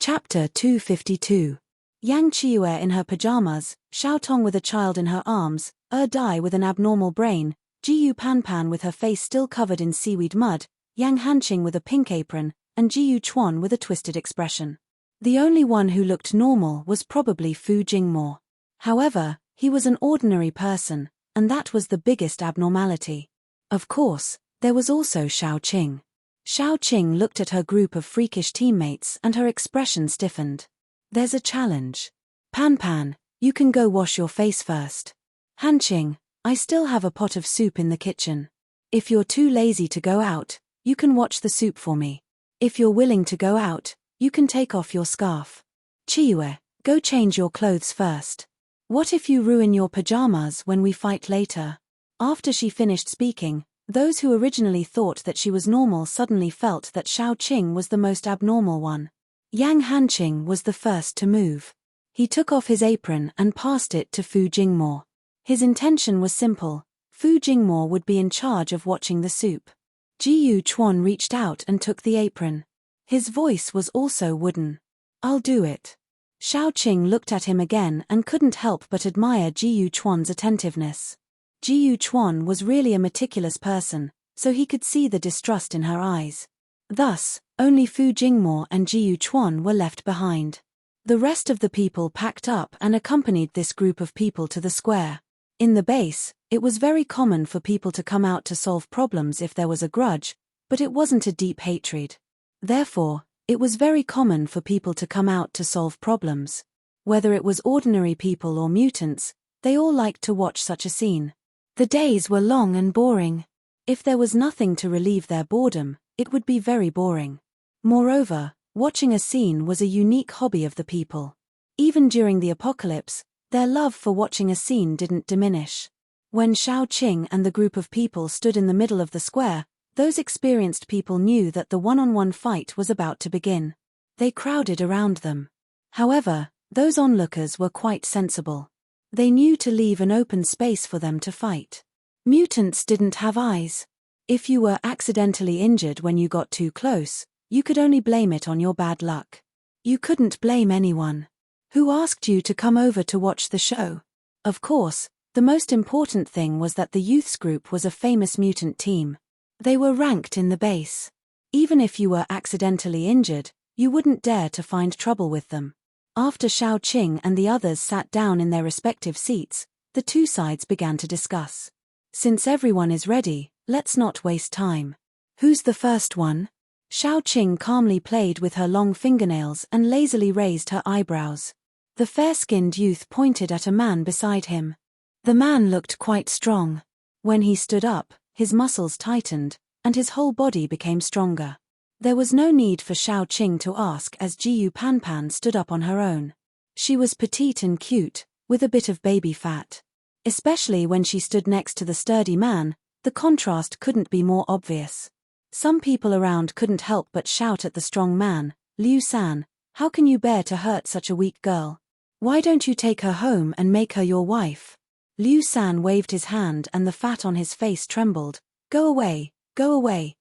Chapter 252. Yang Qiue in her pajamas, Xiao Tong with a child in her arms, Dai with an abnormal brain, Jiyu Panpan with her face still covered in seaweed mud, Yang Hanqing with a pink apron, and Jiyu Chuan with a twisted expression. The only one who looked normal was probably Fu Jingmo. However, he was an ordinary person, and that was the biggest abnormality. Of course, there was also Xiao Qing. Xiao Qing looked at her group of freakish teammates and her expression stiffened. There's a challenge. Pan, you can go wash your face first. Hanqing, I still have a pot of soup in the kitchen. If you're too lazy to go out, you can watch the soup for me. If you're willing to go out, you can take off your scarf. Qiue, go change your clothes first. What if you ruin your pajamas when we fight later? After she finished speaking, those who originally thought that she was normal suddenly felt that Xiao Qing was the most abnormal one. Yang Hanqing was the first to move. He took off his apron and passed it to Fu Jingmo. His intention was simple: Fu Jingmo would be in charge of watching the soup. Jiyu Chuan reached out and took the apron. His voice was also wooden. I'll do it. Xiao Qing looked at him again and couldn't help but admire Jiyu Chuan's attentiveness. Jiyu Chuan was really a meticulous person, so he could see the distrust in her eyes. Thus, only Fu Jingmo and Jiyu Chuan were left behind. The rest of the people packed up and accompanied this group of people to the square. In the base, it was very common for people to come out to solve problems if there was a grudge, but it wasn't a deep hatred. Therefore, it was very common for people to come out to solve problems. Whether it was ordinary people or mutants, they all liked to watch such a scene. The days were long and boring. If there was nothing to relieve their boredom, it would be very boring. Moreover, watching a scene was a unique hobby of the people. Even during the apocalypse, their love for watching a scene didn't diminish. When Xiao Qing and the group of people stood in the middle of the square, those experienced people knew that the one-on-one fight was about to begin. They crowded around them. However, those onlookers were quite sensible. They knew to leave an open space for them to fight. Mutants didn't have eyes. If you were accidentally injured when you got too close, you could only blame it on your bad luck. You couldn't blame anyone. Who asked you to come over to watch the show? Of course, the most important thing was that the youths group was a famous mutant team. They were ranked in the base. Even if you were accidentally injured, you wouldn't dare to find trouble with them. After Xiao Qing and the others sat down in their respective seats, the two sides began to discuss. Since everyone is ready, let's not waste time. Who's the first one? Xiao Qing calmly played with her long fingernails and lazily raised her eyebrows. The fair-skinned youth pointed at a man beside him. The man looked quite strong. When he stood up, his muscles tightened, and his whole body became stronger. There was no need for Xiao Qing to ask as Jiyu Panpan stood up on her own. She was petite and cute, with a bit of baby fat. Especially when she stood next to the sturdy man, the contrast couldn't be more obvious. Some people around couldn't help but shout at the strong man, Liu San, how can you bear to hurt such a weak girl? Why don't you take her home and make her your wife? Liu San waved his hand and the fat on his face trembled. Go away, go away.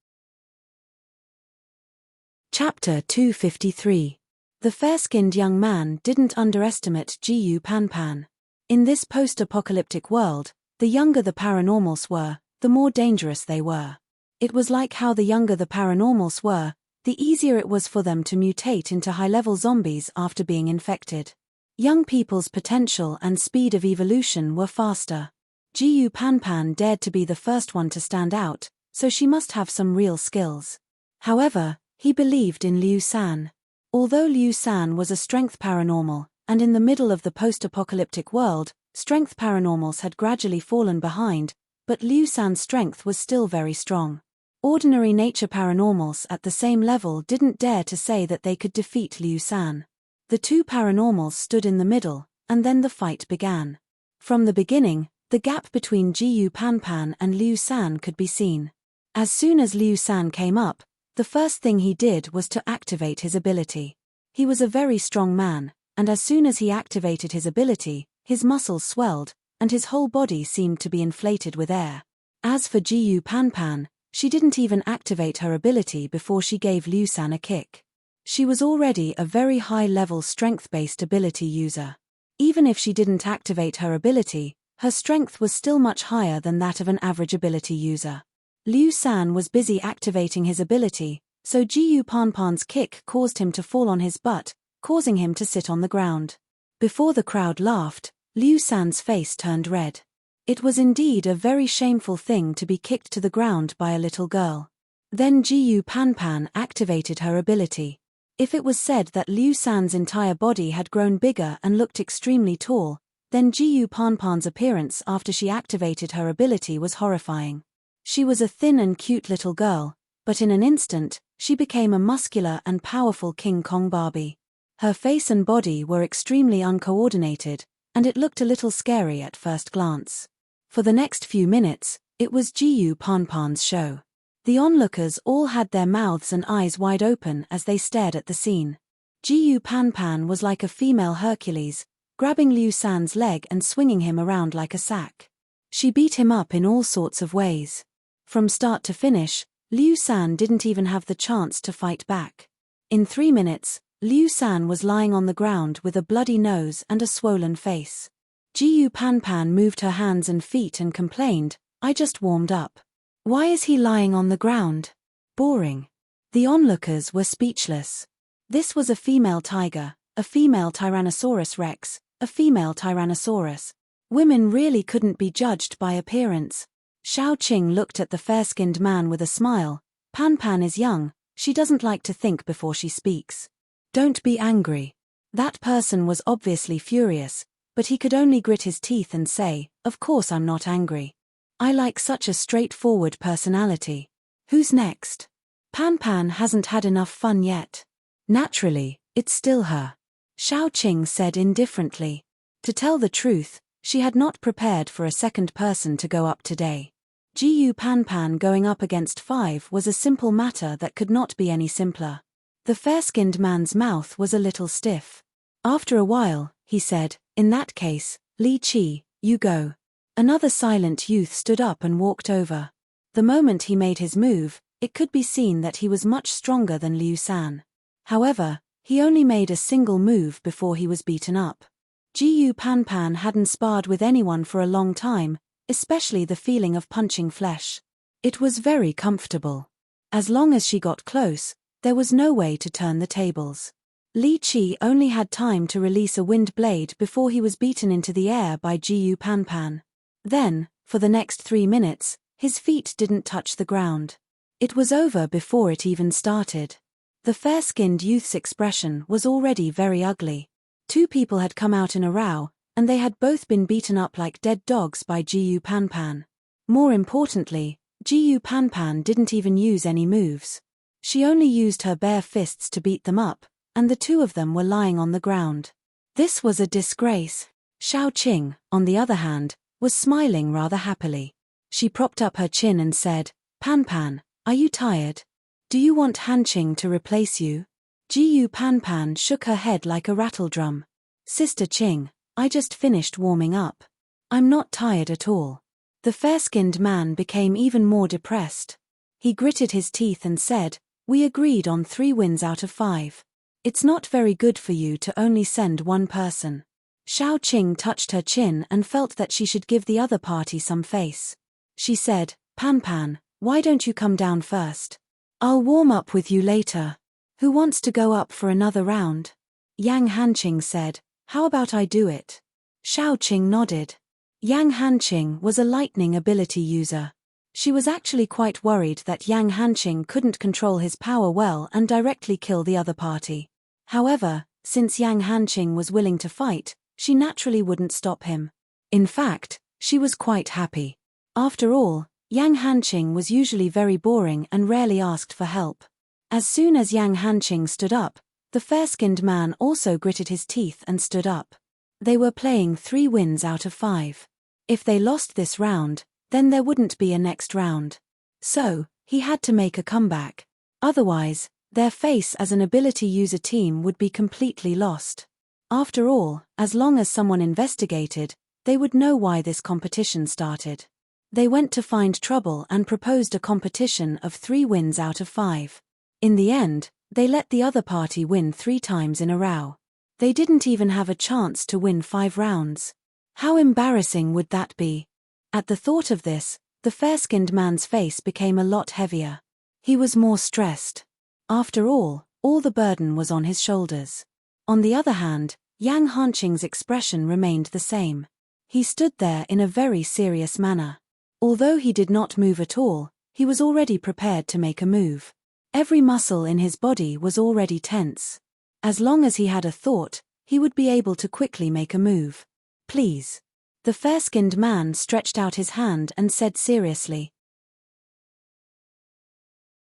Chapter 253. The fair-skinned young man didn't underestimate Jiyu Panpan. In this post-apocalyptic world, the younger the paranormals were, the more dangerous they were. It was like how the younger the paranormals were, the easier it was for them to mutate into high-level zombies after being infected. Young people's potential and speed of evolution were faster. Jiyu Panpan dared to be the first one to stand out, so she must have some real skills. However, he believed in Liu San. Although Liu San was a strength paranormal, and in the middle of the post-apocalyptic world, strength paranormals had gradually fallen behind, but Liu San's strength was still very strong. Ordinary nature paranormals at the same level didn't dare to say that they could defeat Liu San. The two paranormals stood in the middle, and then the fight began. From the beginning, the gap between Jiyu Panpan and Liu San could be seen. As soon as Liu San came up, the first thing he did was to activate his ability. He was a very strong man, and as soon as he activated his ability, his muscles swelled, and his whole body seemed to be inflated with air. As for Jiyu Panpan, she didn't even activate her ability before she gave Liu San a kick. She was already a very high-level strength-based ability user. Even if she didn't activate her ability, her strength was still much higher than that of an average ability user. Liu San was busy activating his ability, so Jiyu Panpan's kick caused him to fall on his butt, causing him to sit on the ground. Before the crowd laughed, Liu San's face turned red. It was indeed a very shameful thing to be kicked to the ground by a little girl. Then Jiyu Panpan activated her ability. If it was said that Liu San's entire body had grown bigger and looked extremely tall, then Jiyu Panpan's appearance after she activated her ability was horrifying. She was a thin and cute little girl, but in an instant, she became a muscular and powerful King Kong Barbie. Her face and body were extremely uncoordinated, and it looked a little scary at first glance. For the next few minutes, it was Jiyu Panpan's show. The onlookers all had their mouths and eyes wide open as they stared at the scene. Jiyu Panpan was like a female Hercules, grabbing Liu San's leg and swinging him around like a sack. She beat him up in all sorts of ways. From start to finish, Liu San didn't even have the chance to fight back. In 3 minutes, Liu San was lying on the ground with a bloody nose and a swollen face. Jiyu Panpan moved her hands and feet and complained, "I just warmed up. Why is he lying on the ground? Boring." The onlookers were speechless. This was a female tiger, a female Tyrannosaurus Rex, a female Tyrannosaurus. Women really couldn't be judged by appearance. Xiao Qing looked at the fair-skinned man with a smile. Panpan is young, she doesn't like to think before she speaks. Don't be angry. That person was obviously furious, but he could only grit his teeth and say, "Of course I'm not angry. I like such a straightforward personality. Who's next? Panpan hasn't had enough fun yet." "Naturally, it's still her," Xiao Qing said indifferently. To tell the truth, she had not prepared for a second person to go up today. Jiyu Panpan going up against 5 was a simple matter that could not be any simpler. The fair-skinned man's mouth was a little stiff. After a while, he said, "In that case, Li Qi, you go." Another silent youth stood up and walked over. The moment he made his move, it could be seen that he was much stronger than Liu San. However, he only made a single move before he was beaten up. Jiyu Panpan hadn't sparred with anyone for a long time, especially the feeling of punching flesh. It was very comfortable. As long as she got close, there was no way to turn the tables. Li Qi only had time to release a wind blade before he was beaten into the air by Jiyu Panpan. Then, for the next 3 minutes, his feet didn't touch the ground. It was over before it even started. The fair-skinned youth's expression was already very ugly. 2 people had come out in a row, and they had both been beaten up like dead dogs by Jiyu Panpan. More importantly, Jiyu Panpan didn't even use any moves. She only used her bare fists to beat them up, and the 2 of them were lying on the ground. This was a disgrace. Xiao Qing, on the other hand, was smiling rather happily. She propped up her chin and said, "Panpan, are you tired? Do you want Hanqing to replace you?" Jiyu Panpan shook her head like a rattledrum. "Sister Qing, I just finished warming up. I'm not tired at all." The fair-skinned man became even more depressed. He gritted his teeth and said, "We agreed on 3 wins out of 5. It's not very good for you to only send 1 person." Xiao Qing touched her chin and felt that she should give the other party some face. She said, "Panpan, why don't you come down first? I'll warm up with you later. Who wants to go up for another round?" Yang Hanqing said, "How about I do it?" Xiao Qing nodded. Yang Hanqing was a lightning ability user. She was actually quite worried that Yang Hanqing couldn't control his power well and directly kill the other party. However, since Yang Hanqing was willing to fight, she naturally wouldn't stop him. In fact, she was quite happy. After all, Yang Hanqing was usually very boring and rarely asked for help. As soon as Yang Hanqing stood up, the fair-skinned man also gritted his teeth and stood up. They were playing 3 wins out of 5. If they lost this round, then there wouldn't be a next round. So, he had to make a comeback. Otherwise, their face as an ability user team would be completely lost. After all, as long as someone investigated, they would know why this competition started. They went to find trouble and proposed a competition of 3 wins out of 5. In the end, They let the other party win 3 times in a row. They didn't even have a chance to win 5 rounds. How embarrassing would that be? At the thought of this, the fair-skinned man's face became a lot heavier. He was more stressed. After all the burden was on his shoulders. On the other hand, Yang Hanqing's expression remained the same. He stood there in a very serious manner. Although he did not move at all, he was already prepared to make a move. Every muscle in his body was already tense. As long as he had a thought, he would be able to quickly make a move. Please. The fair-skinned man stretched out his hand and said seriously.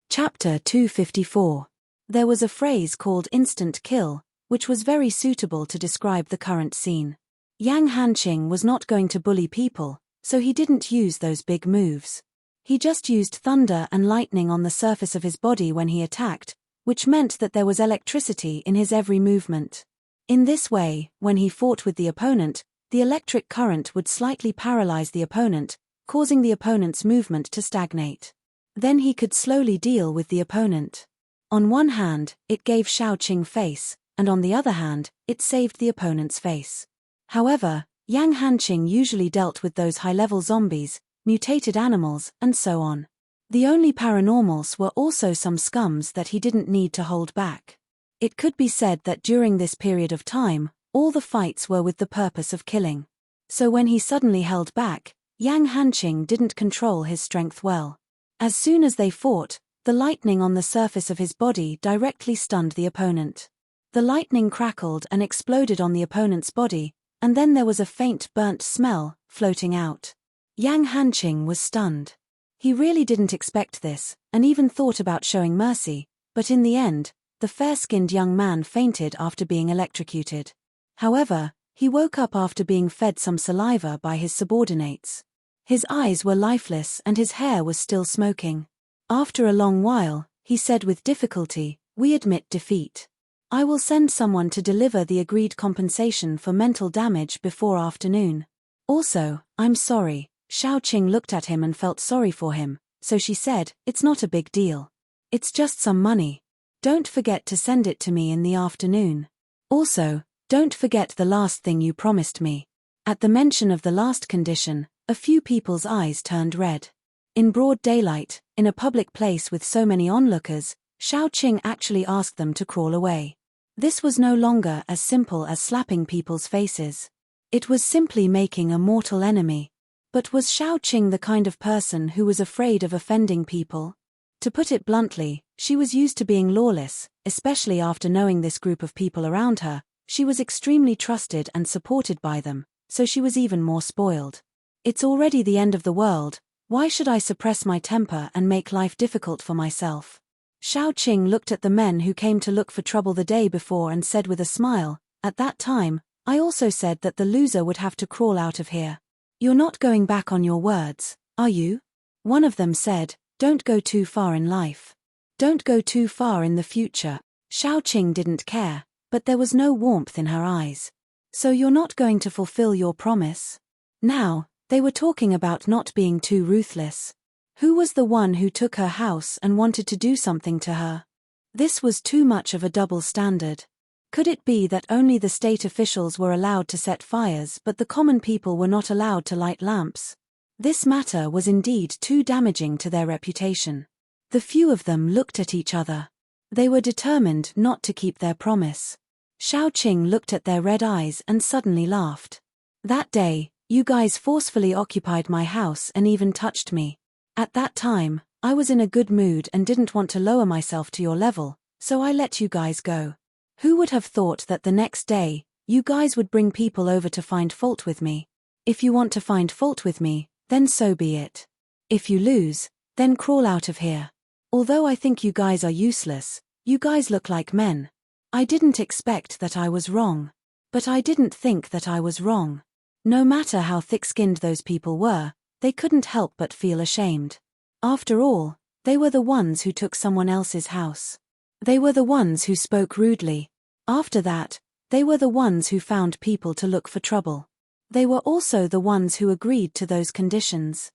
Chapter 254. There was a phrase called instant kill, which was very suitable to describe the current scene. Yang Hanqing was not going to bully people, so he didn't use those big moves. He just used thunder and lightning on the surface of his body when he attacked, which meant that there was electricity in his every movement. In this way, when he fought with the opponent, the electric current would slightly paralyze the opponent, causing the opponent's movement to stagnate. Then he could slowly deal with the opponent. On one hand, it gave Xiaoqing face, and on the other hand, it saved the opponent's face. However, Yang Hanqing usually dealt with those high-level zombies, mutated animals, and so on. The only paranormals were also some scums that he didn't need to hold back. It could be said that during this period of time, all the fights were with the purpose of killing. So when he suddenly held back, Yang Hanqing didn't control his strength well. As soon as they fought, the lightning on the surface of his body directly stunned the opponent. The lightning crackled and exploded on the opponent's body, and then there was a faint burnt smell floating out. Yang Hanqing was stunned. He really didn't expect this, and even thought about showing mercy, but in the end, the fair-skinned young man fainted after being electrocuted. However, he woke up after being fed some saliva by his subordinates. His eyes were lifeless and his hair was still smoking. After a long while, he said with difficulty, "We admit defeat. I will send someone to deliver the agreed compensation for mental damage before afternoon. Also, I'm sorry." Xiaoqing looked at him and felt sorry for him, so she said, "It's not a big deal. It's just some money. Don't forget to send it to me in the afternoon. Also, don't forget the last thing you promised me." At the mention of the last condition, a few people's eyes turned red. In broad daylight, in a public place with so many onlookers, Xiaoqing actually asked them to crawl away. This was no longer as simple as slapping people's faces. It was simply making a mortal enemy. But was Xiaoqing the kind of person who was afraid of offending people? To put it bluntly, she was used to being lawless, especially after knowing this group of people around her. She was extremely trusted and supported by them, so she was even more spoiled. It's already the end of the world, why should I suppress my temper and make life difficult for myself? Xiaoqing looked at the men who came to look for trouble the day before and said with a smile, "At that time, I also said that the loser would have to crawl out of here. You're not going back on your words, are you?" One of them said, "Don't go too far in life. Don't go too far in the future." Xiaoqing didn't care, but there was no warmth in her eyes. "So you're not going to fulfill your promise?" Now, they were talking about not being too ruthless. Who was the one who took her house and wanted to do something to her? This was too much of a double standard. Could it be that only the state officials were allowed to set fires but the common people were not allowed to light lamps? This matter was indeed too damaging to their reputation. The few of them looked at each other. They were determined not to keep their promise. Xiaoqing looked at their red eyes and suddenly laughed. "That day, you guys forcefully occupied my house and even touched me. At that time, I was in a good mood and didn't want to lower myself to your level, so I let you guys go. Who would have thought that the next day, you guys would bring people over to find fault with me? If you want to find fault with me, then so be it. If you lose, then crawl out of here. Although I think you guys are useless, you guys look like men. I didn't expect that I was wrong. But I didn't think that I was wrong." No matter how thick-skinned those people were, they couldn't help but feel ashamed. After all, they were the ones who took someone else's house. They were the ones who spoke rudely. After that, they were the ones who found people to look for trouble. They were also the ones who agreed to those conditions.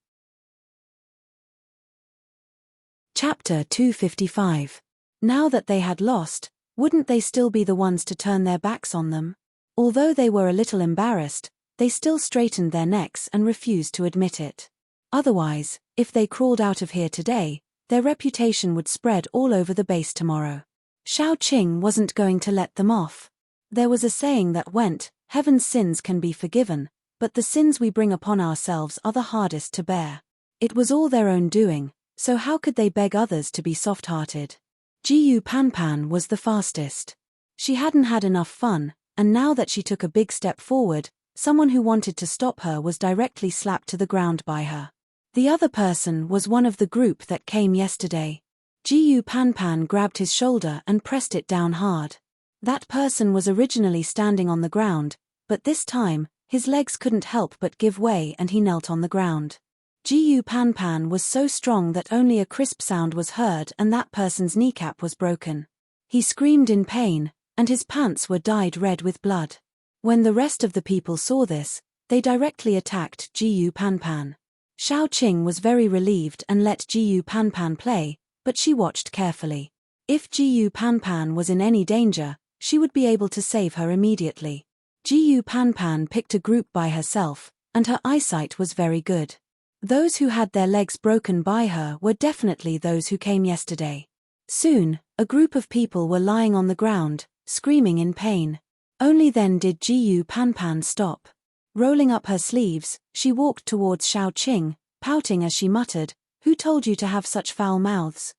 Chapter 255. Now that they had lost, wouldn't they still be the ones to turn their backs on them? Although they were a little embarrassed, they still straightened their necks and refused to admit it. Otherwise, if they crawled out of here today, their reputation would spread all over the base tomorrow. Xiaoqing wasn't going to let them off. There was a saying that went, "Heaven's sins can be forgiven, but the sins we bring upon ourselves are the hardest to bear." It was all their own doing, so how could they beg others to be soft-hearted? Jiyu Panpan was the fastest. She hadn't had enough fun, and now that she took a big step forward, someone who wanted to stop her was directly slapped to the ground by her. The other person was one of the group that came yesterday. Jiyu Panpan grabbed his shoulder and pressed it down hard. That person was originally standing on the ground, but this time, his legs couldn't help but give way and he knelt on the ground. Jiyu Panpan was so strong that only a crisp sound was heard and that person's kneecap was broken. He screamed in pain, and his pants were dyed red with blood. When the rest of the people saw this, they directly attacked Jiyu Panpan. Xiaoqing was very relieved and let Jiyu Panpan play, but she watched carefully. If Jiyu Panpan was in any danger, she would be able to save her immediately. Jiyu Panpan picked a group by herself, and her eyesight was very good. Those who had their legs broken by her were definitely those who came yesterday. Soon, a group of people were lying on the ground, screaming in pain. Only then did Jiyu Panpan stop. Rolling up her sleeves, she walked towards Xiaoqing, pouting as she muttered, "Who told you to have such foul mouths?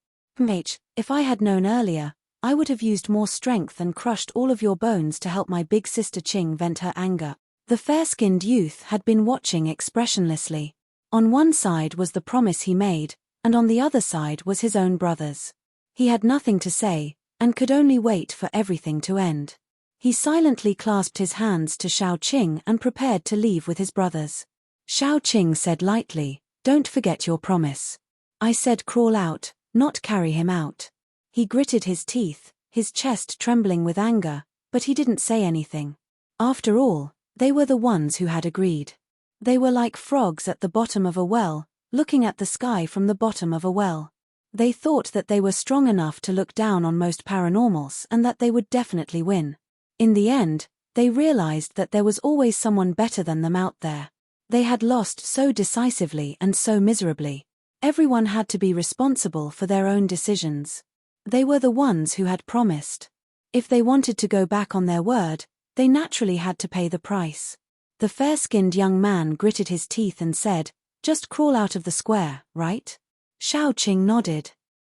If I had known earlier, I would have used more strength and crushed all of your bones to help my big sister Qing vent her anger." The fair-skinned youth had been watching expressionlessly. On one side was the promise he made, and on the other side was his own brothers. He had nothing to say, and could only wait for everything to end. He silently clasped his hands to Xiaoqing and prepared to leave with his brothers. Xiaoqing said lightly, "Don't forget your promise." "I said crawl out, not carry him out." He gritted his teeth, his chest trembling with anger, but he didn't say anything. After all, they were the ones who had agreed. They were like frogs at the bottom of a well, looking at the sky from the bottom of a well. They thought that they were strong enough to look down on most paranormals and that they would definitely win. In the end, they realized that there was always someone better than them out there. They had lost so decisively and so miserably. Everyone had to be responsible for their own decisions. They were the ones who had promised. If they wanted to go back on their word, they naturally had to pay the price. The fair-skinned young man gritted his teeth and said, "Just crawl out of the square, right?" Xiaoqing nodded.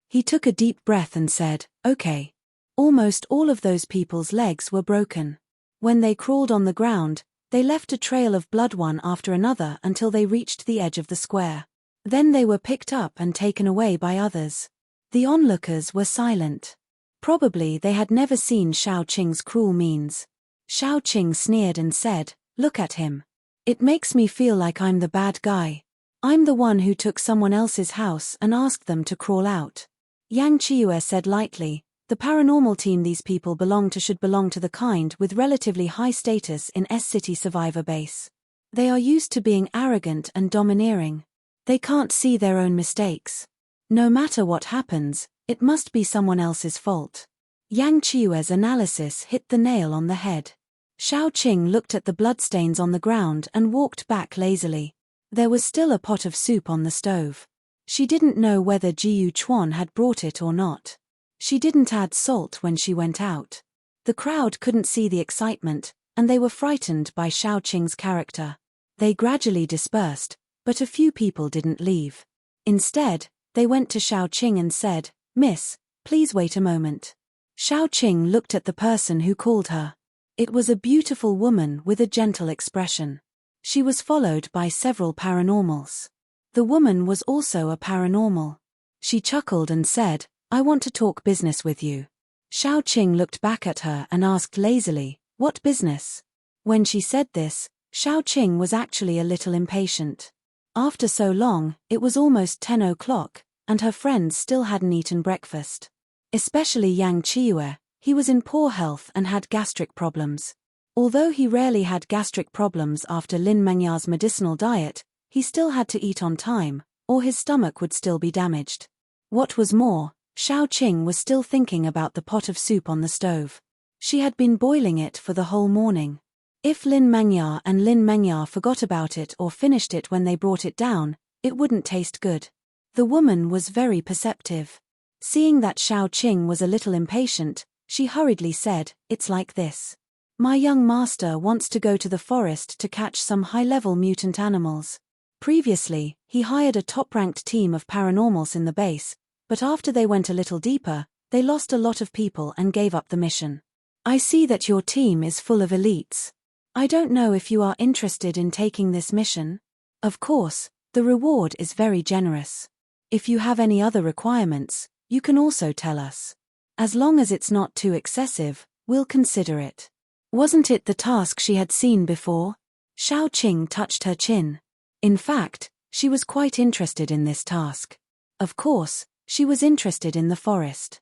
He took a deep breath and said, "Okay." Almost all of those people's legs were broken. When they crawled on the ground, they left a trail of blood one after another until they reached the edge of the square. Then they were picked up and taken away by others. The onlookers were silent. Probably they had never seen Xiaoqing's cruel means. Xiaoqing sneered and said, "Look at him. It makes me feel like I'm the bad guy. I'm the one who took someone else's house and asked them to crawl out." Yang Qiue said lightly, "The paranormal team these people belong to should belong to the kind with relatively high status in S-City Survivor Base. They are used to being arrogant and domineering. They can't see their own mistakes. No matter what happens, it must be someone else's fault." Yang Qiue's analysis hit the nail on the head. Xiaoqing looked at the bloodstains on the ground and walked back lazily. There was still a pot of soup on the stove. She didn't know whether Jiyu Chuan had brought it or not. She didn't add salt when she went out. The crowd couldn't see the excitement, and they were frightened by Xiaoqing's character. They gradually dispersed, but a few people didn't leave. Instead, they went to Xiaoqing and said, "Miss, please wait a moment." Xiaoqing looked at the person who called her. It was a beautiful woman with a gentle expression. She was followed by several paranormals. The woman was also a paranormal. She chuckled and said, "I want to talk business with you." Xiaoqing looked back at her and asked lazily, "What business?" When she said this, Xiaoqing was actually a little impatient. After so long, it was almost 10 o'clock, and her friends still hadn't eaten breakfast. Especially Yang Qiue, he was in poor health and had gastric problems. Although he rarely had gastric problems after Lin Mengya's medicinal diet, he still had to eat on time, or his stomach would still be damaged. What was more, Xiao Qing was still thinking about the pot of soup on the stove. She had been boiling it for the whole morning. If Lin Mengya and Lin Mengya forgot about it or finished it when they brought it down, it wouldn't taste good. The woman was very perceptive. Seeing that Xiao Qing was a little impatient, she hurriedly said, "It's like this. My young master wants to go to the forest to catch some high-level mutant animals. Previously, he hired a top-ranked team of paranormals in the base, but after they went a little deeper, they lost a lot of people and gave up the mission. I see that your team is full of elites. I don't know if you are interested in taking this mission. Of course, the reward is very generous. If you have any other requirements, you can also tell us. As long as it's not too excessive, we'll consider it." Wasn't it the task she had seen before? Xiao Qing touched her chin. In fact, she was quite interested in this task. Of course, she was interested in the forest.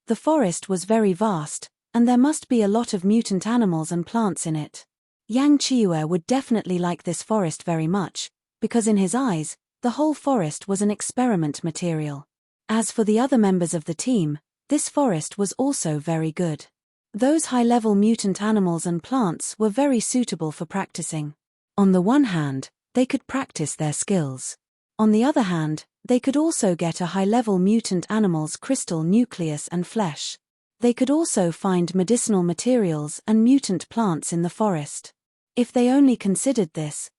The forest was very vast, and there must be a lot of mutant animals and plants in it. Yang Qiue would definitely like this forest very much, because in his eyes, the whole forest was an experiment material. As for the other members of the team, this forest was also very good. Those high-level mutant animals and plants were very suitable for practicing. On the one hand, they could practice their skills. On the other hand, they could also get a high-level mutant animal's crystal nucleus and flesh. They could also find medicinal materials and mutant plants in the forest. If they only considered this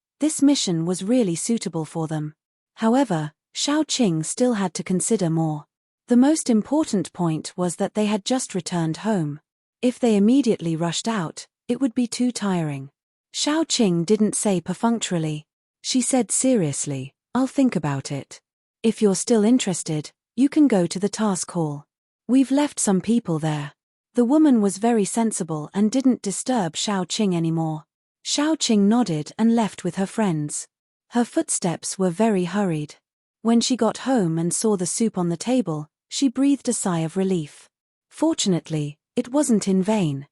mission was really suitable for them. However, Xiao Qing still had to consider more. The most important point was that they had just returned home. If they immediately rushed out, it would be too tiring. Xiao Qing didn't say perfunctorily. She said seriously, "I'll think about it. If you're still interested, you can go to the task hall. We've left some people there." The woman was very sensible and didn't disturb Xiao Qing anymore. Xiao Qing nodded and left with her friends. Her footsteps were very hurried. When she got home and saw the soup on the table, she breathed a sigh of relief. Fortunately, it wasn't in vain.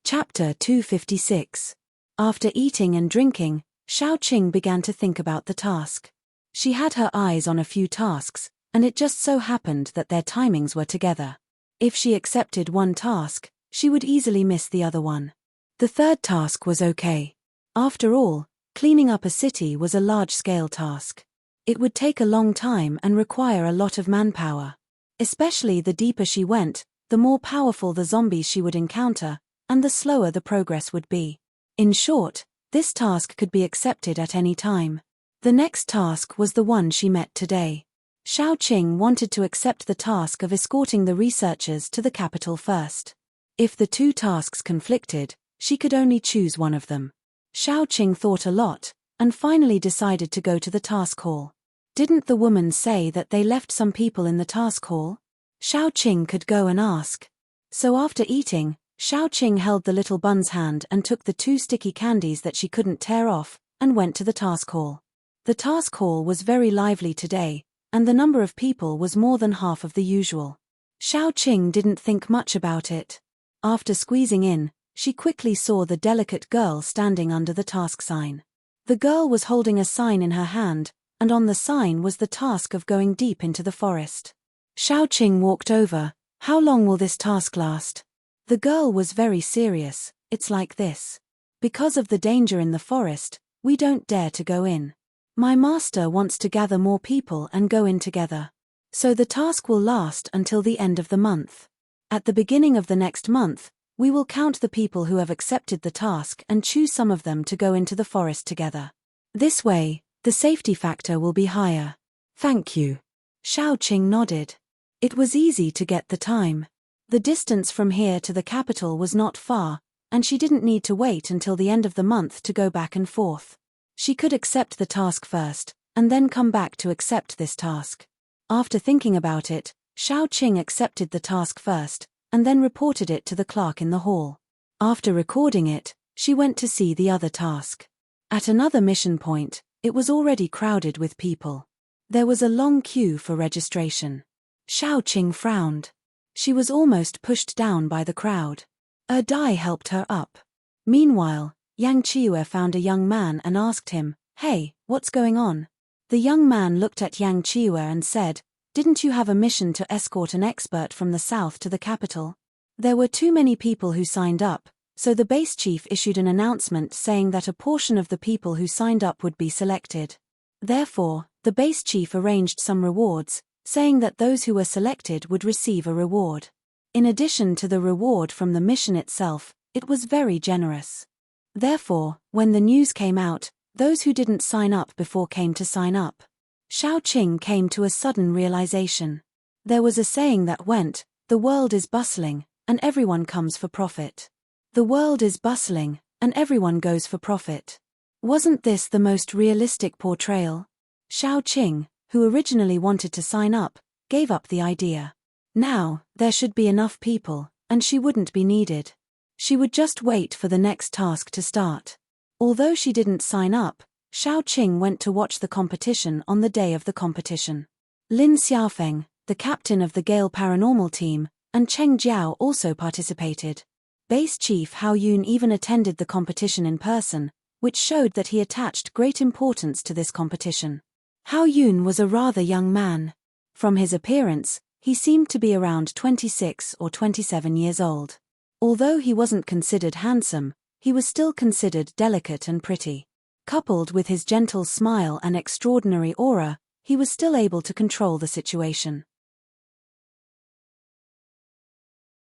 Chapter 256. After eating and drinking, Xiao Qing began to think about the task. She had her eyes on a few tasks, and it just so happened that their timings were together. If she accepted one task, she would easily miss the other one. The third task was okay. After all, cleaning up a city was a large-scale task. It would take a long time and require a lot of manpower. Especially the deeper she went, the more powerful the zombies she would encounter, and the slower the progress would be. In short, this task could be accepted at any time. The next task was the one she met today. Xiao Qing wanted to accept the task of escorting the researchers to the capital first. If the two tasks conflicted, she could only choose one of them. Xiao Qing thought a lot, and finally decided to go to the task hall. Didn't the woman say that they left some people in the task hall? Xiao Qing could go and ask. So after eating, Xiao Qing held the little bun's hand and took the 2 sticky candies that she couldn't tear off, and went to the task hall. The task hall was very lively today, and the number of people was more than half of the usual. Xiao Qing didn't think much about it. After squeezing in, she quickly saw the delicate girl standing under the task sign. The girl was holding a sign in her hand, and on the sign was the task of going deep into the forest. Xiao Qing walked over. "How long will this task last?" The girl was very serious. "It's like this. Because of the danger in the forest, we don't dare to go in. My master wants to gather more people and go in together. So the task will last until the end of the month. At the beginning of the next month, we will count the people who have accepted the task and choose some of them to go into the forest together. This way, the safety factor will be higher." "Thank you." Xiao Qing nodded. It was easy to get the time. The distance from here to the capital was not far, and she didn't need to wait until the end of the month to go back and forth. She could accept the task first, and then come back to accept this task. After thinking about it, Xiao Qing accepted the task first, and then reported it to the clerk in the hall. After recording it, she went to see the other task. At another mission point, it was already crowded with people. There was a long queue for registration. Xiao Qing frowned. She was almost pushed down by the crowd. Dai helped her up. Meanwhile, Yang Qiue found a young man and asked him, "Hey, what's going on?" The young man looked at Yang Chiue and said, "Didn't you have a mission to escort an expert from the south to the capital?" There were too many people who signed up, so the base chief issued an announcement saying that a portion of the people who signed up would be selected. Therefore, the base chief arranged some rewards, saying that those who were selected would receive a reward. In addition to the reward from the mission itself, it was very generous. Therefore, when the news came out, those who didn't sign up before came to sign up. Shao Qing came to a sudden realization. There was a saying that went, "The world is bustling, and everyone comes for profit. The world is bustling, and everyone goes for profit." Wasn't this the most realistic portrayal? Shao Qing, who originally wanted to sign up, gave up the idea. Now, there should be enough people, and she wouldn't be needed. She would just wait for the next task to start. Although she didn't sign up, Shao Qing went to watch the competition on the day of the competition. Lin Xiaofeng, the captain of the Gale Paranormal team, and Cheng Jiao also participated. Base Chief Hao Yun even attended the competition in person, which showed that he attached great importance to this competition. Hao Yun was a rather young man. From his appearance, he seemed to be around 26 or 27 years old. Although he wasn't considered handsome, he was still considered delicate and pretty. Coupled with his gentle smile and extraordinary aura, he was still able to control the situation.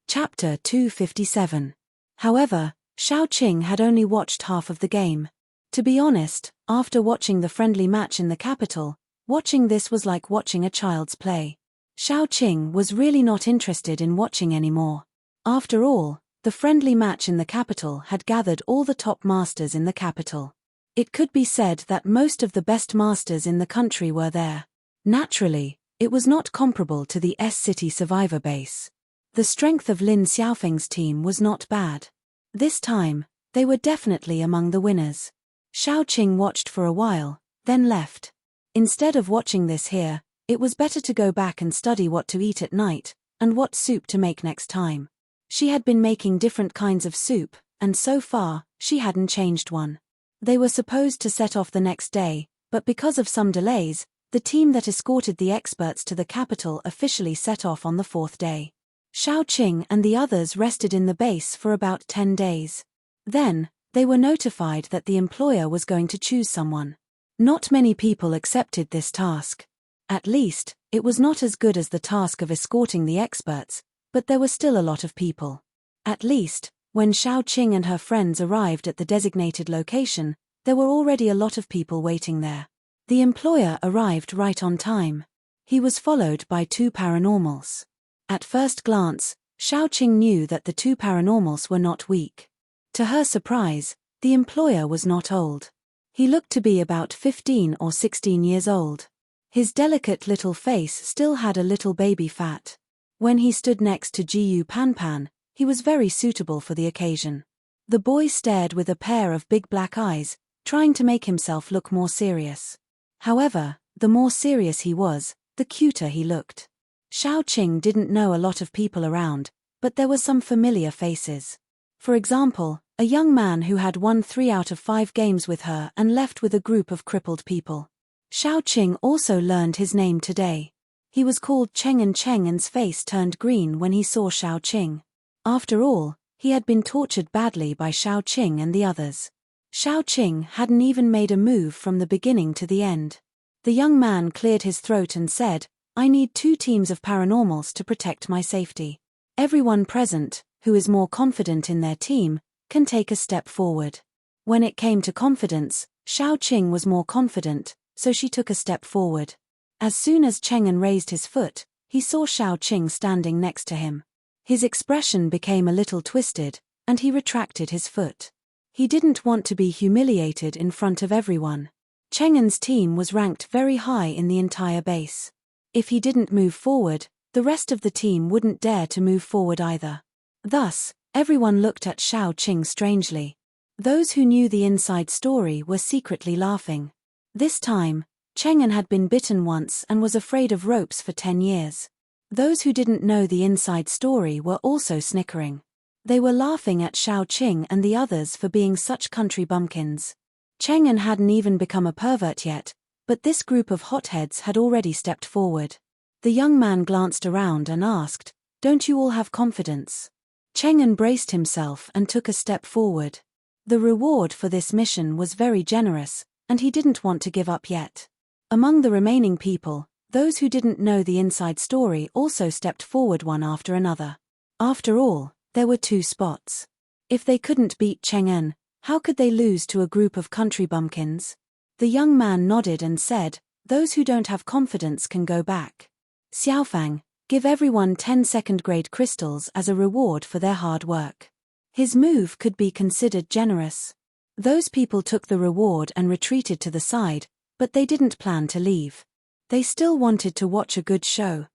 Chapter 257. However, Shao Qing had only watched half of the game. To be honest, after watching the friendly match in the capital, watching this was like watching a child's play. Shao Qing was really not interested in watching anymore. After all, the friendly match in the capital had gathered all the top masters in the capital. It could be said that most of the best masters in the country were there. Naturally, it was not comparable to the S-City Survivor base. The strength of Lin Xiaofeng's team was not bad. This time, they were definitely among the winners. Shao Qing watched for a while, then left. Instead of watching this here, it was better to go back and study what to eat at night, and what soup to make next time. She had been making different kinds of soup, and so far, she hadn't changed one. They were supposed to set off the next day, but because of some delays, the team that escorted the experts to the capital officially set off on the fourth day. Shao Qing and the others rested in the base for about 10 days. Then, they were notified that the employer was going to choose someone. Not many people accepted this task. At least, it was not as good as the task of escorting the experts, but there were still a lot of people. At least, when Shao Qing and her friends arrived at the designated location, there were already a lot of people waiting there. The employer arrived right on time. He was followed by 2 paranormals. At first glance, Shao Qing knew that the 2 paranormals were not weak. To her surprise, the employer was not old. He looked to be about 15 or 16 years old. His delicate little face still had a little baby fat. When he stood next to Jiyu Panpan, he was very suitable for the occasion. The boy stared with a pair of big black eyes, trying to make himself look more serious. However, the more serious he was, the cuter he looked. Shao Qing didn't know a lot of people around, but there were some familiar faces. For example, a young man who had won 3 out of 5 games with her and left with a group of crippled people. Shao Qing also learned his name today. He was called Cheng, and Cheng's face turned green when he saw Shao Qing. After all, he had been tortured badly by Shao Qing and the others. Shao Qing hadn't even made a move from the beginning to the end. The young man cleared his throat and said, "I need 2 teams of paranormals to protect my safety. Everyone present, who is more confident in their team, can take a step forward." When it came to confidence, Shao Qing was more confident, so she took a step forward. As soon as Cheng'en raised his foot, he saw Shao Qing standing next to him. His expression became a little twisted, and he retracted his foot. He didn't want to be humiliated in front of everyone. Cheng'en's team was ranked very high in the entire base. If he didn't move forward, the rest of the team wouldn't dare to move forward either. Thus, everyone looked at Shao Qing strangely. Those who knew the inside story were secretly laughing. This time, Cheng'en had been bitten once and was afraid of ropes for 10 years. Those who didn't know the inside story were also snickering. They were laughing at Shao Qing and the others for being such country bumpkins. Cheng'en hadn't even become a pervert yet, But this group of hotheads had already stepped forward. The young man glanced around and asked, "Don't you all have confidence?" Cheng'en braced himself and took a step forward. The reward for this mission was very generous, and he didn't want to give up yet. Among the remaining people, those who didn't know the inside story also stepped forward one after another. After all, there were 2 spots. If they couldn't beat Cheng'en, how could they lose to a group of country bumpkins? The young man nodded and said, "Those who don't have confidence can go back. Xiaofang, give everyone 10 second-grade crystals as a reward for their hard work." His move could be considered generous. Those people took the reward and retreated to the side, but they didn't plan to leave. They still wanted to watch a good show.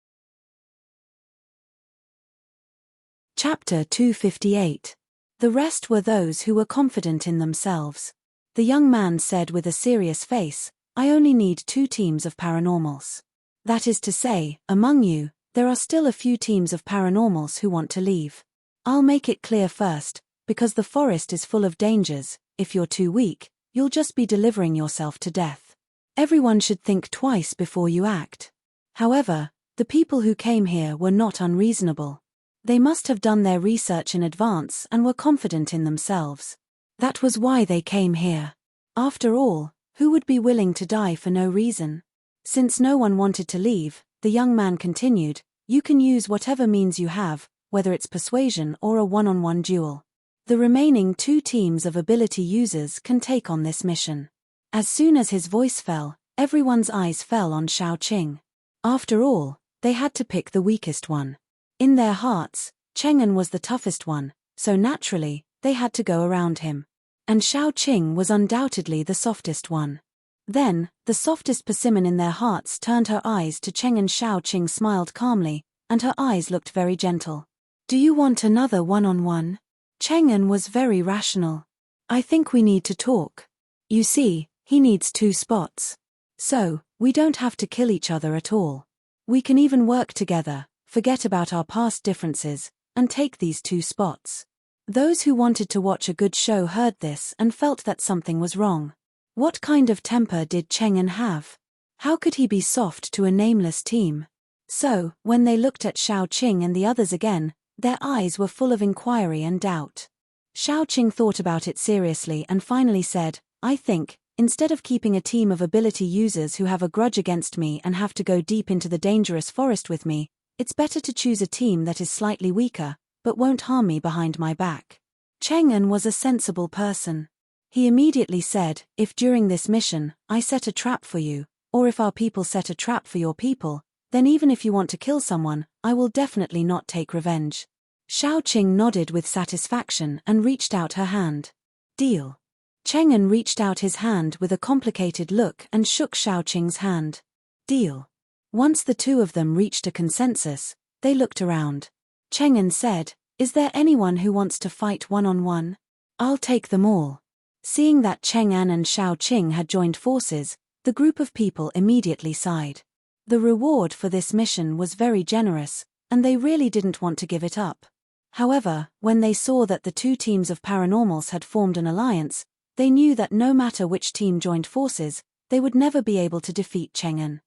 Chapter 258. The rest were those who were confident in themselves. The young man said with a serious face, "I only need 2 teams of paranormals. That is to say, among you, there are still a few teams of paranormals who want to leave. I'll make it clear first, because the forest is full of dangers. If you're too weak, you'll just be delivering yourself to death. Everyone should think twice before you act." However, the people who came here were not unreasonable. They must have done their research in advance and were confident in themselves. That was why they came here. After all, who would be willing to die for no reason? Since no one wanted to leave, the young man continued, "You can use whatever means you have, whether it's persuasion or a one-on-one duel. The remaining 2 teams of ability users can take on this mission." As soon as his voice fell, everyone's eyes fell on Xiaoqing. After all, they had to pick the weakest one. In their hearts, Cheng'en was the toughest one, so naturally, they had to go around him. And Xiaoqing was undoubtedly the softest one. Then, the softest persimmon in their hearts turned her eyes to Cheng'en. Xiaoqing smiled calmly, and her eyes looked very gentle. "Do you want another one-on-one?" Cheng'en was very rational. "I think we need to talk. You see, he needs 2 spots. So, we don't have to kill each other at all. We can even work together, forget about our past differences, and take these 2 spots." Those who wanted to watch a good show heard this and felt that something was wrong. What kind of temper did Cheng'en have? How could he be soft to a nameless team? So, when they looked at Xiaoqing and the others again, their eyes were full of inquiry and doubt. Xiaoqing thought about it seriously and finally said, "I think, instead of keeping a team of ability users who have a grudge against me and have to go deep into the dangerous forest with me, it's better to choose a team that is slightly weaker, but won't harm me behind my back." Cheng'en was a sensible person. He immediately said, "If during this mission, I set a trap for you, or if our people set a trap for your people, then even if you want to kill someone, I will definitely not take revenge." Xiaoqing nodded with satisfaction and reached out her hand. "Deal." Cheng'en reached out his hand with a complicated look and shook Xiaoqing's hand. "Deal." Once the 2 of them reached a consensus, they looked around. Cheng'en said, "Is there anyone who wants to fight one-on-one? I'll take them all." Seeing that Cheng'an and Xiaoqing had joined forces, the group of people immediately sighed. The reward for this mission was very generous, and they really didn't want to give it up. However, when they saw that the 2 teams of paranormals had formed an alliance, they knew that no matter which team joined forces, they would never be able to defeat Cheng'an.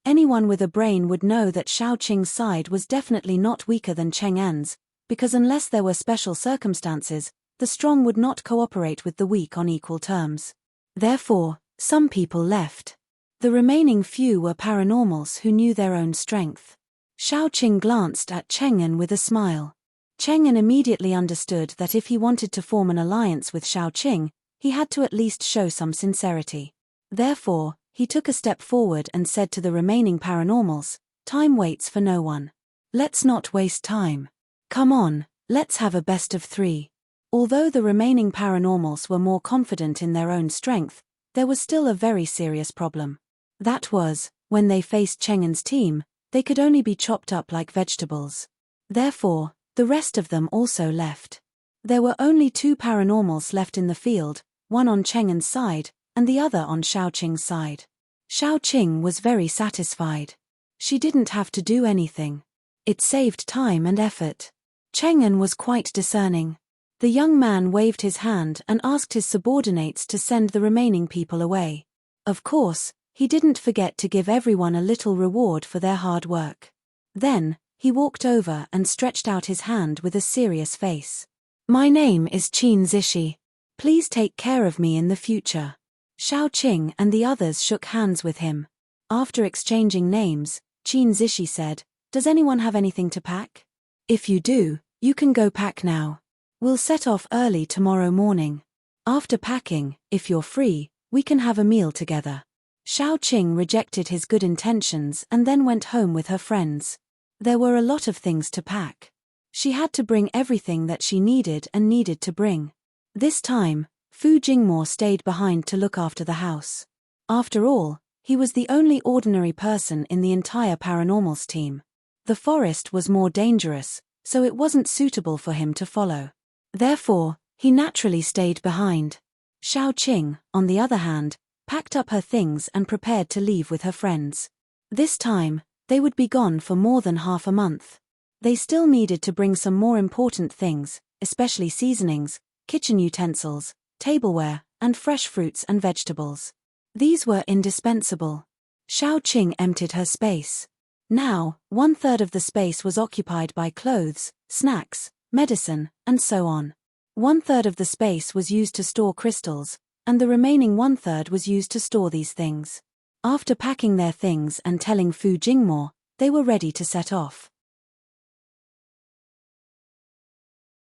Anyone with a brain would know that Xiaoqing's side was definitely not weaker than Cheng'an's, because unless there were special circumstances, the strong would not cooperate with the weak on equal terms. Therefore, some people left. The remaining few were paranormals who knew their own strength. Xiaoqing glanced at Cheng'an with a smile. Cheng'an immediately understood that if he wanted to form an alliance with Xiaoqing, he had to at least show some sincerity. Therefore, he took a step forward and said to the remaining paranormals, "Time waits for no one. Let's not waste time. Come on, let's have a best of 3. Although the remaining paranormals were more confident in their own strength, there was still a very serious problem. That was, when they faced Cheng'an's team, they could only be chopped up like vegetables. Therefore, the rest of them also left. There were only 2 paranormals left in the field, one on Cheng'an's side, and the other on Xiaoqing's side. Xiaoqing was very satisfied. She didn't have to do anything. It saved time and effort. Cheng'an was quite discerning. The young man waved his hand and asked his subordinates to send the remaining people away. Of course, He didn't forget to give everyone a little reward for their hard work. Then, he walked over and stretched out his hand with a serious face. My name is Qin Zishi. Please take care of me in the future. Xiao Qing and the others shook hands with him. After exchanging names, Qin Zishi said, Does anyone have anything to pack? If you do, you can go pack now. We'll set off early tomorrow morning. After packing, if you're free, we can have a meal together. Xiao Qing rejected his good intentions and then went home with her friends. There were a lot of things to pack. She had to bring everything that she needed and needed to bring. This time, Fu Jingmo stayed behind to look after the house. After all, he was the only ordinary person in the entire paranormals team. The forest was more dangerous, so it wasn't suitable for him to follow. Therefore, he naturally stayed behind. Xiao Qing, on the other hand, packed up her things and prepared to leave with her friends. This time, they would be gone for more than half a month. They still needed to bring some more important things, especially seasonings, kitchen utensils, tableware, and fresh fruits and vegetables. These were indispensable. Xiao Qing emptied her space. Now, 1/3 of the space was occupied by clothes, snacks, medicine, and so on. 1/3 of the space was used to store crystals, and the remaining 1/3 was used to store these things. After packing their things and telling Fu Jingmo, they were ready to set off.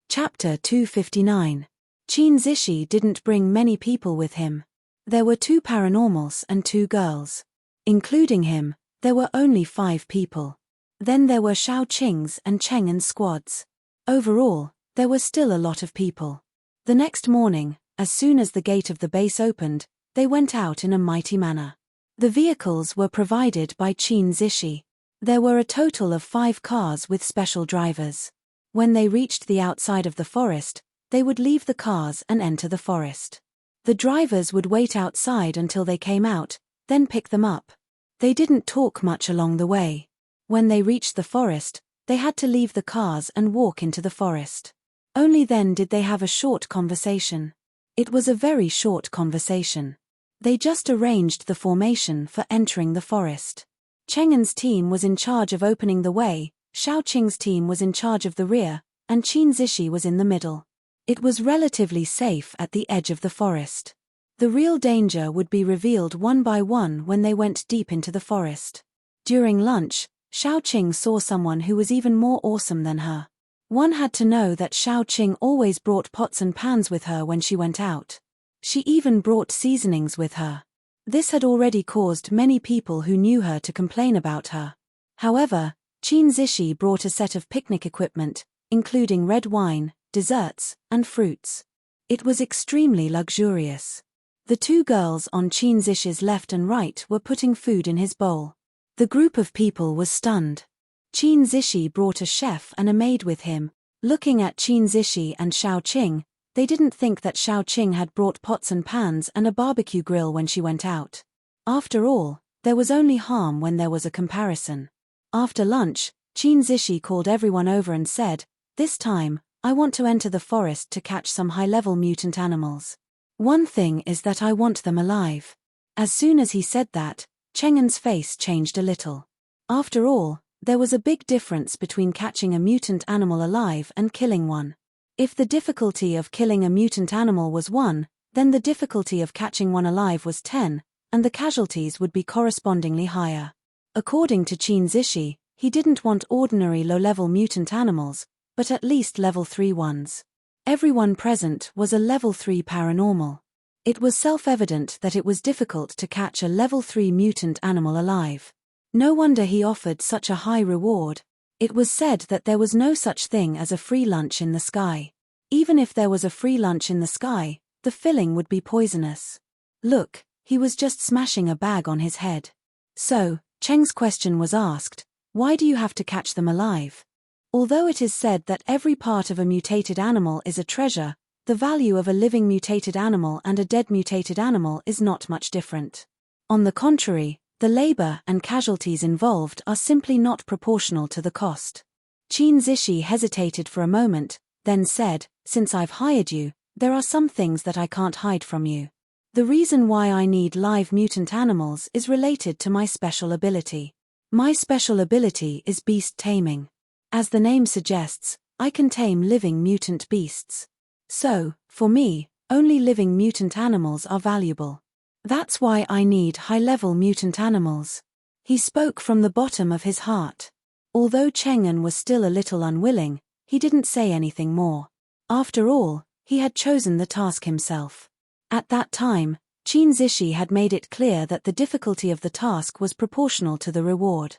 Chapter 259. Qin Zishi didn't bring many people with him. There were 2 paranormals and 2 girls. Including him, there were only 5 people. Then there were Xiao Qing's and Cheng'en's squads. Overall, there were still a lot of people. The next morning, as soon as the gate of the base opened, they went out in a mighty manner. The vehicles were provided by Qin Zishi. There were a total of 5 cars with special drivers. When they reached the outside of the forest, they would leave the cars and enter the forest. The drivers would wait outside until they came out, then pick them up. They didn't talk much along the way. When they reached the forest, they had to leave the cars and walk into the forest. Only then did they have a short conversation. It was a very short conversation. They just arranged the formation for entering the forest. Cheng'en's team was in charge of opening the way, Xiao Qing's team was in charge of the rear, and Qin Zishi was in the middle. It was relatively safe at the edge of the forest. The real danger would be revealed one by one when they went deep into the forest. During lunch, Xiao Qing saw someone who was even more awesome than her. One had to know that Xiao Qing always brought pots and pans with her when she went out. She even brought seasonings with her. This had already caused many people who knew her to complain about her. However, Qin Zishi brought a set of picnic equipment, including red wine, desserts, and fruits. It was extremely luxurious. The 2 girls on Qin Zishi's left and right were putting food in his bowl. The group of people was stunned. Qin Zishi brought a chef and a maid with him. Looking at Qin Zishi and Xiao Qing, they didn't think that Xiao Qing had brought pots and pans and a barbecue grill when she went out. After all, there was only harm when there was a comparison. After lunch, Qin Zishi called everyone over and said, This time, I want to enter the forest to catch some high-level mutant animals. One thing is that I want them alive. As soon as he said that, Cheng'en's face changed a little. After all, there was a big difference between catching a mutant animal alive and killing one. If the difficulty of killing a mutant animal was 1, then the difficulty of catching one alive was 10, and the casualties would be correspondingly higher. According to Qin Zishi, he didn't want ordinary low-level mutant animals, but at least level 3 ones. Everyone present was a level 3 paranormal. It was self-evident that it was difficult to catch a level 3 mutant animal alive. No wonder he offered such a high reward. It was said that there was no such thing as a free lunch in the sky. Even if there was a free lunch in the sky, the filling would be poisonous. Look, he was just smashing a bag on his head. So, Cheng's question was asked, why do you have to catch them alive? Although it is said that every part of a mutated animal is a treasure, the value of a living mutated animal and a dead mutated animal is not much different. On the contrary, the labor and casualties involved are simply not proportional to the cost. Qin Zishi hesitated for a moment, then said, Since I've hired you, there are some things that I can't hide from you. The reason why I need live mutant animals is related to my special ability. My special ability is beast taming. As the name suggests, I can tame living mutant beasts. So, for me, only living mutant animals are valuable. That's why I need high-level mutant animals. He spoke from the bottom of his heart. Although Cheng'an was still a little unwilling, he didn't say anything more. After all, he had chosen the task himself. At that time, Qin Zishi had made it clear that the difficulty of the task was proportional to the reward.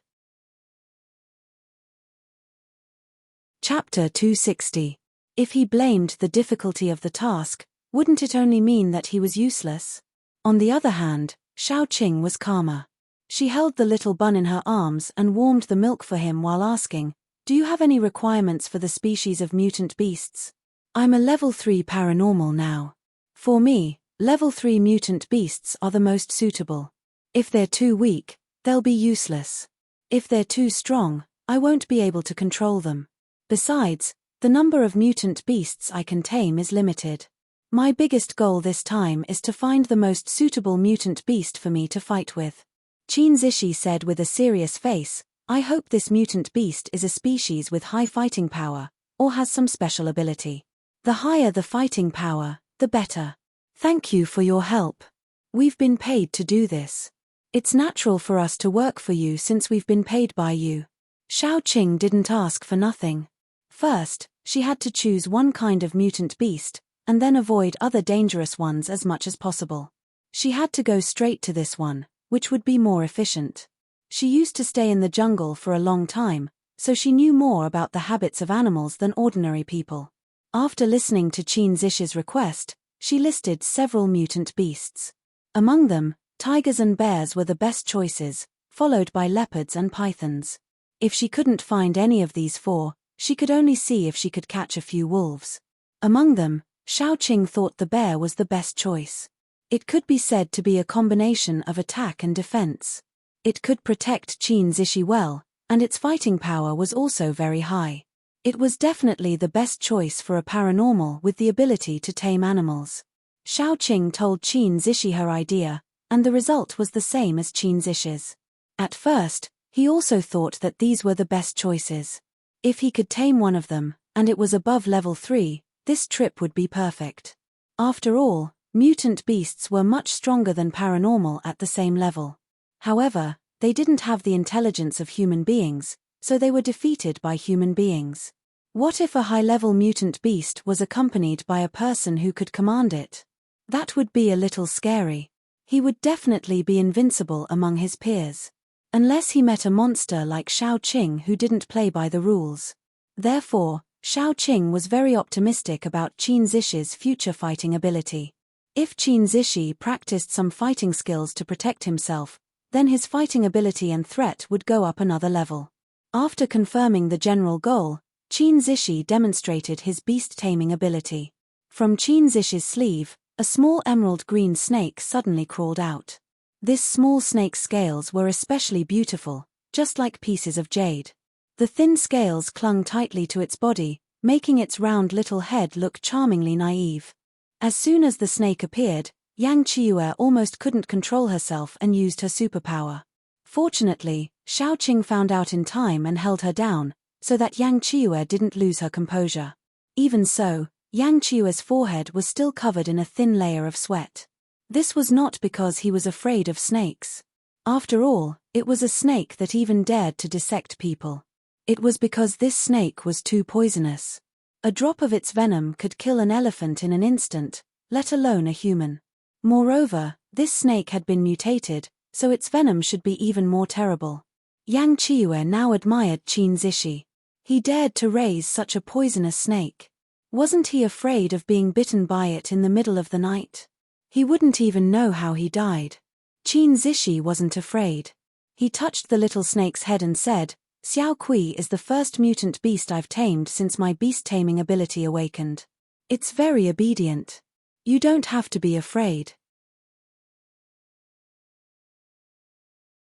Chapter 260. If he blamed the difficulty of the task, wouldn't it only mean that he was useless? On the other hand, Xiaoqing was calmer. She held the little bun in her arms and warmed the milk for him while asking, "Do you have any requirements for the species of mutant beasts?" "I'm a level 3 paranormal now. For me, level 3 mutant beasts are the most suitable. If they're too weak, they'll be useless. If they're too strong, I won't be able to control them. Besides, the number of mutant beasts I can tame is limited. My biggest goal this time is to find the most suitable mutant beast for me to fight with." Qin Zishi said with a serious face, "I hope this mutant beast is a species with high fighting power, or has some special ability. The higher the fighting power, the better. Thank you for your help. We've been paid to do this. It's natural for us to work for you since we've been paid by you." Xiaoqing didn't ask for nothing. First, she had to choose one kind of mutant beast, and then avoid other dangerous ones as much as possible. She had to go straight to this one, which would be more efficient. She used to stay in the jungle for a long time, so she knew more about the habits of animals than ordinary people. After listening to Qin Zishi's request, she listed several mutant beasts. Among them, tigers and bears were the best choices, followed by leopards and pythons. If she couldn't find any of these four, she could only see if she could catch a few wolves. Among them, Xiaoqing thought the bear was the best choice. It could be said to be a combination of attack and defense. It could protect Qin Zishi well, and its fighting power was also very high. It was definitely the best choice for a paranormal with the ability to tame animals. Xiaoqing told Qin Zishi her idea, and the result was the same as Qin Zishi's. At first, he also thought that these were the best choices. If he could tame one of them, and it was above level 3, this trip would be perfect. After all, mutant beasts were much stronger than paranormal at the same level. However, they didn't have the intelligence of human beings, so they were defeated by human beings. What if a high-level mutant beast was accompanied by a person who could command it? That would be a little scary. He would definitely be invincible among his peers. Unless he met a monster like Xiaoqing who didn't play by the rules. Therefore, Xiaoqing was very optimistic about Qin Zishi's future fighting ability. If Qin Zishi practiced some fighting skills to protect himself, then his fighting ability and threat would go up another level. After confirming the general goal, Qin Zishi demonstrated his beast-taming ability. From Qin Zishi's sleeve, a small emerald green snake suddenly crawled out. This small snake's scales were especially beautiful, just like pieces of jade. The thin scales clung tightly to its body, making its round little head look charmingly naive. As soon as the snake appeared, Yang Qiue almost couldn't control herself and used her superpower. Fortunately, Xiaoqing found out in time and held her down, so that Yang Qiue didn't lose her composure. Even so, Yang Qiue's forehead was still covered in a thin layer of sweat. This was not because he was afraid of snakes. After all, it was a snake that even dared to dissect people. It was because this snake was too poisonous. A drop of its venom could kill an elephant in an instant, let alone a human. Moreover, this snake had been mutated, so its venom should be even more terrible. Yang Qiue now admired Qin Zishi. He dared to raise such a poisonous snake. Wasn't he afraid of being bitten by it in the middle of the night? He wouldn't even know how he died. Qin Zishi wasn't afraid. He touched the little snake's head and said, "Xiao Kui is the first mutant beast I've tamed since my beast-taming ability awakened. It's very obedient. You don't have to be afraid."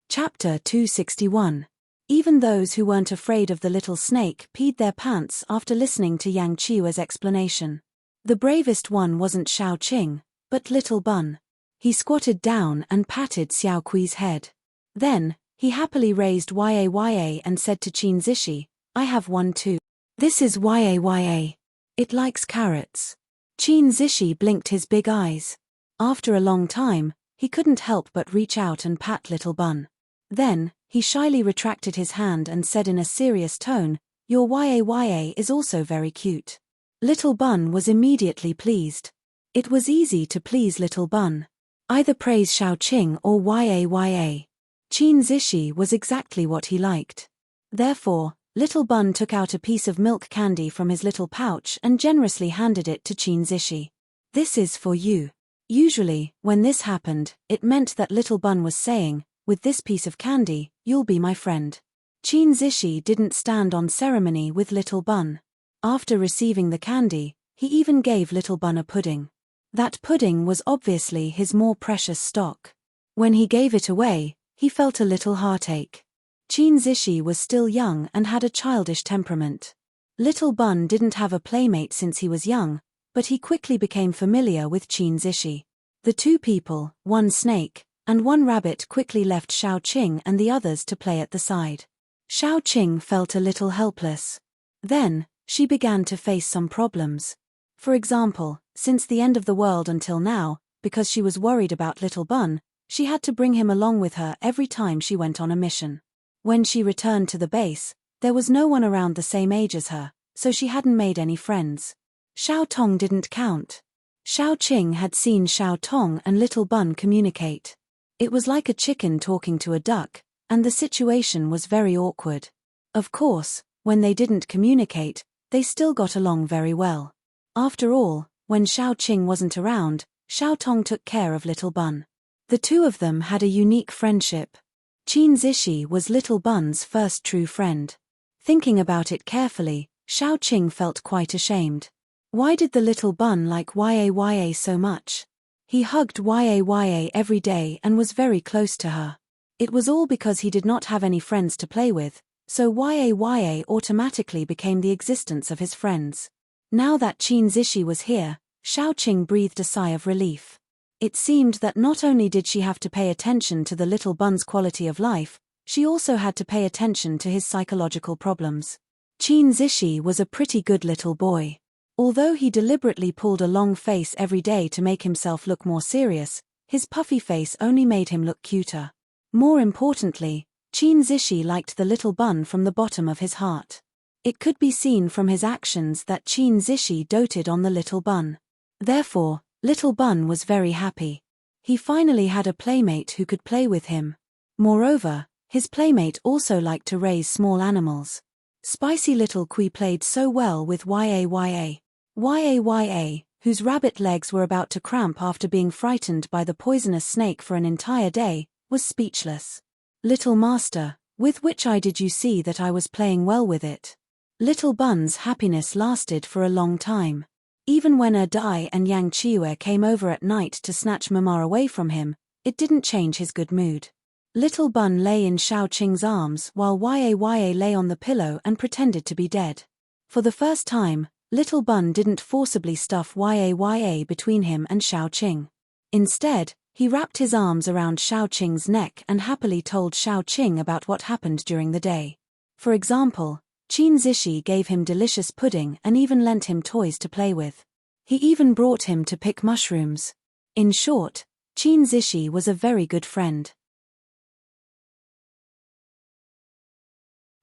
Chapter 261. Even those who weren't afraid of the little snake peed their pants after listening to Yang Qiue's explanation. The bravest one wasn't Xiaoqing, but Little Bun. He squatted down and patted Xiao Kui's head. Then, he happily raised Yaya and said to Qin Zishi, I have one too. This is Yaya. It likes carrots. Qin Zishi blinked his big eyes. After a long time, he couldn't help but reach out and pat Little Bun. Then, he shyly retracted his hand and said in a serious tone, Your Yaya is also very cute. Little Bun was immediately pleased. It was easy to please Little Bun. Either praise Xiaoqing or Yaya. Qin Zishi was exactly what he liked. Therefore, Little Bun took out a piece of milk candy from his little pouch and generously handed it to Qin Zishi. This is for you. Usually, when this happened, it meant that Little Bun was saying, with this piece of candy, you'll be my friend. Qin Zishi didn't stand on ceremony with Little Bun. After receiving the candy, he even gave Little Bun a pudding. That pudding was obviously his more precious stock. When he gave it away, he felt a little heartache. Qin Zishi was still young and had a childish temperament. Little Bun didn't have a playmate since he was young, but he quickly became familiar with Qin Zishi. The two people, one snake, and one rabbit quickly left Xiaoqing and the others to play at the side. Xiaoqing felt a little helpless. Then, she began to face some problems. For example, since the end of the world until now, because she was worried about Little Bun, she had to bring him along with her every time she went on a mission. When she returned to the base, there was no one around the same age as her, so she hadn't made any friends. Xiao Tong didn't count. Xiaoqing had seen Xiao Tong and Little Bun communicate. It was like a chicken talking to a duck, and the situation was very awkward. Of course, when they didn't communicate, they still got along very well. After all, when Xiaoqing wasn't around, Xiao Tong took care of Little Bun. The two of them had a unique friendship. Qin Zishi was Little Bun's first true friend. Thinking about it carefully, Xiaoqing felt quite ashamed. Why did the Little Bun like Yaya so much? He hugged Yaya every day and was very close to her. It was all because he did not have any friends to play with, so Yaya automatically became the existence of his friends. Now that Qin Zishi was here, Xiaoqing breathed a sigh of relief. It seemed that not only did she have to pay attention to the Little Bun's quality of life, she also had to pay attention to his psychological problems. Qin Zishi was a pretty good little boy. Although he deliberately pulled a long face every day to make himself look more serious, his puffy face only made him look cuter. More importantly, Qin Zishi liked the Little Bun from the bottom of his heart. It could be seen from his actions that Qin Zishi doted on the Little Bun. Therefore, Little Bun was very happy. He finally had a playmate who could play with him. Moreover, his playmate also liked to raise small animals. Spicy Little Kui played so well with Yaya. Yaya, whose rabbit legs were about to cramp after being frightened by the poisonous snake for an entire day, was speechless. Little master, with which eye did you see that I was playing well with it? Little Bun's happiness lasted for a long time. Even when Dai and Yang Chiue came over at night to snatch Mama away from him, it didn't change his good mood. Little Bun lay in Xiaoqing's arms while Yaya lay on the pillow and pretended to be dead. For the first time, Little Bun didn't forcibly stuff Yaya between him and Xiaoqing. Instead, he wrapped his arms around Xiaoqing's neck and happily told Xiaoqing about what happened during the day. For example, Qin Zishi gave him delicious pudding and even lent him toys to play with. He even brought him to pick mushrooms. In short, Qin Zishi was a very good friend.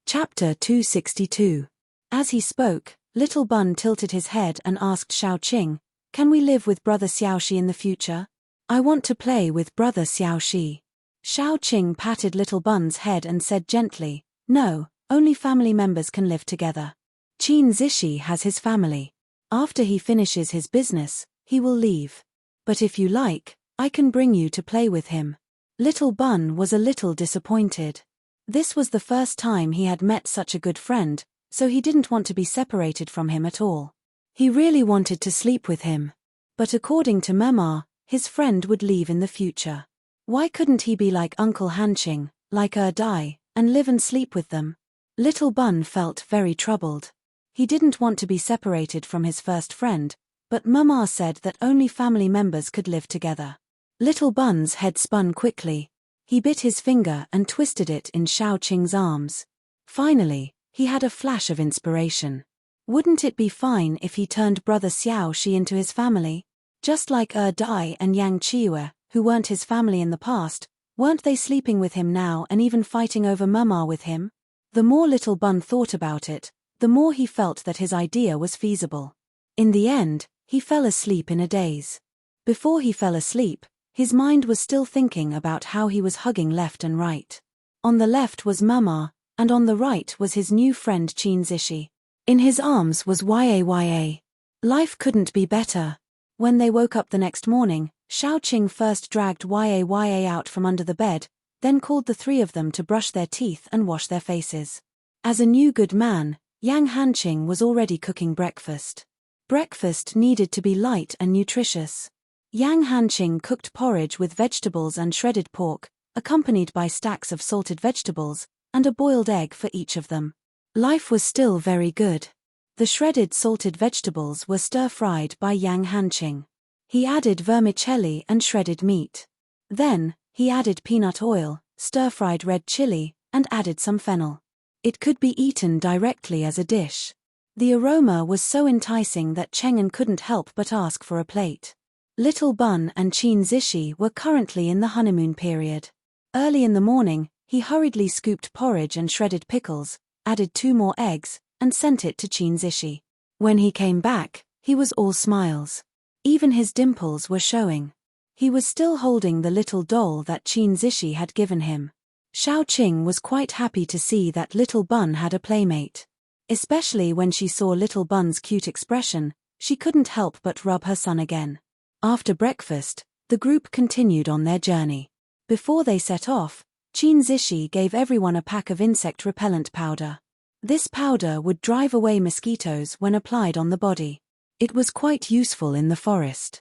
Chapter 262. As he spoke, Little Bun tilted his head and asked Xiaoqing, "Can we live with Brother Xiaoxi in the future? I want to play with Brother Xiaoxi." Xiaoqing patted Little Bun's head and said gently, "No, only family members can live together. Qin Zishi has his family. After he finishes his business, he will leave. But if you like, I can bring you to play with him." Little Bun was a little disappointed. This was the first time he had met such a good friend, so he didn't want to be separated from him at all. He really wanted to sleep with him. But according to Mema, his friend would leave in the future. Why couldn't he be like Uncle Hanqing, like Dai, and live and sleep with them? Little Bun felt very troubled. He didn't want to be separated from his first friend, but Mama said that only family members could live together. Little Bun's head spun quickly. He bit his finger and twisted it in Xiaoqing's arms. Finally, he had a flash of inspiration. Wouldn't it be fine if he turned brother Xiaoxi into his family? Just like Dai and Yang Qiue, who weren't his family in the past, weren't they sleeping with him now and even fighting over mama with him? The more Little Bun thought about it, the more he felt that his idea was feasible. In the end, he fell asleep in a daze. Before he fell asleep, his mind was still thinking about how he was hugging left and right. On the left was mama, and on the right was his new friend Qin Zishi. In his arms was Yaya. Life couldn't be better. When they woke up the next morning, Xiaoqing first dragged Yaya out from under the bed, then called the three of them to brush their teeth and wash their faces. As a new good man, Yang Hanqing was already cooking breakfast. Breakfast needed to be light and nutritious. Yang Hanqing cooked porridge with vegetables and shredded pork, accompanied by stacks of salted vegetables, and a boiled egg for each of them. Life was still very good. The shredded salted vegetables were stir-fried by Yang Hanqing. He added vermicelli and shredded meat. Then, he added peanut oil, stir-fried red chili, and added some fennel. It could be eaten directly as a dish. The aroma was so enticing that Cheng'an couldn't help but ask for a plate. Little Bun and Qin Zishi were currently in the honeymoon period. Early in the morning, he hurriedly scooped porridge and shredded pickles, added 2 more eggs, and sent it to Qin Zishi. When he came back, he was all smiles. Even his dimples were showing. He was still holding the little doll that Qin Zishi had given him. Xiaoqing was quite happy to see that Little Bun had a playmate. Especially when she saw Little Bun's cute expression, she couldn't help but rub her son again. After breakfast, the group continued on their journey. Before they set off, Qin Zishi gave everyone a pack of insect repellent powder. This powder would drive away mosquitoes when applied on the body. It was quite useful in the forest.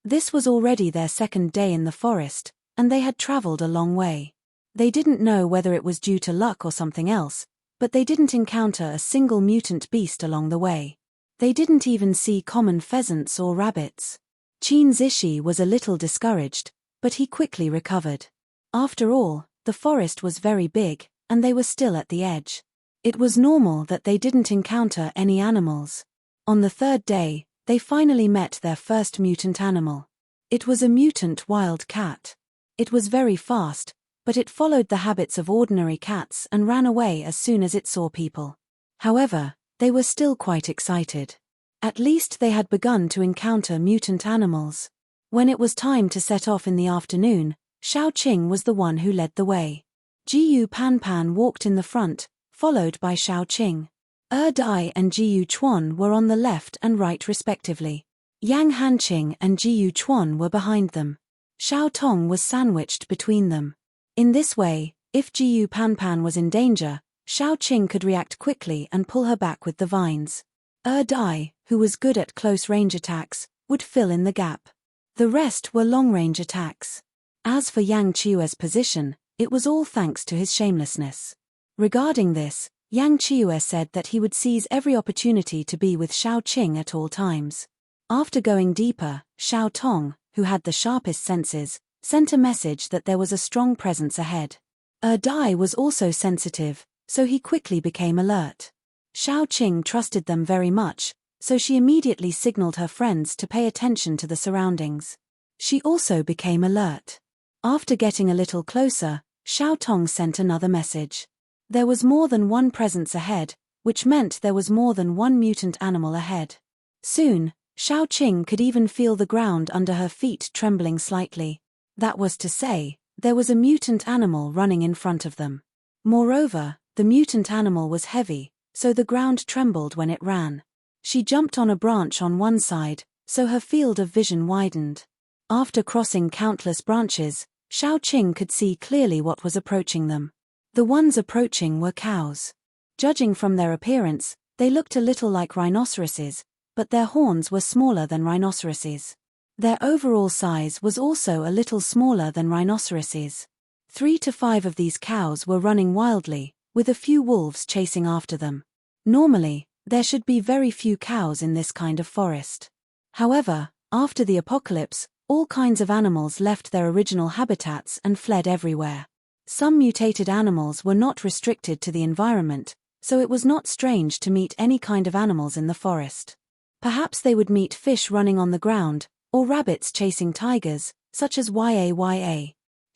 This was already their second day in the forest, and they had traveled a long way. They didn't know whether it was due to luck or something else, but they didn't encounter a single mutant beast along the way. They didn't even see common pheasants or rabbits. Qin Zishi was a little discouraged, but he quickly recovered. After all, the forest was very big, and they were still at the edge. It was normal that they didn't encounter any animals. On the third day, they finally met their first mutant animal. It was a mutant wild cat. It was very fast, but it followed the habits of ordinary cats and ran away as soon as it saw people. However, they were still quite excited. At least they had begun to encounter mutant animals. When it was time to set off in the afternoon, Xiaoqing was the one who led the way. Jiyu Panpan walked in the front, followed by Xiaoqing. Dai and Jiyu Chuan were on the left and right respectively. Yang Hanqing and Jiyu Chuan were behind them. Xiao Tong was sandwiched between them. In this way, if Jiyu Panpan was in danger, Xiaoqing could react quickly and pull her back with the vines. Dai, who was good at close-range attacks, would fill in the gap. The rest were long-range attacks. As for Yang Qiue's position, it was all thanks to his shamelessness. Regarding this, Yang Qiue said that he would seize every opportunity to be with Xiaoqing at all times. After going deeper, Xiao Tong, who had the sharpest senses, sent a message that there was a strong presence ahead. Dai was also sensitive, so he quickly became alert. Xiaoqing trusted them very much, so she immediately signaled her friends to pay attention to the surroundings. She also became alert. After getting a little closer, Xiao Tong sent another message. There was more than one presence ahead, which meant there was more than one mutant animal ahead. Soon, Xiaoqing could even feel the ground under her feet trembling slightly. That was to say, there was a mutant animal running in front of them. Moreover, the mutant animal was heavy, so the ground trembled when it ran. She jumped on a branch on one side, so her field of vision widened. After crossing countless branches, Xiaoqing could see clearly what was approaching them. The ones approaching were cows. Judging from their appearance, they looked a little like rhinoceroses, but their horns were smaller than rhinoceroses. Their overall size was also a little smaller than rhinoceroses. 3 to 5 of these cows were running wildly, with a few wolves chasing after them. Normally, there should be very few cows in this kind of forest. However, after the apocalypse, All kinds of animals left their original habitats and fled everywhere. Some mutated animals were not restricted to the environment, so it was not strange to meet any kind of animals in the forest. Perhaps they would meet fish running on the ground, or rabbits chasing tigers, such as Yaya.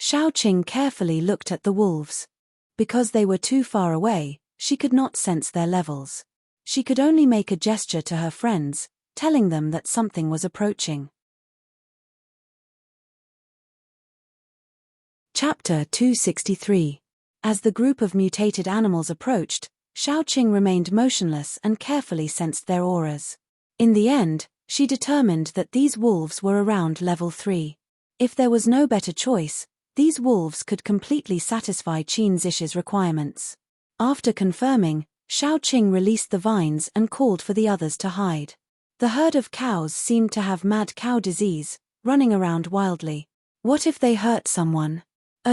Xiaoqing carefully looked at the wolves. Because they were too far away, she could not sense their levels. She could only make a gesture to her friends, telling them that something was approaching. Chapter 263. As the group of mutated animals approached, Xiaoqing remained motionless and carefully sensed their auras. In the end, she determined that these wolves were around level 3. If there was no better choice, these wolves could completely satisfy Qin Zish's requirements. After confirming, Xiaoqing released the vines and called for the others to hide. The herd of cows seemed to have mad cow disease, running around wildly. What if they hurt someone?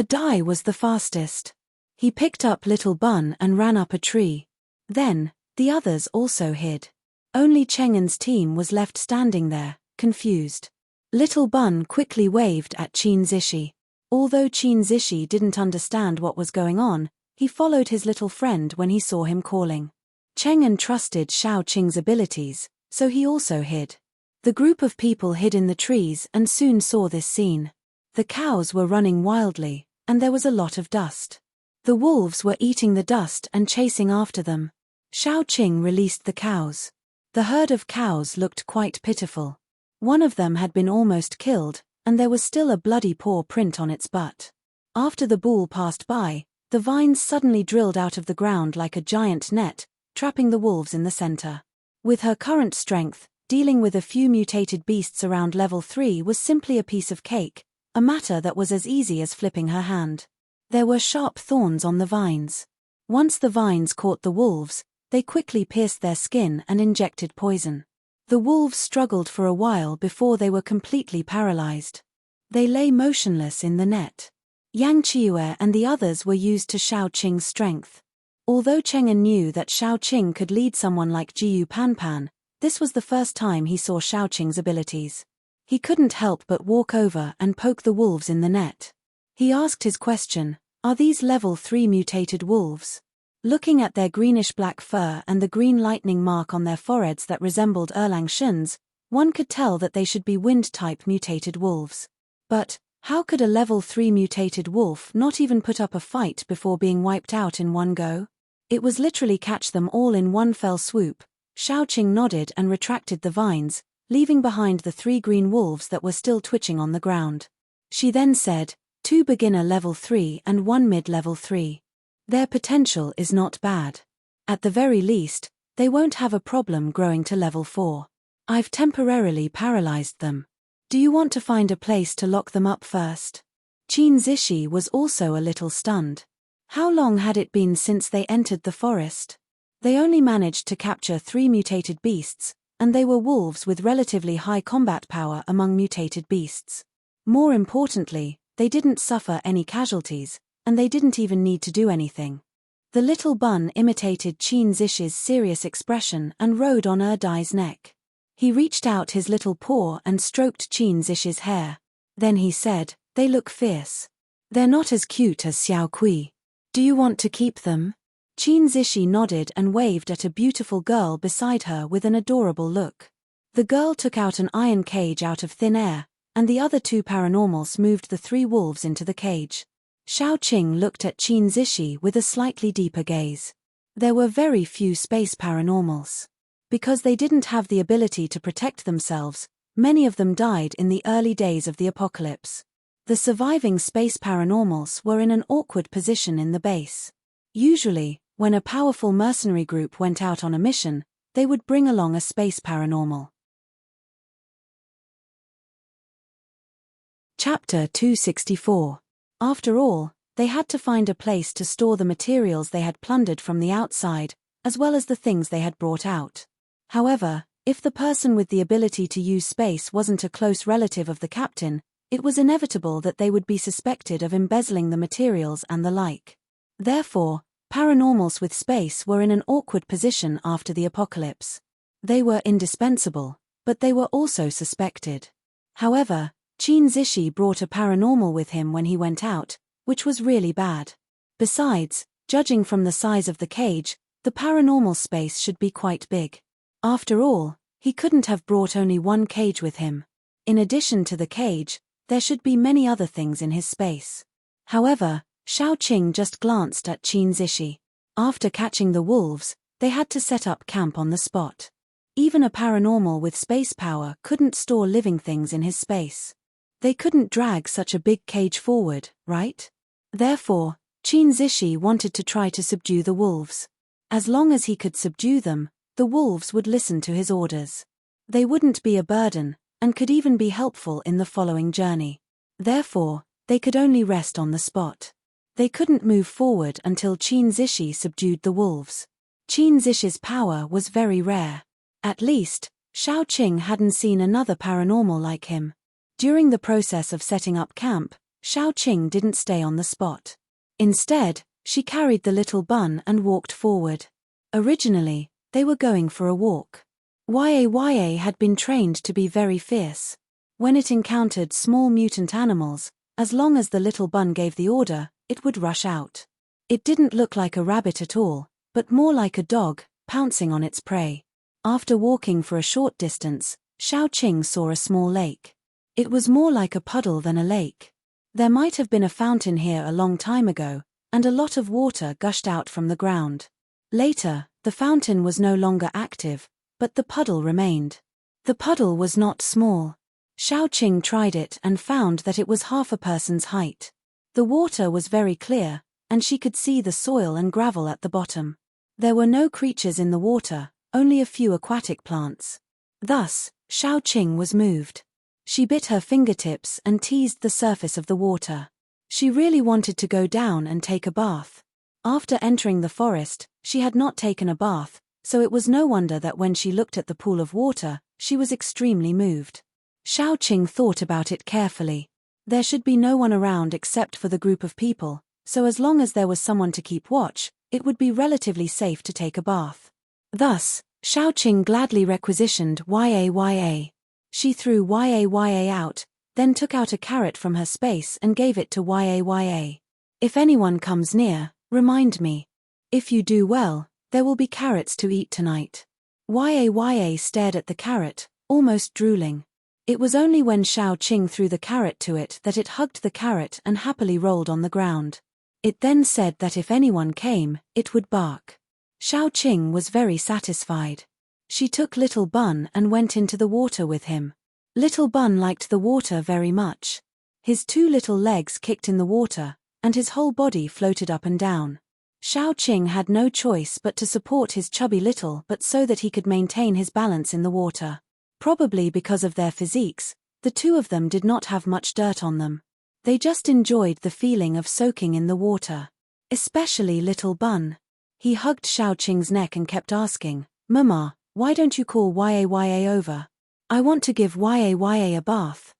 Dai was the fastest. He picked up Little Bun and ran up a tree. Then, the others also hid. Only Cheng'en's team was left standing there, confused. Little Bun quickly waved at Qin Zishi. Although Qin Zishi didn't understand what was going on, he followed his little friend when he saw him calling. Cheng'en trusted Xiaoqing's abilities, so he also hid. The group of people hid in the trees and soon saw this scene. The cows were running wildly, and there was a lot of dust. The wolves were eating the dust and chasing after them. Xiaoqing released the cows. The herd of cows looked quite pitiful. One of them had been almost killed, and there was still a bloody paw print on its butt. After the bull passed by, the vines suddenly drilled out of the ground like a giant net, trapping the wolves in the center. With her current strength, dealing with a few mutated beasts around level 3 was simply a piece of cake, a matter that was as easy as flipping her hand. There were sharp thorns on the vines. Once the vines caught the wolves, they quickly pierced their skin and injected poison. The wolves struggled for a while before they were completely paralyzed. They lay motionless in the net. Yang Qiue and the others were used to Xiaoqing's strength. Although Cheng'en knew that Xiaoqing could lead someone like Jiyu Panpan, this was the first time he saw Xiaoqing's abilities. He couldn't help but walk over and poke the wolves in the net. He asked his question, "Are these level 3 mutated wolves?" Looking at their greenish-black fur and the green lightning mark on their foreheads that resembled Erlang Shun's, one could tell that they should be wind-type mutated wolves. But, how could a level 3 mutated wolf not even put up a fight before being wiped out in one go? It was literally catch them all in one fell swoop. Xiaoqing nodded and retracted the vines, leaving behind the 3 green wolves that were still twitching on the ground. She then said, 2 beginner level 3 and 1 mid-level 3. Their potential is not bad. At the very least, they won't have a problem growing to level 4. I've temporarily paralyzed them. Do you want to find a place to lock them up first? Qin Zishi was also a little stunned. How long had it been since they entered the forest? They only managed to capture 3 mutated beasts, and they were wolves with relatively high combat power among mutated beasts. More importantly, they didn't suffer any casualties, and they didn't even need to do anything. The little bun imitated Qin Zish's serious expression and rode on Dai's neck. He reached out his little paw and stroked Qin Zish's hair. Then he said, "They look fierce. They're not as cute as Xiao Kui. Do you want to keep them?" Qin Zishi nodded and waved at a beautiful girl beside her with an adorable look. The girl took out an iron cage out of thin air, and the other 2 paranormals moved the 3 wolves into the cage. Xiaoqing looked at Qin Zishi with a slightly deeper gaze. There were very few space paranormals. Because they didn't have the ability to protect themselves, many of them died in the early days of the apocalypse. The surviving space paranormals were in an awkward position in the base. Usually, when a powerful mercenary group went out on a mission, they would bring along a space paranormal. Chapter 264. After all, they had to find a place to store the materials they had plundered from the outside, as well as the things they had brought out. However, if the person with the ability to use space wasn't a close relative of the captain, it was inevitable that they would be suspected of embezzling the materials and the like. Therefore, paranormals with space were in an awkward position after the apocalypse. They were indispensable, but they were also suspected. However, Qin Zishi brought a paranormal with him when he went out, which was really bad. Besides, judging from the size of the cage, the paranormal space should be quite big. After all, he couldn't have brought only one cage with him. In addition to the cage, there should be many other things in his space. However, Xiaoqing just glanced at Qin Zishi. After catching the wolves, they had to set up camp on the spot. Even a paranormal with space power couldn't store living things in his space. They couldn't drag such a big cage forward, right? Therefore, Qin Zishi wanted to try to subdue the wolves. As long as he could subdue them, the wolves would listen to his orders. They wouldn't be a burden, and could even be helpful in the following journey. Therefore, they could only rest on the spot. They couldn't move forward until Qin Zishi subdued the wolves. Qin Zishi's power was very rare. At least, Xiaoqing hadn't seen another paranormal like him. During the process of setting up camp, Xiaoqing didn't stay on the spot. Instead, she carried the little bun and walked forward. Originally, they were going for a walk. YA had been trained to be very fierce. When it encountered small mutant animals, as long as the little bun gave the order, it would rush out. It didn't look like a rabbit at all, but more like a dog, pouncing on its prey. After walking for a short distance, Xiaoqing saw a small lake. It was more like a puddle than a lake. There might have been a fountain here a long time ago, and a lot of water gushed out from the ground. Later, the fountain was no longer active, but the puddle remained. The puddle was not small. Xiaoqing tried it and found that it was half a person's height. The water was very clear, and she could see the soil and gravel at the bottom. There were no creatures in the water, only a few aquatic plants. Thus, Xiaoqing was moved. She bit her fingertips and teased the surface of the water. She really wanted to go down and take a bath. After entering the forest, she had not taken a bath, so it was no wonder that when she looked at the pool of water, she was extremely moved. Xiaoqing thought about it carefully. There should be no one around except for the group of people, so as long as there was someone to keep watch, it would be relatively safe to take a bath. Thus, Xiaoqing gladly requisitioned YA. She threw YA out, then took out a carrot from her space and gave it to YA. If anyone comes near, remind me. If you do well, there will be carrots to eat tonight. YA stared at the carrot, almost drooling. It was only when Xiaoqing threw the carrot to it that it hugged the carrot and happily rolled on the ground. It then said that if anyone came, it would bark. Xiaoqing was very satisfied. She took Little Bun and went into the water with him. Little Bun liked the water very much. His two little legs kicked in the water, and his whole body floated up and down. Xiaoqing had no choice but to support his chubby little but so that he could maintain his balance in the water. Probably because of their physiques, the two of them did not have much dirt on them. They just enjoyed the feeling of soaking in the water. Especially Little Bun. He hugged Xiaoqing's neck and kept asking, "Mama, why don't you call YA over? I want to give YA a bath."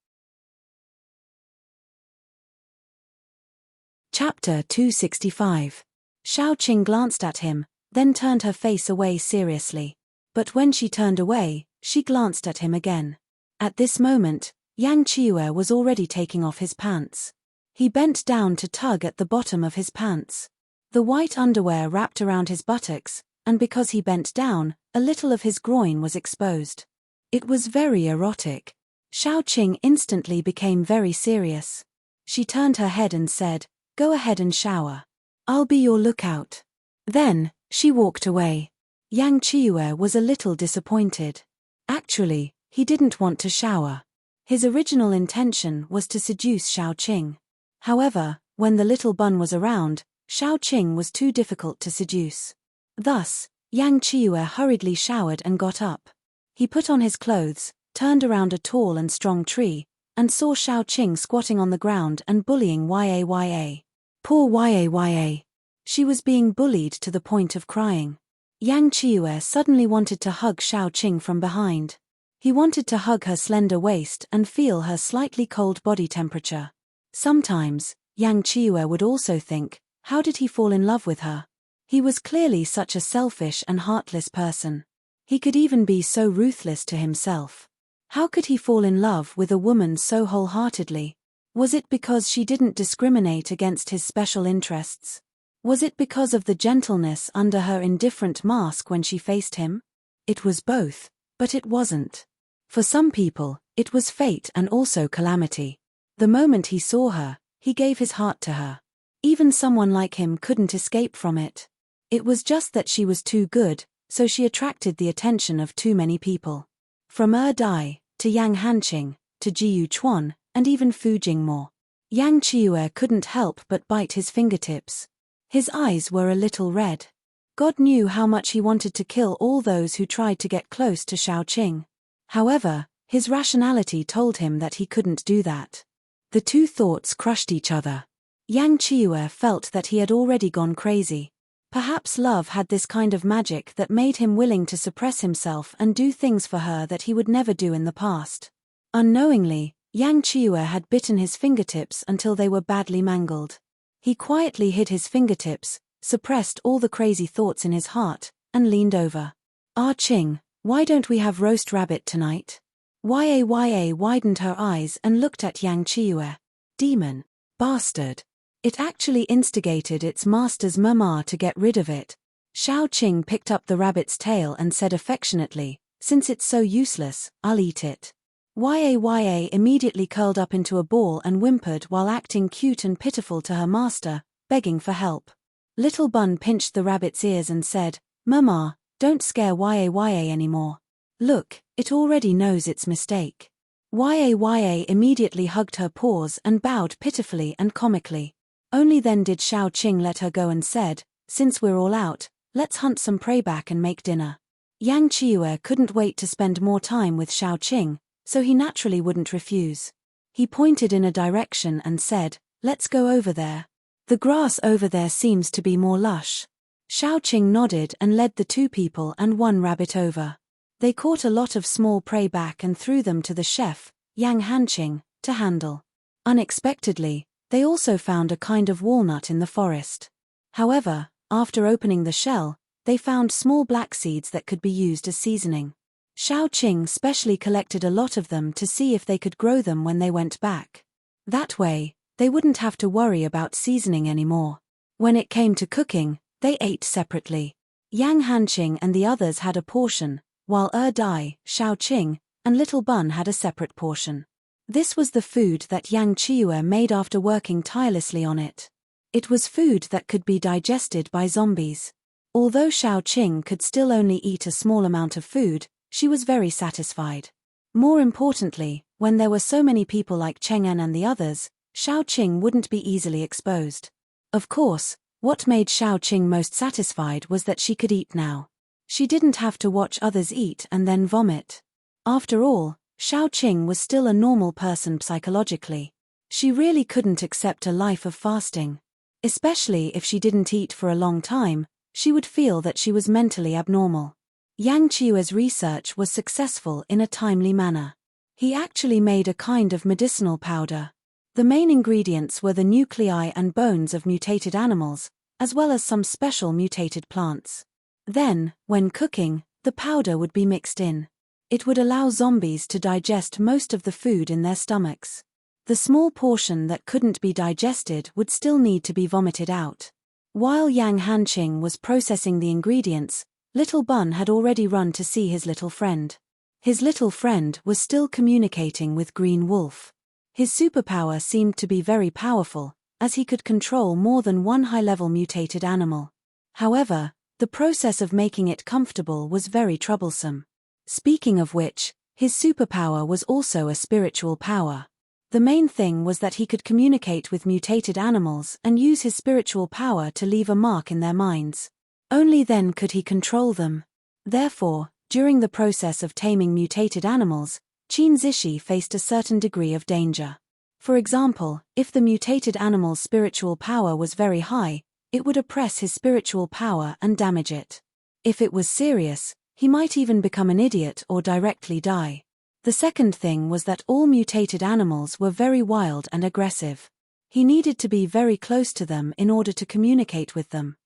Chapter 265. Xiaoqing glanced at him, then turned her face away seriously. But when she turned away, she glanced at him again. At this moment, Yang Qiue was already taking off his pants. He bent down to tug at the bottom of his pants. The white underwear wrapped around his buttocks, and because he bent down, a little of his groin was exposed. It was very erotic. Xiaoqing instantly became very serious. She turned her head and said, "Go ahead and shower. I'll be your lookout." Then, she walked away. Yang Qiue was a little disappointed. Actually, he didn't want to shower. His original intention was to seduce Xiaoqing. However, when the Little Bun was around, Xiaoqing was too difficult to seduce. Thus, Yang Qiue hurriedly showered and got up. He put on his clothes, turned around a tall and strong tree, and saw Xiaoqing squatting on the ground and bullying YA. Poor YA. She was being bullied to the point of crying. Yang Qiue suddenly wanted to hug Xiaoqing from behind. He wanted to hug her slender waist and feel her slightly cold body temperature. Sometimes, Yang Qiue would also think, how did he fall in love with her? He was clearly such a selfish and heartless person. He could even be so ruthless to himself. How could he fall in love with a woman so wholeheartedly? Was it because she didn't discriminate against his special interests? Was it because of the gentleness under her indifferent mask when she faced him? It was both, but it wasn't. For some people, it was fate and also calamity. The moment he saw her, he gave his heart to her. Even someone like him couldn't escape from it. It was just that she was too good, so she attracted the attention of too many people. From Dai, to Yang Hanqing, to Jiyu Chuan, and even Fu Jingmo. Yang Qiu'er couldn't help but bite his fingertips. His eyes were a little red. God knew how much he wanted to kill all those who tried to get close to Shaoqing. However, his rationality told him that he couldn't do that. The two thoughts crushed each other. Yang Qiu'er felt that he had already gone crazy. Perhaps love had this kind of magic that made him willing to suppress himself and do things for her that he would never do in the past. Unknowingly, Yang Qiu'er had bitten his fingertips until they were badly mangled. He quietly hid his fingertips, suppressed all the crazy thoughts in his heart, and leaned over. "Ah Qing, why don't we have roast rabbit tonight?" Yaya widened her eyes and looked at Yang Qiu'er. Demon. Bastard. It actually instigated its master's mama to get rid of it. Shaoqing picked up the rabbit's tail and said affectionately, "Since it's so useless, I'll eat it." Yaya immediately curled up into a ball and whimpered while acting cute and pitiful to her master, begging for help. Little Bun pinched the rabbit's ears and said, "Mama, don't scare Yaya anymore. Look, it already knows its mistake." Yaya immediately hugged her paws and bowed pitifully and comically. Only then did Shaoqing let her go and said, "Since we're all out, let's hunt some prey back and make dinner." Yang Qiu'er couldn't wait to spend more time with Shaoqing, so he naturally wouldn't refuse. He pointed in a direction and said, "Let's go over there. The grass over there seems to be more lush." Shaoqing nodded and led the two people and one rabbit over. They caught a lot of small prey back and threw them to the chef, Yang Hanqing, to handle. Unexpectedly, they also found a kind of walnut in the forest. However, after opening the shell, they found small black seeds that could be used as seasoning. Shaoqing specially collected a lot of them to see if they could grow them when they went back. That way, they wouldn't have to worry about seasoning anymore. When it came to cooking, they ate separately. Yang Hanqing and the others had a portion, while Dai, Shaoqing, and Little Bun had a separate portion. This was the food that Yang Qiu'er made after working tirelessly on it. It was food that could be digested by zombies. Although Shaoqing could still only eat a small amount of food, she was very satisfied. More importantly, when there were so many people like Cheng'en and the others, Shaoqing wouldn't be easily exposed. Of course, what made Shaoqing most satisfied was that she could eat now. She didn't have to watch others eat and then vomit. After all, Shaoqing was still a normal person psychologically. She really couldn't accept a life of fasting. Especially if she didn't eat for a long time, she would feel that she was mentally abnormal. Yang Qiu'er's research was successful in a timely manner. He actually made a kind of medicinal powder. The main ingredients were the nuclei and bones of mutated animals, as well as some special mutated plants. Then, when cooking, the powder would be mixed in. It would allow zombies to digest most of the food in their stomachs. The small portion that couldn't be digested would still need to be vomited out. While Yang Hanqing was processing the ingredients, Little Bun had already run to see his little friend. His little friend was still communicating with Green Wolf. His superpower seemed to be very powerful, as he could control more than one high-level mutated animal. However, the process of making it comfortable was very troublesome. Speaking of which, his superpower was also a spiritual power. The main thing was that he could communicate with mutated animals and use his spiritual power to leave a mark in their minds. Only then could he control them. Therefore, during the process of taming mutated animals, Qin Zishi faced a certain degree of danger. For example, if the mutated animal's spiritual power was very high, it would oppress his spiritual power and damage it. If it was serious, he might even become an idiot or directly die. The second thing was that all mutated animals were very wild and aggressive. He needed to be very close to them in order to communicate with them.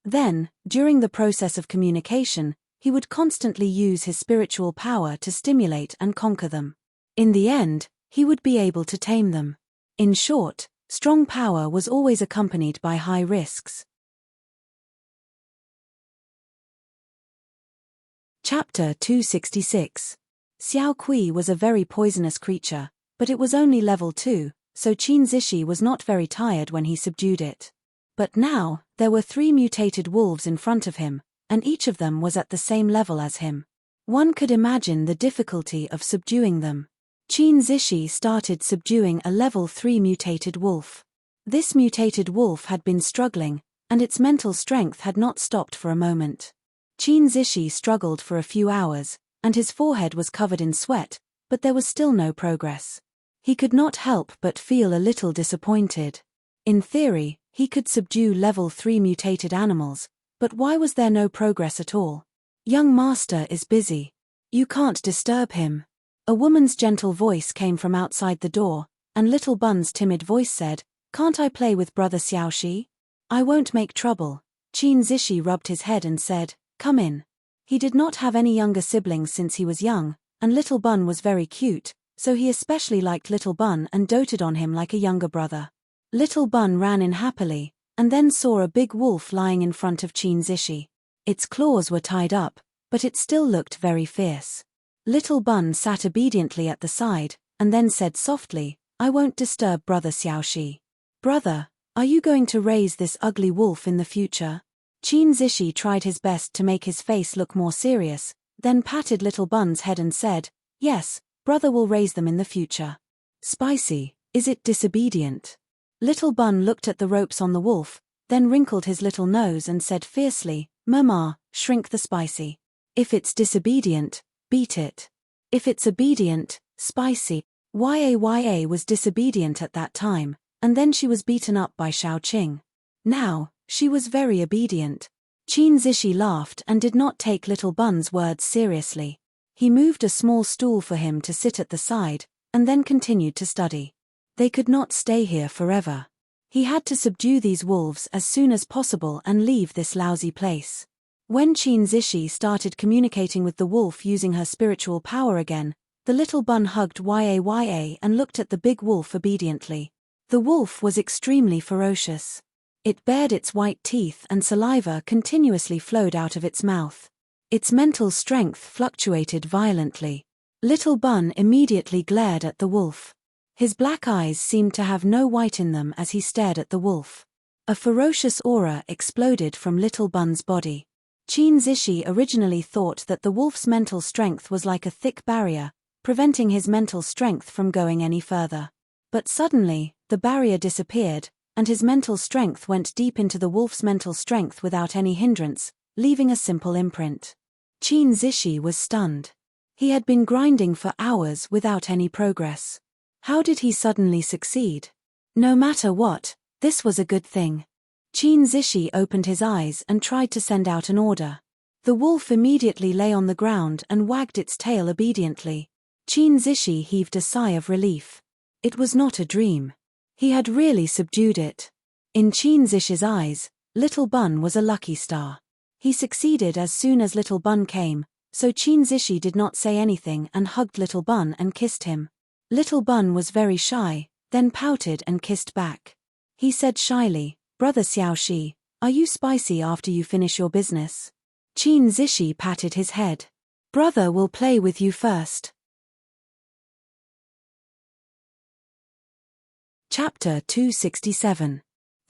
Then, during the process of communication, he would constantly use his spiritual power to stimulate and conquer them. In the end, he would be able to tame them. In short, strong power was always accompanied by high risks. Chapter 266. Xiao Kui was a very poisonous creature, but it was only level 2, so Qin Zishi was not very tired when he subdued it. But now, there were 3 mutated wolves in front of him, and each of them was at the same level as him. One could imagine the difficulty of subduing them. Qin Zishi started subduing a level 3 mutated wolf. This mutated wolf had been struggling, and its mental strength had not stopped for a moment. Qin Zishi struggled for a few hours, and his forehead was covered in sweat, but there was still no progress. He could not help but feel a little disappointed. In theory, he could subdue level 3 mutated animals, but why was there no progress at all? Young master is busy. You can't disturb him. A woman's gentle voice came from outside the door, and Little Bun's timid voice said, "Can't I play with brother Xiaoxi? I won't make trouble." Qin Zishi rubbed his head and said, "Come in." He did not have any younger siblings since he was young, and Little Bun was very cute, so he especially liked Little Bun and doted on him like a younger brother. Little Bun ran in happily, and then saw a big wolf lying in front of Qin Zishi. Its claws were tied up, but it still looked very fierce. Little Bun sat obediently at the side, and then said softly, "I won't disturb brother Xiaoxi." "Brother, are you going to raise this ugly wolf in the future?" Qin Zishi tried his best to make his face look more serious, then patted Little Bun's head and said, "Yes, brother will raise them in the future." "Spicy, is it disobedient?" Little Bun looked at the ropes on the wolf, then wrinkled his little nose and said fiercely, "Mama, shrink the Spicy. If it's disobedient, beat it. If it's obedient, spicy." Yaya was disobedient at that time, and then she was beaten up by Shaoqing. Now, she was very obedient. Qin Zishi laughed and did not take Little Bun's words seriously. He moved a small stool for him to sit at the side, and then continued to study. They could not stay here forever. He had to subdue these wolves as soon as possible and leave this lousy place. When Qin Zishi started communicating with the wolf using her spiritual power again, the Little Bun hugged Yaya and looked at the big wolf obediently. The wolf was extremely ferocious. It bared its white teeth and saliva continuously flowed out of its mouth. Its mental strength fluctuated violently. Little Bun immediately glared at the wolf. His black eyes seemed to have no white in them as he stared at the wolf. A ferocious aura exploded from Little Bun's body. Qin Zishi originally thought that the wolf's mental strength was like a thick barrier, preventing his mental strength from going any further. But suddenly, the barrier disappeared, and his mental strength went deep into the wolf's mental strength without any hindrance, leaving a simple imprint. Qin Zishi was stunned. He had been grinding for hours without any progress. How did he suddenly succeed? No matter what, this was a good thing. Qin Zishi opened his eyes and tried to send out an order. The wolf immediately lay on the ground and wagged its tail obediently. Qin Zishi heaved a sigh of relief. It was not a dream. He had really subdued it. In Qin Zishi's eyes, Little Bun was a lucky star. He succeeded as soon as Little Bun came, so Qin Zishi did not say anything and hugged Little Bun and kissed him. Little Bun was very shy, then pouted and kissed back. He said shyly, "Brother Xiaoxi, are you spicy after you finish your business?" Qin Zishi patted his head. "Brother will play with you first." Chapter 267.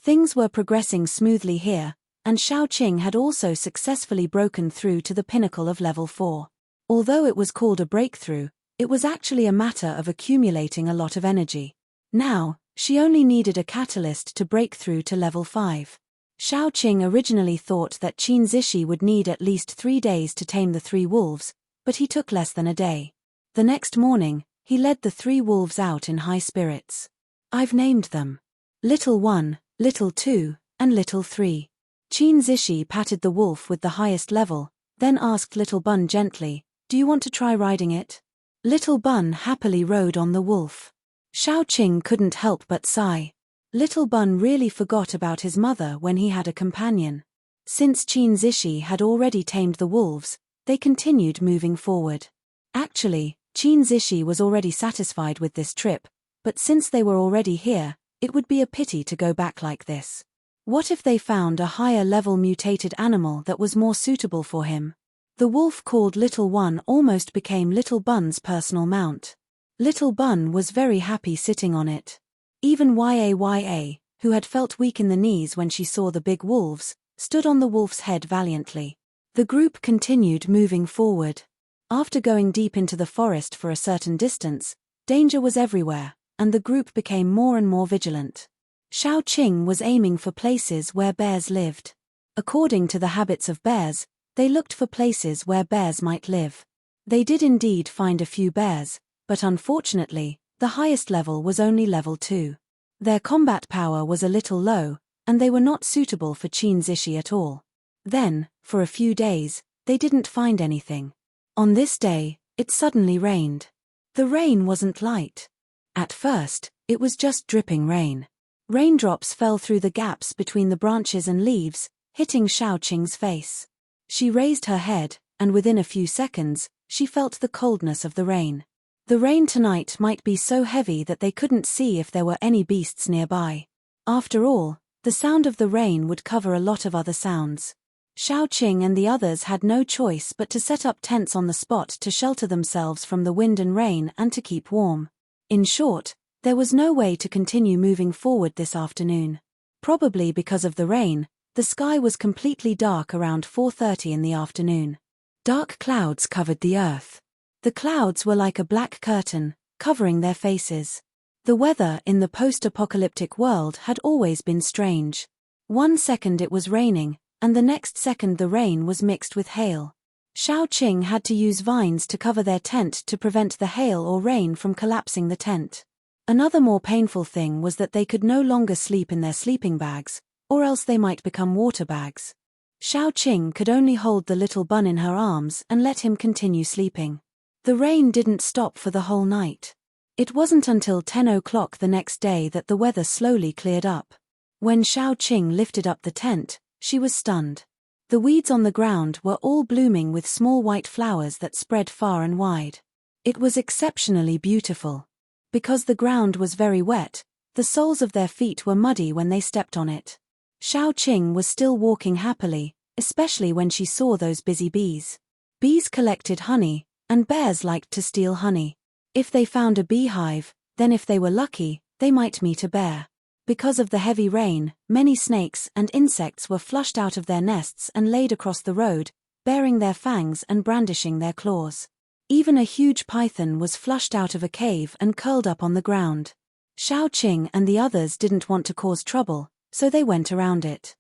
Things were progressing smoothly here, and Shaoqing had also successfully broken through to the pinnacle of level 4. Although it was called a breakthrough, it was actually a matter of accumulating a lot of energy. Now, she only needed a catalyst to break through to level 5. Shaoqing originally thought that Qin Zishi would need at least 3 days to tame the 3 wolves, but he took less than a day. The next morning, he led the 3 wolves out in high spirits. "I've named them. Little 1, Little 2, and Little 3. Qin Zishi patted the wolf with the highest level, then asked Little Bun gently, "Do you want to try riding it?" Little Bun happily rode on the wolf. Shaoqing couldn't help but sigh. Little Bun really forgot about his mother when he had a companion. Since Qin Zishi had already tamed the wolves, they continued moving forward. Actually, Qin Zishi was already satisfied with this trip, but since they were already here, it would be a pity to go back like this. What if they found a higher-level mutated animal that was more suitable for him? The wolf called Little One almost became Little Bun's personal mount. Little Bun was very happy sitting on it. Even Yaya, who had felt weak in the knees when she saw the big wolves, stood on the wolf's head valiantly. The group continued moving forward. After going deep into the forest for a certain distance, danger was everywhere, and the group became more and more vigilant. Xiao Qing was aiming for places where bears lived. According to the habits of bears, they looked for places where bears might live. They did indeed find a few bears, but unfortunately, the highest level was only level 2. Their combat power was a little low, and they were not suitable for Qin Zishi at all. Then, for a few days, they didn't find anything. On this day, it suddenly rained. The rain wasn't light. At first, it was just dripping rain. Raindrops fell through the gaps between the branches and leaves, hitting Xiao Qing's face. She raised her head, and within a few seconds, she felt the coldness of the rain. The rain tonight might be so heavy that they couldn't see if there were any beasts nearby. After all, the sound of the rain would cover a lot of other sounds. Xiao Qing and the others had no choice but to set up tents on the spot to shelter themselves from the wind and rain and to keep warm. In short, there was no way to continue moving forward this afternoon. Probably because of the rain, the sky was completely dark around 4:30 in the afternoon. Dark clouds covered the earth. The clouds were like a black curtain, covering their faces. The weather in the post-apocalyptic world had always been strange. One second it was raining, and the next second the rain was mixed with hail. Xiao Qing had to use vines to cover their tent to prevent the hail or rain from collapsing the tent. Another more painful thing was that they could no longer sleep in their sleeping bags, or else they might become water bags. Xiao Qing could only hold the little bun in her arms and let him continue sleeping. The rain didn't stop for the whole night. It wasn't until 10 o'clock the next day that the weather slowly cleared up. When Xiao Qing lifted up the tent, she was stunned. The weeds on the ground were all blooming with small white flowers that spread far and wide. It was exceptionally beautiful. Because the ground was very wet, the soles of their feet were muddy when they stepped on it. Xiao Qing was still walking happily, especially when she saw those busy bees. Bees collected honey, and bears liked to steal honey. If they found a beehive, then if they were lucky, they might meet a bear. Because of the heavy rain, many snakes and insects were flushed out of their nests and laid across the road, baring their fangs and brandishing their claws. Even a huge python was flushed out of a cave and curled up on the ground. Xiao Qing and the others didn't want to cause trouble, so they went around it.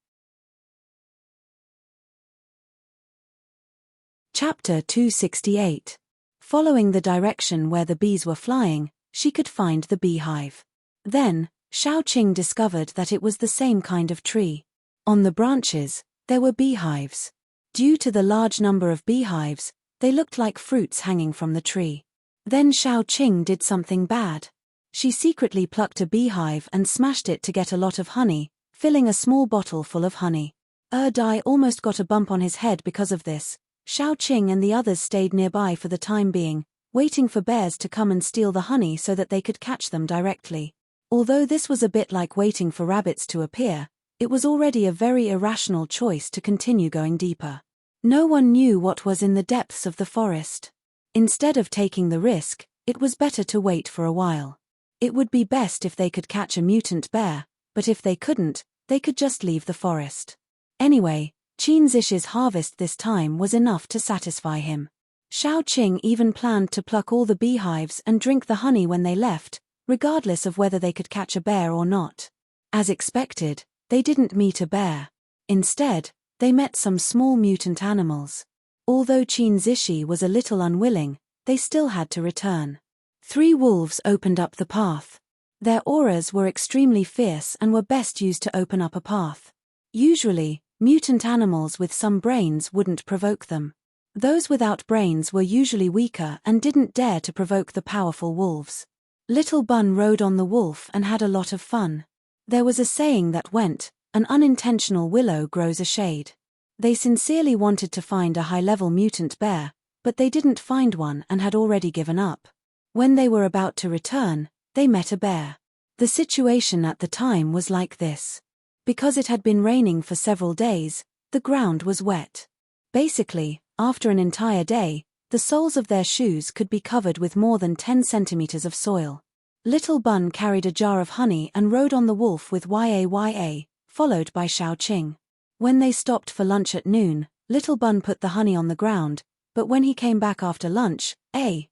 Chapter 268. Following the direction where the bees were flying, she could find the beehive. Then, Xiao Qing discovered that it was the same kind of tree. On the branches, there were beehives. Due to the large number of beehives, they looked like fruits hanging from the tree. Then Xiao Qing did something bad. She secretly plucked a beehive and smashed it to get a lot of honey, filling a small bottle full of honey. Dai almost got a bump on his head because of this. Xiao Qing and the others stayed nearby for the time being, waiting for bears to come and steal the honey so that they could catch them directly. Although this was a bit like waiting for rabbits to appear, it was already a very irrational choice to continue going deeper. No one knew what was in the depths of the forest. Instead of taking the risk, it was better to wait for a while. It would be best if they could catch a mutant bear, but if they couldn't, they could just leave the forest. Anyway, Qin Zishi's harvest this time was enough to satisfy him. Xiao Qing even planned to pluck all the beehives and drink the honey when they left, regardless of whether they could catch a bear or not. As expected, they didn't meet a bear. Instead, they met some small mutant animals. Although Qin Zishi was a little unwilling, they still had to return. 3 wolves opened up the path. Their auras were extremely fierce and were best used to open up a path. Usually, mutant animals with some brains wouldn't provoke them. Those without brains were usually weaker and didn't dare to provoke the powerful wolves. Little Bun rode on the wolf and had a lot of fun. There was a saying that went, "An unintentional willow grows a shade." They sincerely wanted to find a high-level mutant bear, but they didn't find one and had already given up. When they were about to return, they met a bear. The situation at the time was like this. Because it had been raining for several days, the ground was wet. Basically, after an entire day, the soles of their shoes could be covered with more than 10 centimeters of soil. Little Bun carried a jar of honey and rode on the wolf with Yaya, followed by Xiaoqing. When they stopped for lunch at noon, Little Bun put the honey on the ground, but when he came back after lunch,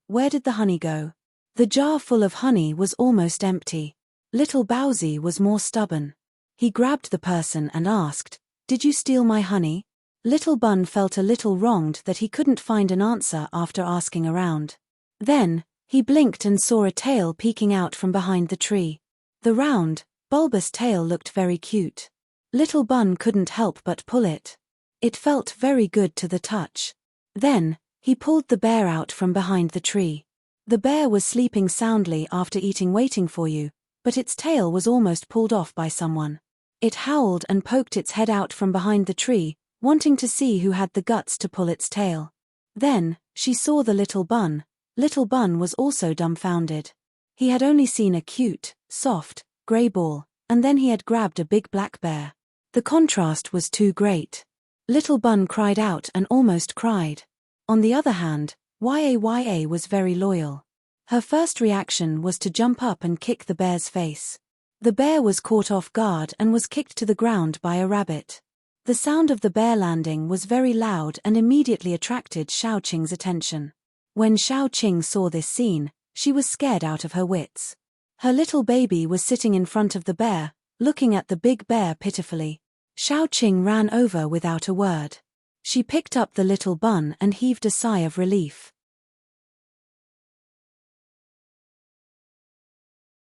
where did the honey go? The jar full of honey was almost empty. Little Bowsy was more stubborn. He grabbed the person and asked, "Did you steal my honey?" Little Bun felt a little wronged that he couldn't find an answer after asking around. Then, he blinked and saw a tail peeking out from behind the tree. The round, bulbous tail looked very cute. Little Bun couldn't help but pull it. It felt very good to the touch. Then, he pulled the bear out from behind the tree. The bear was sleeping soundly after eating waiting for you, but its tail was almost pulled off by someone. It howled and poked its head out from behind the tree, wanting to see who had the guts to pull its tail. Then, she saw the Little Bun. Little Bun was also dumbfounded. He had only seen a cute, soft, grey ball, and then he had grabbed a big black bear. The contrast was too great. Little Bun cried out and almost cried. On the other hand, Yaya was very loyal. Her first reaction was to jump up and kick the bear's face. The bear was caught off guard and was kicked to the ground by a rabbit. The sound of the bear landing was very loud and immediately attracted Xiaoqing's attention. When Xiaoqing saw this scene, she was scared out of her wits. Her little baby was sitting in front of the bear, looking at the big bear pitifully. Xiaoqing ran over without a word. She picked up the Little Bun and heaved a sigh of relief.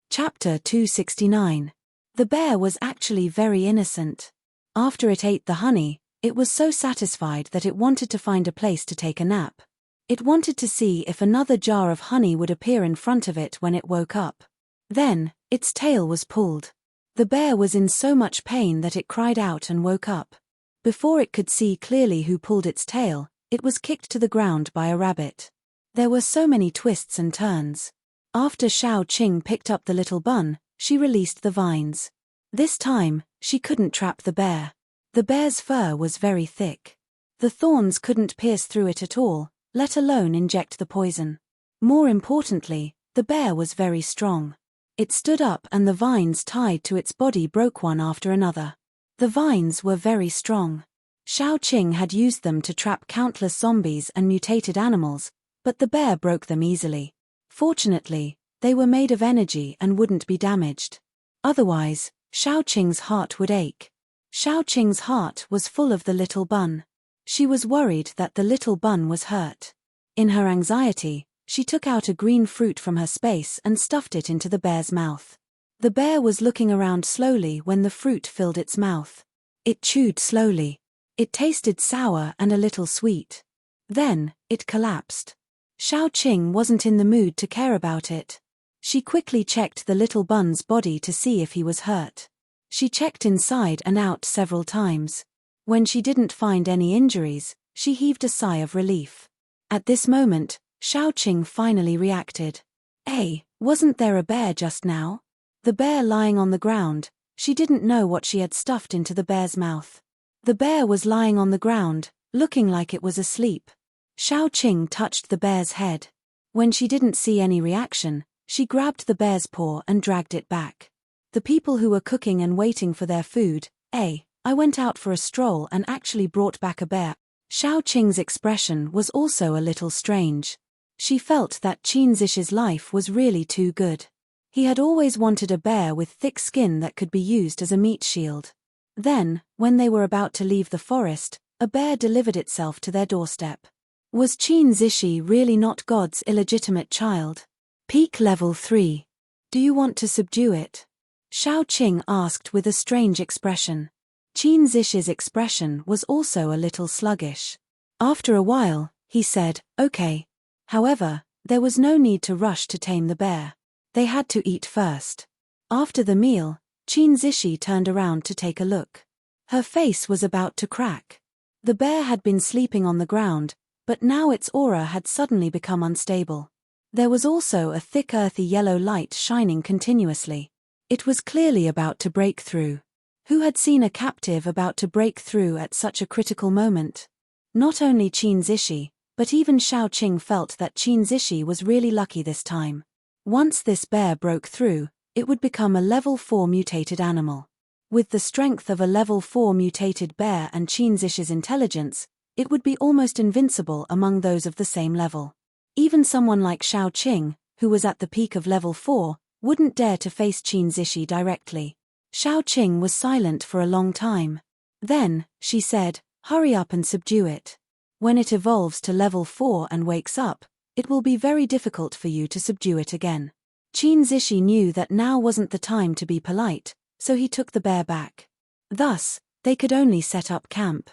Chapter 269. The bear was actually very innocent. After it ate the honey, it was so satisfied that it wanted to find a place to take a nap. It wanted to see if another jar of honey would appear in front of it when it woke up. Then, its tail was pulled. The bear was in so much pain that it cried out and woke up. Before it could see clearly who pulled its tail, it was kicked to the ground by a rabbit. There were so many twists and turns. After Xiaoqing picked up the Little Bun, she released the vines. This time, she couldn't trap the bear. The bear's fur was very thick. The thorns couldn't pierce through it at all, let alone inject the poison. More importantly, the bear was very strong. It stood up and the vines tied to its body broke one after another. The vines were very strong. Xiaoqing had used them to trap countless zombies and mutated animals, but the bear broke them easily. Fortunately, they were made of energy and wouldn't be damaged. Otherwise, Xiaoqing's heart would ache. Xiaoqing's heart was full of the Little Bun. She was worried that the Little Bun was hurt. In her anxiety, she took out a green fruit from her space and stuffed it into the bear's mouth. The bear was looking around slowly when the fruit filled its mouth. It chewed slowly. It tasted sour and a little sweet. Then, it collapsed. Xiaoqing wasn't in the mood to care about it. She quickly checked the Little Bun's body to see if he was hurt. She checked inside and out several times. When she didn't find any injuries, she heaved a sigh of relief. At this moment, Xiaoqing finally reacted. Wasn't there a bear just now? The bear lying on the ground, she didn't know what she had stuffed into the bear's mouth. The bear was lying on the ground, looking like it was asleep. Xiaoqing touched the bear's head. When she didn't see any reaction, she grabbed the bear's paw and dragged it back. The people who were cooking and waiting for their food, I went out for a stroll and actually brought back a bear. Xiaoqing's expression was also a little strange. She felt that Qinzish's life was really too good. He had always wanted a bear with thick skin that could be used as a meat shield. Then, when they were about to leave the forest, a bear delivered itself to their doorstep. Was Qinzishi really not God's illegitimate child? Peak level 3. Do you want to subdue it? Xiaoqing asked with a strange expression. Qinzish's expression was also a little sluggish. After a while, he said, okay. However, there was no need to rush to tame the bear. They had to eat first. After the meal, Qinzishi turned around to take a look. Her face was about to crack. The bear had been sleeping on the ground, but now its aura had suddenly become unstable. There was also a thick earthy yellow light shining continuously. It was clearly about to break through. Who had seen a captive about to break through at such a critical moment? Not only Qin Zishi, but even Xiaoqing felt that Qin Zishi was really lucky this time. Once this bear broke through, it would become a level 4 mutated animal. With the strength of a level 4 mutated bear and Qin Zishi's intelligence, it would be almost invincible among those of the same level. Even someone like Xiaoqing, who was at the peak of level 4, wouldn't dare to face Qin Zishi directly. Xiaoqing was silent for a long time. Then, she said, "Hurry up and subdue it. When it evolves to level 4 and wakes up, it will be very difficult for you to subdue it again." Qin Zishi knew that now wasn't the time to be polite, so he took the bear back. Thus, they could only set up camp.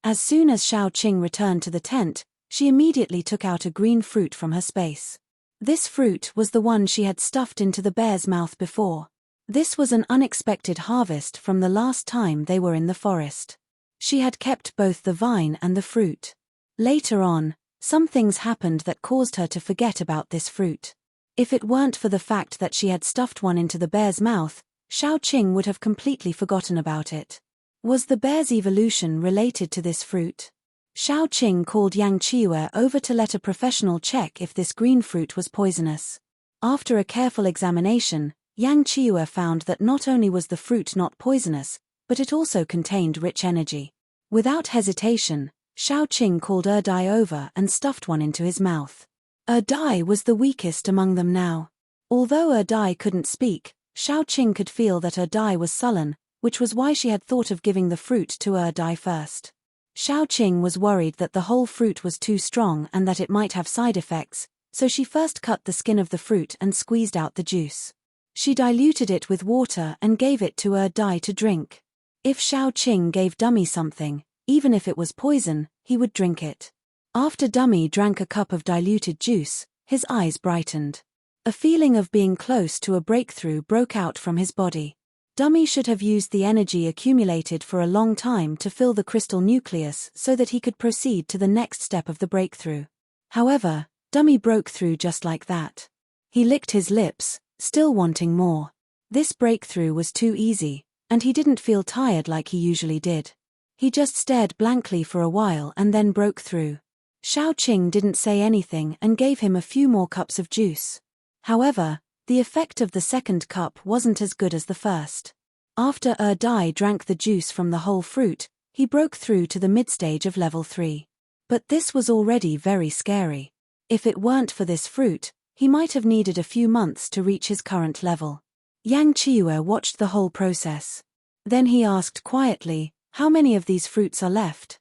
As soon as Xiaoqing returned to the tent, she immediately took out a green fruit from her space. This fruit was the one she had stuffed into the bear's mouth before. This was an unexpected harvest from the last time they were in the forest. She had kept both the vine and the fruit. Later on, some things happened that caused her to forget about this fruit. If it weren't for the fact that she had stuffed one into the bear's mouth, Xiaoqing would have completely forgotten about it. Was the bear's evolution related to this fruit? Xiaoqing called Yang Qiue over to let a professional check if this green fruit was poisonous. After a careful examination, Yang Qiue found that not only was the fruit not poisonous, but it also contained rich energy. Without hesitation, Xiaoqing called Dai over and stuffed one into his mouth. Dai was the weakest among them now. Although Dai couldn't speak, Xiaoqing could feel that Dai was sullen, which was why she had thought of giving the fruit to Dai first. Xiaoqing was worried that the whole fruit was too strong and that it might have side effects, so she first cut the skin of the fruit and squeezed out the juice. She diluted it with water and gave it to Dai to drink. If Xiaoqing gave Dummy something, even if it was poison, he would drink it. After Dummy drank a cup of diluted juice, his eyes brightened. A feeling of being close to a breakthrough broke out from his body. Dummy should have used the energy accumulated for a long time to fill the crystal nucleus so that he could proceed to the next step of the breakthrough. However, Dummy broke through just like that. He licked his lips, still wanting more. This breakthrough was too easy, and he didn't feel tired like he usually did. He just stared blankly for a while and then broke through. Xiaoqing didn't say anything and gave him a few more cups of juice. However, the effect of the second cup wasn't as good as the first. After Dai drank the juice from the whole fruit, he broke through to the mid-stage of level 3. But this was already very scary. If it weren't for this fruit, he might have needed a few months to reach his current level. Yang Qiue watched the whole process. Then he asked quietly, "How many of these fruits are left?"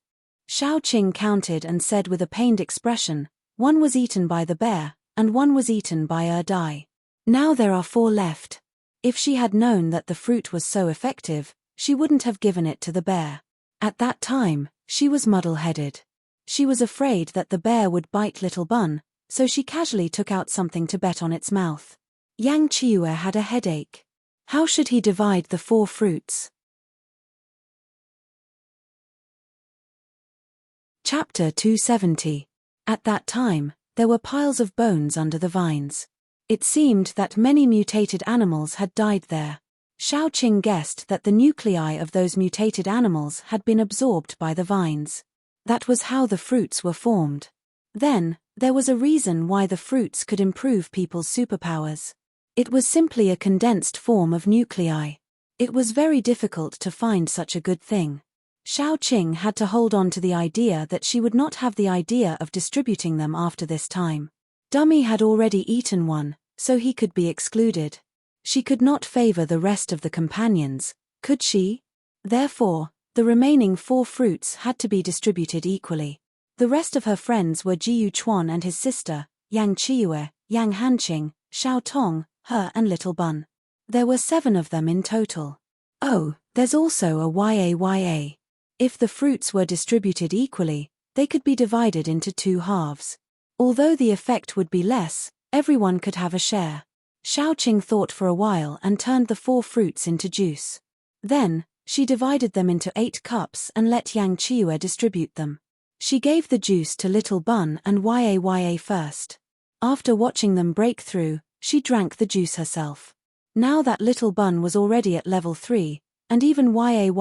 Xiaoqing counted and said with a pained expression, "One was eaten by the bear, and one was eaten by Dai. Now there are 4 left." If she had known that the fruit was so effective, she wouldn't have given it to the bear. At that time, she was muddle-headed. She was afraid that the bear would bite Little Bun, so she casually took out something to bet on its mouth. Yang Qiue had a headache. How should he divide the 4 fruits? Chapter 270. At that time, there were piles of bones under the vines. It seemed that many mutated animals had died there. Xiaoqing guessed that the nuclei of those mutated animals had been absorbed by the vines. That was how the fruits were formed. Then, there was a reason why the fruits could improve people's superpowers. It was simply a condensed form of nuclei. It was very difficult to find such a good thing. Xiaoqing had to hold on to the idea that she would not have the idea of distributing them after this time. Dummy had already eaten one, so he could be excluded. She could not favor the rest of the companions, could she? Therefore, the remaining 4 fruits had to be distributed equally. The rest of her friends were Jiyu Chuan and his sister, Yang Qiue, Yang Hanqing, Xiao Tong, her and Little Bun. There were 7 of them in total. Oh, there's also a YAYA. If the fruits were distributed equally, they could be divided into 2 halves. Although the effect would be less, everyone could have a share. Xiaoqing thought for a while and turned the 4 fruits into juice. Then, she divided them into 8 cups and let Yang Qiue distribute them. She gave the juice to Little Bun and Yaya first. After watching them break through, she drank the juice herself. Now that Little Bun was already at level 3, and even Yaya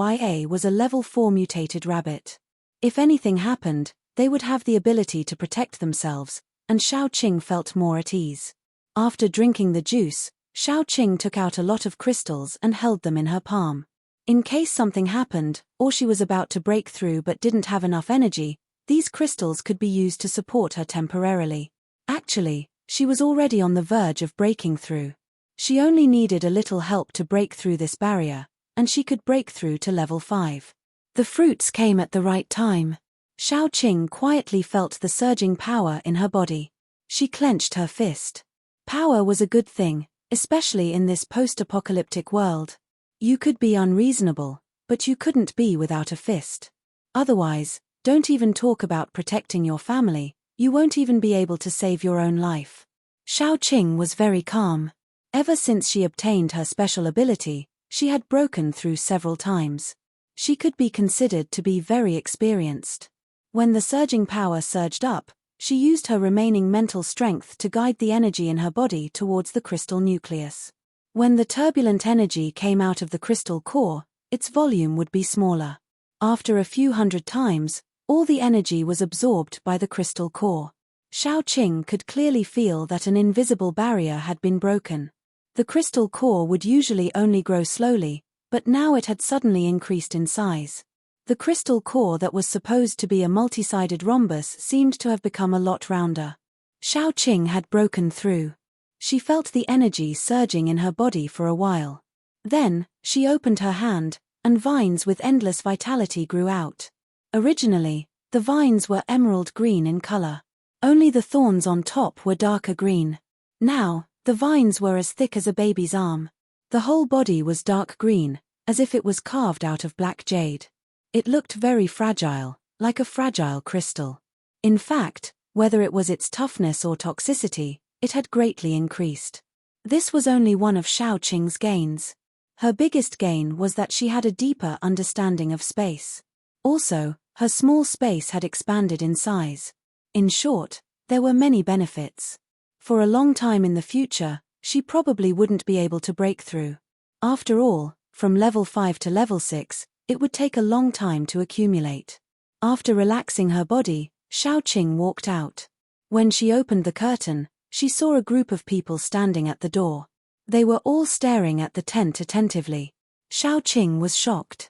was a level 4 mutated rabbit. If anything happened, they would have the ability to protect themselves, and Xiaoqing felt more at ease. After drinking the juice, Xiaoqing took out a lot of crystals and held them in her palm. In case something happened, or she was about to break through but didn't have enough energy, these crystals could be used to support her temporarily. Actually, she was already on the verge of breaking through. She only needed a little help to break through this barrier, and she could break through to level 5. The fruits came at the right time. Xiaoqing quietly felt the surging power in her body. She clenched her fist. Power was a good thing, especially in this post-apocalyptic world. You could be unreasonable, but you couldn't be without a fist. Otherwise, don't even talk about protecting your family, you won't even be able to save your own life. Xiaoqing was very calm. Ever since she obtained her special ability, she had broken through several times. She could be considered to be very experienced. When the surging power surged up, she used her remaining mental strength to guide the energy in her body towards the crystal nucleus. When the turbulent energy came out of the crystal core, its volume would be smaller. After a few hundred times, all the energy was absorbed by the crystal core. Xiaoqing could clearly feel that an invisible barrier had been broken. The crystal core would usually only grow slowly, but now it had suddenly increased in size. The crystal core that was supposed to be a multi-sided rhombus seemed to have become a lot rounder. Xiaoqing had broken through. She felt the energy surging in her body for a while. Then, she opened her hand, and vines with endless vitality grew out. Originally, the vines were emerald green in color. Only the thorns on top were darker green. Now, the vines were as thick as a baby's arm. The whole body was dark green, as if it was carved out of black jade. It looked very fragile, like a fragile crystal. In fact, whether it was its toughness or toxicity, it had greatly increased. This was only one of Xiaoqing's gains. Her biggest gain was that she had a deeper understanding of space. Also, her small space had expanded in size. In short, there were many benefits. For a long time in the future, she probably wouldn't be able to break through. After all, from level 5 to level 6, it would take a long time to accumulate. After relaxing her body, Xiaoqing walked out. When she opened the curtain, she saw a group of people standing at the door. They were all staring at the tent attentively. Xiaoqing was shocked.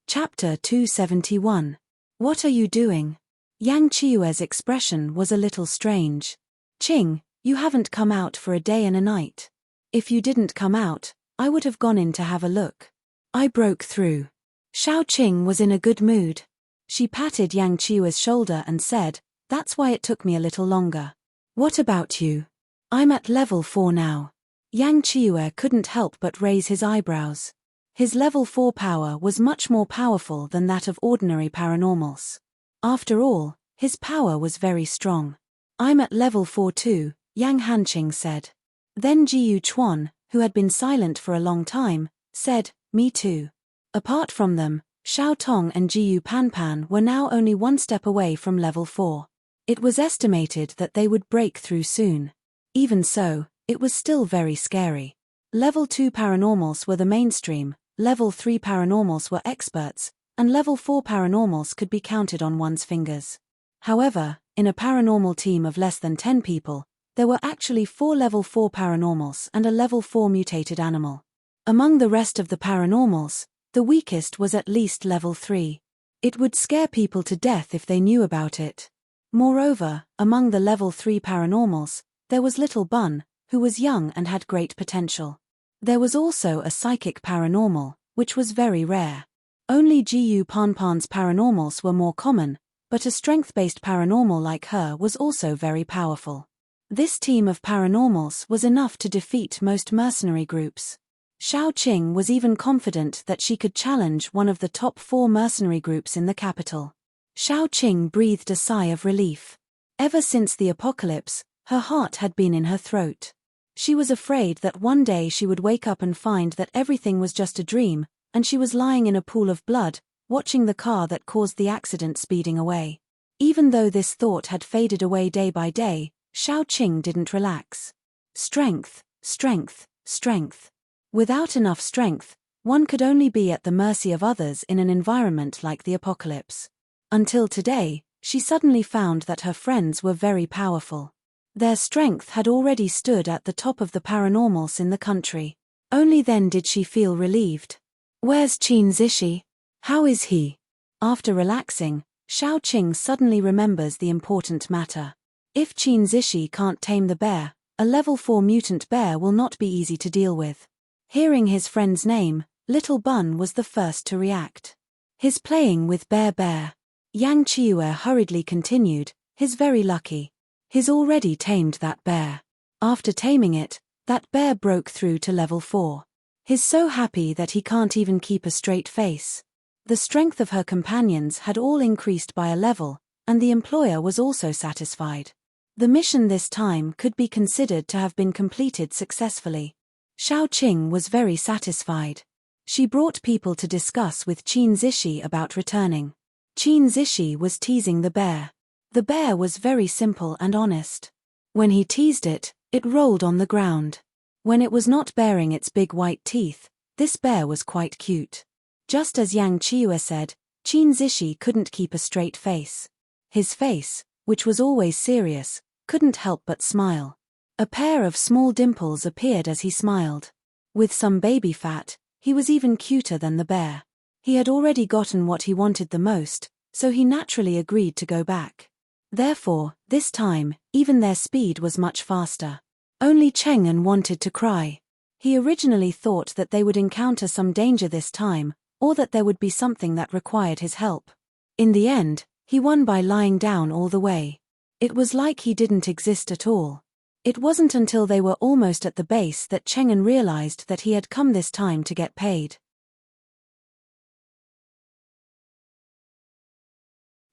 Chapter 271. What are you doing? Yang Qiue's expression was a little strange. Qing, you haven't come out for a day and a night. If you didn't come out, I would have gone in to have a look. I broke through. Xiaoqing was in a good mood. She patted Yang Qiue's shoulder and said, that's why it took me a little longer. What about you? I'm at level 4 now. Yang Qiue couldn't help but raise his eyebrows. His level 4 power was much more powerful than that of ordinary paranormals. After all, his power was very strong. I'm at level 4 too, Yang Hanqing said. Then Jiyu Chuan, who had been silent for a long time, said, me too. Apart from them, Xiao Tong and Jiyu Panpan were now only one step away from level 4. It was estimated that they would break through soon. Even so, it was still very scary. Level 2 paranormals were the mainstream, level 3 paranormals were experts, and level 4 paranormals could be counted on one's fingers. However, in a paranormal team of less than 10 people, there were actually 4 level 4 paranormals and a level 4 mutated animal. Among the rest of the paranormals, the weakest was at least level 3. It would scare people to death if they knew about it. Moreover, among the level 3 paranormals, there was Little Bun, who was young and had great potential. There was also a psychic paranormal, which was very rare. Only Jiyu Panpan's paranormals were more common, but a strength-based paranormal like her was also very powerful. This team of paranormals was enough to defeat most mercenary groups. Xiaoqing was even confident that she could challenge one of the top 4 mercenary groups in the capital. Xiaoqing breathed a sigh of relief. Ever since the apocalypse, her heart had been in her throat. She was afraid that one day she would wake up and find that everything was just a dream, and she was lying in a pool of blood, watching the car that caused the accident speeding away. Even though this thought had faded away day by day, Xiaoqing didn't relax. Strength, strength, strength. Without enough strength, one could only be at the mercy of others in an environment like the apocalypse. Until today, she suddenly found that her friends were very powerful. Their strength had already stood at the top of the paranormals in the country. Only then did she feel relieved. Where's Qin Zishi? How is he? After relaxing, Xiaoqing suddenly remembers the important matter. If Qin Zishi can't tame the bear, a level 4 mutant bear will not be easy to deal with. Hearing his friend's name, Little Bun was the first to react. His playing with Bear. Yang Qiue hurriedly continued, he's very lucky. He's already tamed that bear. After taming it, that bear broke through to level 4. He's so happy that he can't even keep a straight face. The strength of her companions had all increased by a level, and the employer was also satisfied. The mission this time could be considered to have been completed successfully. Xiaoqing was very satisfied. She brought people to discuss with Qin Zishi about returning. Qin Zishi was teasing the bear. The bear was very simple and honest. When he teased it, it rolled on the ground. When it was not baring its big white teeth, this bear was quite cute. Just as Yang Qiue said, Qin Zishi couldn't keep a straight face. His face, which was always serious, couldn't help but smile. A pair of small dimples appeared as he smiled. With some baby fat, he was even cuter than the bear. He had already gotten what he wanted the most, so he naturally agreed to go back. Therefore, this time, even their speed was much faster. Only Cheng'an wanted to cry. He originally thought that they would encounter some danger this time, or that there would be something that required his help. In the end, he won by lying down all the way. It was like he didn't exist at all. It wasn't until they were almost at the base that Cheng'an realized that he had come this time to get paid.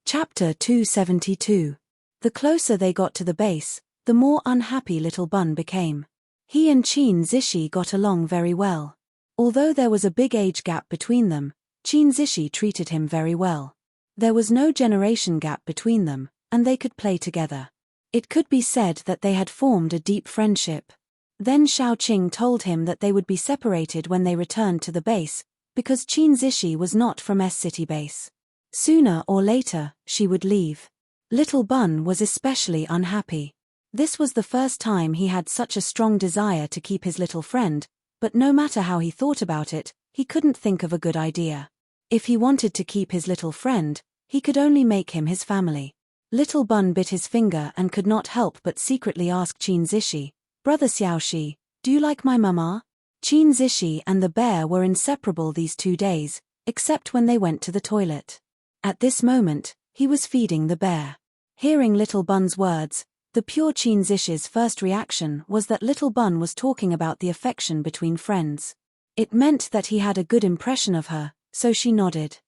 Chapter 272. The closer they got to the base, the more unhappy Little Bun became. He and Qin Zishi got along very well. Although there was a big age gap between them, Qin Zishi treated him very well. There was no generation gap between them, and they could play together. It could be said that they had formed a deep friendship. Then Xiaoqing told him that they would be separated when they returned to the base, because Qin Zishi was not from S-City base. Sooner or later, she would leave. Little Bun was especially unhappy. This was the first time he had such a strong desire to keep his little friend, but no matter how he thought about it, he couldn't think of a good idea. If he wanted to keep his little friend, he could only make him his family. Little Bun bit his finger and could not help but secretly ask Qin Zishi, Brother Xiaoxi, do you like my mama? Qin Zishi and the bear were inseparable these 2 days, except when they went to the toilet. At this moment, he was feeding the bear. Hearing Little Bun's words, the pure Qin Zishi's first reaction was that Little Bun was talking about the affection between friends. It meant that he had a good impression of her, so she nodded.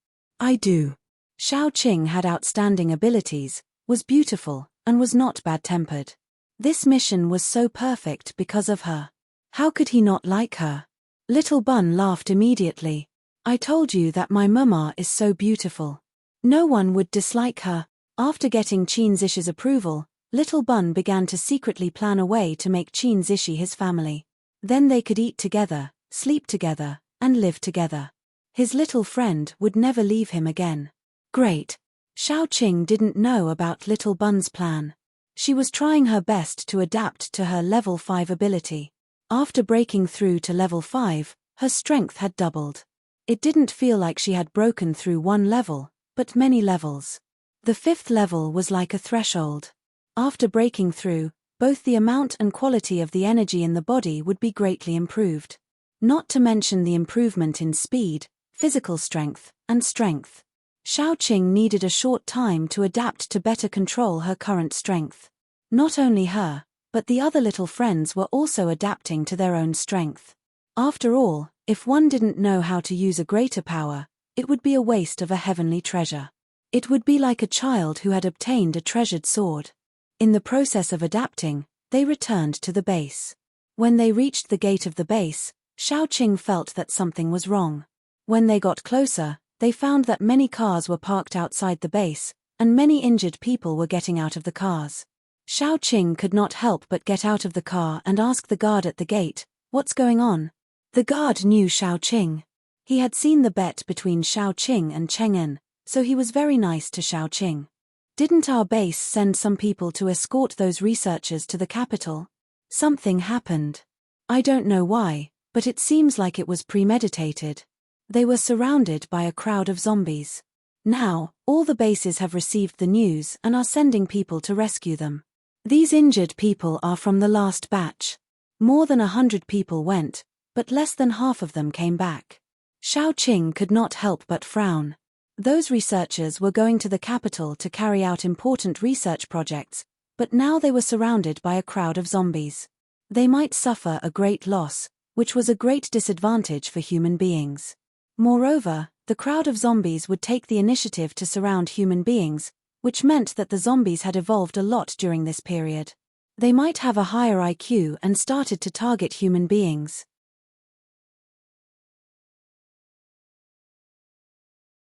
I do. Xiaoqing had outstanding abilities, was beautiful, and was not bad-tempered. This mission was so perfect because of her. How could he not like her? Little Bun laughed immediately. I told you that my mama is so beautiful. No one would dislike her. After getting Qin Zishi's approval, Little Bun began to secretly plan a way to make Qin Zishi his family. Then they could eat together, sleep together, and live together. His little friend would never leave him again. Great. Xiaoqing didn't know about Little Bun's plan. She was trying her best to adapt to her level 5 ability. After breaking through to level 5, her strength had doubled. It didn't feel like she had broken through one level, but many levels. The 5th level was like a threshold. After breaking through, both the amount and quality of the energy in the body would be greatly improved. Not to mention the improvement in speed, physical strength, and strength. Xiaoqing needed a short time to adapt to better control her current strength. Not only her, but the other little friends were also adapting to their own strength. After all, if one didn't know how to use a greater power, it would be a waste of a heavenly treasure. It would be like a child who had obtained a treasured sword. In the process of adapting, they returned to the base. When they reached the gate of the base, Xiaoqing felt that something was wrong. When they got closer, they found that many cars were parked outside the base, and many injured people were getting out of the cars. Xiaoqing could not help but get out of the car and ask the guard at the gate, "What's going on?" The guard knew Xiaoqing. He had seen the bet between Xiaoqing and Cheng'en, so he was very nice to Xiaoqing. "Didn't our base send some people to escort those researchers to the capital? Something happened. I don't know why, but it seems like it was premeditated. They were surrounded by a crowd of zombies. Now, all the bases have received the news and are sending people to rescue them. These injured people are from the last batch. More than 100 people went, but less than half of them came back." Xiaoqing could not help but frown. Those researchers were going to the capital to carry out important research projects, but now they were surrounded by a crowd of zombies. They might suffer a great loss, which was a great disadvantage for human beings. Moreover, the crowd of zombies would take the initiative to surround human beings, which meant that the zombies had evolved a lot during this period. They might have a higher IQ and started to target human beings.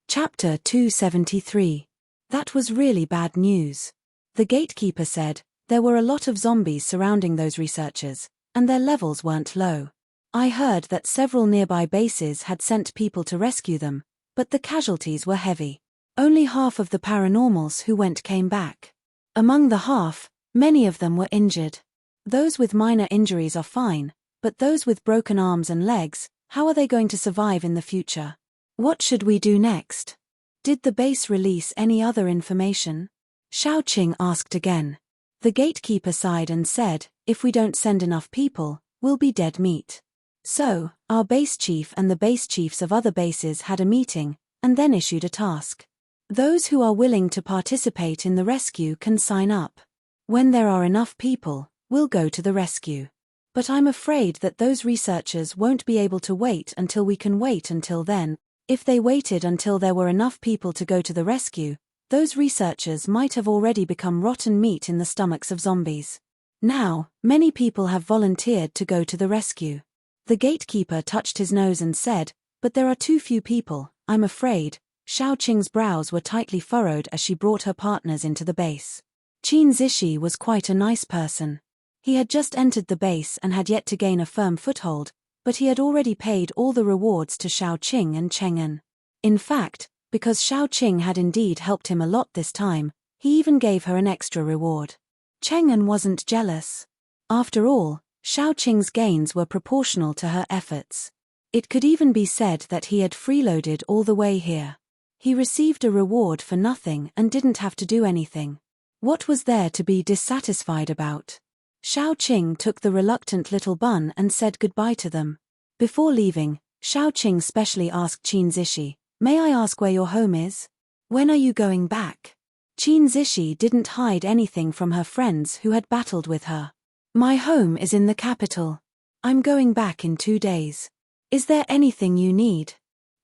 Chapter 273. That was really bad news. The gatekeeper said, "There were a lot of zombies surrounding those researchers, and their levels weren't low. I heard that several nearby bases had sent people to rescue them, but the casualties were heavy. Only half of the paranormals who went came back. Among the half, many of them were injured. Those with minor injuries are fine, but those with broken arms and legs, how are they going to survive in the future? What should we do next? Did the base release any other information?" Xiaoqing asked again. The gatekeeper sighed and said, "If we don't send enough people, we'll be dead meat." So, our base chief and the base chiefs of other bases had a meeting, and then issued a task. Those who are willing to participate in the rescue can sign up. When there are enough people, we'll go to the rescue. But I'm afraid that those researchers won't be able to wait until we can wait until then. If they waited until there were enough people to go to the rescue, those researchers might have already become rotten meat in the stomachs of zombies. Now, many people have volunteered to go to the rescue. The gatekeeper touched his nose and said, "But there are too few people, I'm afraid." Xiaoqing's brows were tightly furrowed as she brought her partners into the base. Qin Zishi was quite a nice person. He had just entered the base and had yet to gain a firm foothold, but he had already paid all the rewards to Xiaoqing and Cheng'en. In fact, because Xiaoqing had indeed helped him a lot this time, he even gave her an extra reward. Cheng'en wasn't jealous. After all, Xiaoqing's gains were proportional to her efforts. It could even be said that he had freeloaded all the way here. He received a reward for nothing and didn't have to do anything. What was there to be dissatisfied about? Xiaoqing took the reluctant little bun and said goodbye to them. Before leaving, Xiaoqing specially asked Qin Zishi, "May I ask where your home is? When are you going back?" Qin Zishi didn't hide anything from her friends who had battled with her. "My home is in the capital. I'm going back in 2 days. Is there anything you need?"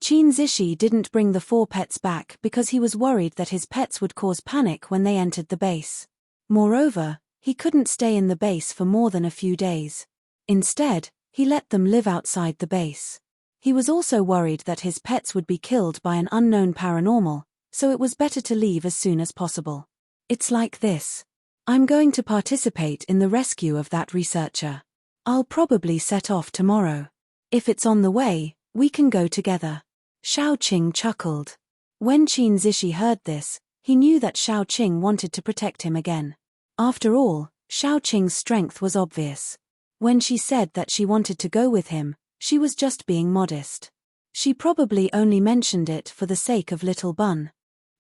Qin Zishi didn't bring the 4 pets back because he was worried that his pets would cause panic when they entered the base. Moreover, he couldn't stay in the base for more than a few days. Instead, he let them live outside the base. He was also worried that his pets would be killed by an unknown paranormal, so it was better to leave as soon as possible. "It's like this. I'm going to participate in the rescue of that researcher. I'll probably set off tomorrow. If it's on the way, we can go together." Xiaoqing chuckled. When Qin Zishi heard this, he knew that Xiaoqing wanted to protect him again. After all, Xiaoqing's strength was obvious. When she said that she wanted to go with him, she was just being modest. She probably only mentioned it for the sake of little Bun.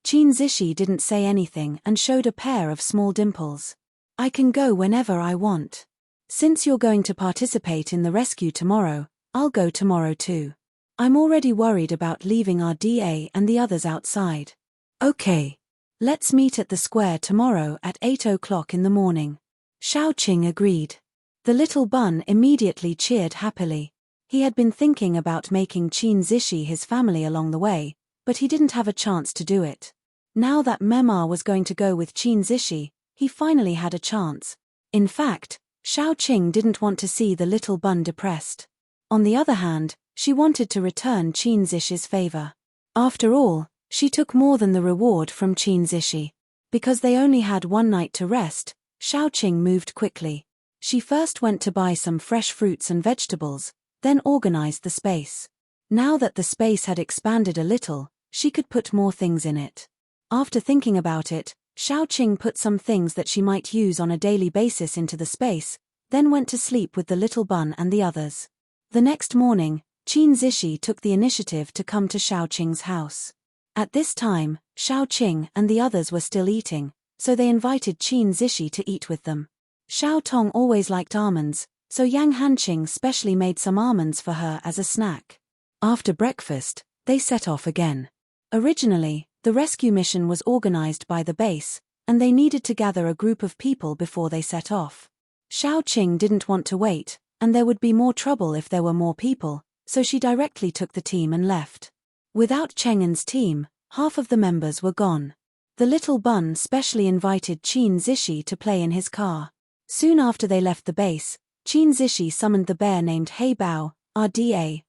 Qin Zishi didn't say anything and showed a pair of small dimples. "I can go whenever I want. Since you're going to participate in the rescue tomorrow, I'll go tomorrow too. I'm already worried about leaving our DA and the others outside." "Okay. Let's meet at the square tomorrow at 8 o'clock in the morning." Xiaoqing agreed. The little Bun immediately cheered happily. He had been thinking about making Qin Zishi his family along the way, but he didn't have a chance to do it. Now that Memar was going to go with Qin Zishi, he finally had a chance. In fact, Xiaoqing didn't want to see the little Bun depressed. On the other hand, She wanted to return Qin Zishi's favor. After all, she took more than the reward from Qin Zishi. Because they only had one night to rest, Xiaoqing moved quickly. She first went to buy some fresh fruits and vegetables, then organized the space. Now that the space had expanded a little, she could put more things in it. After thinking about it, Xiaoqing put some things that she might use on a daily basis into the space, then went to sleep with the little bun and the others. The next morning, Qin Zishi took the initiative to come to Xiaoqing's house. At this time, Xiaoqing and the others were still eating, so they invited Qin Zishi to eat with them. Xiao Tong always liked almonds, so Yang Hanqing specially made some almonds for her as a snack. After breakfast, they set off again. Originally, the rescue mission was organized by the base, and they needed to gather a group of people before they set off. Xiaoqing didn't want to wait, and there would be more trouble if there were more people, so she directly took the team and left. Without Cheng'en's team, half of the members were gone. The little bun specially invited Qin Zishi to play in his car. Soon after they left the base, Qin Zishi summoned the bear named Hei Bao, Rda,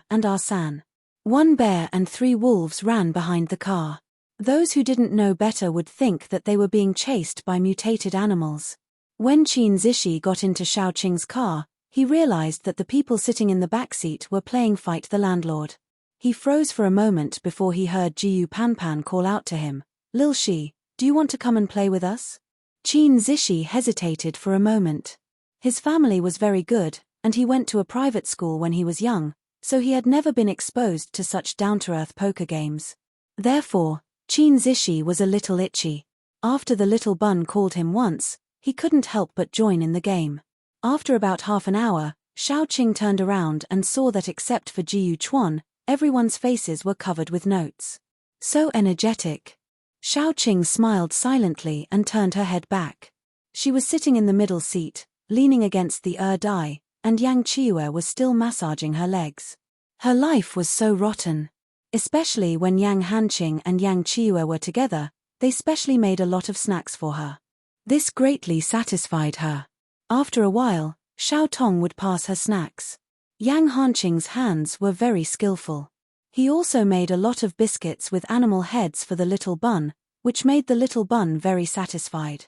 and San. One bear and 3 wolves ran behind the car. Those who didn't know better would think that they were being chased by mutated animals. When Qin Zishi got into Xiaoqing's car, he realized that the people sitting in the backseat were playing Fight the Landlord. He froze for a moment before he heard Jiyu Panpan call out to him, "Lil Shi, do you want to come and play with us?" Qin Zishi hesitated for a moment. His family was very good, and he went to a private school when he was young, so he had never been exposed to such down-to-earth poker games. Therefore, Qin Zishi was a little itchy. After the little bun called him once, he couldn't help but join in the game. After about half an hour, Xiaoqing turned around and saw that except for Jiyu Chuan, everyone's faces were covered with notes. So energetic. Xiaoqing smiled silently and turned her head back. She was sitting in the middle seat, leaning against the die, and Yang Qiue was still massaging her legs. Her life was so rotten. Especially when Yang Hanqing and Yang Qiue were together, they specially made a lot of snacks for her. This greatly satisfied her. After a while, Xiao Tong would pass her snacks. Yang Hanqing's hands were very skillful. He also made a lot of biscuits with animal heads for the little bun, which made the little bun very satisfied.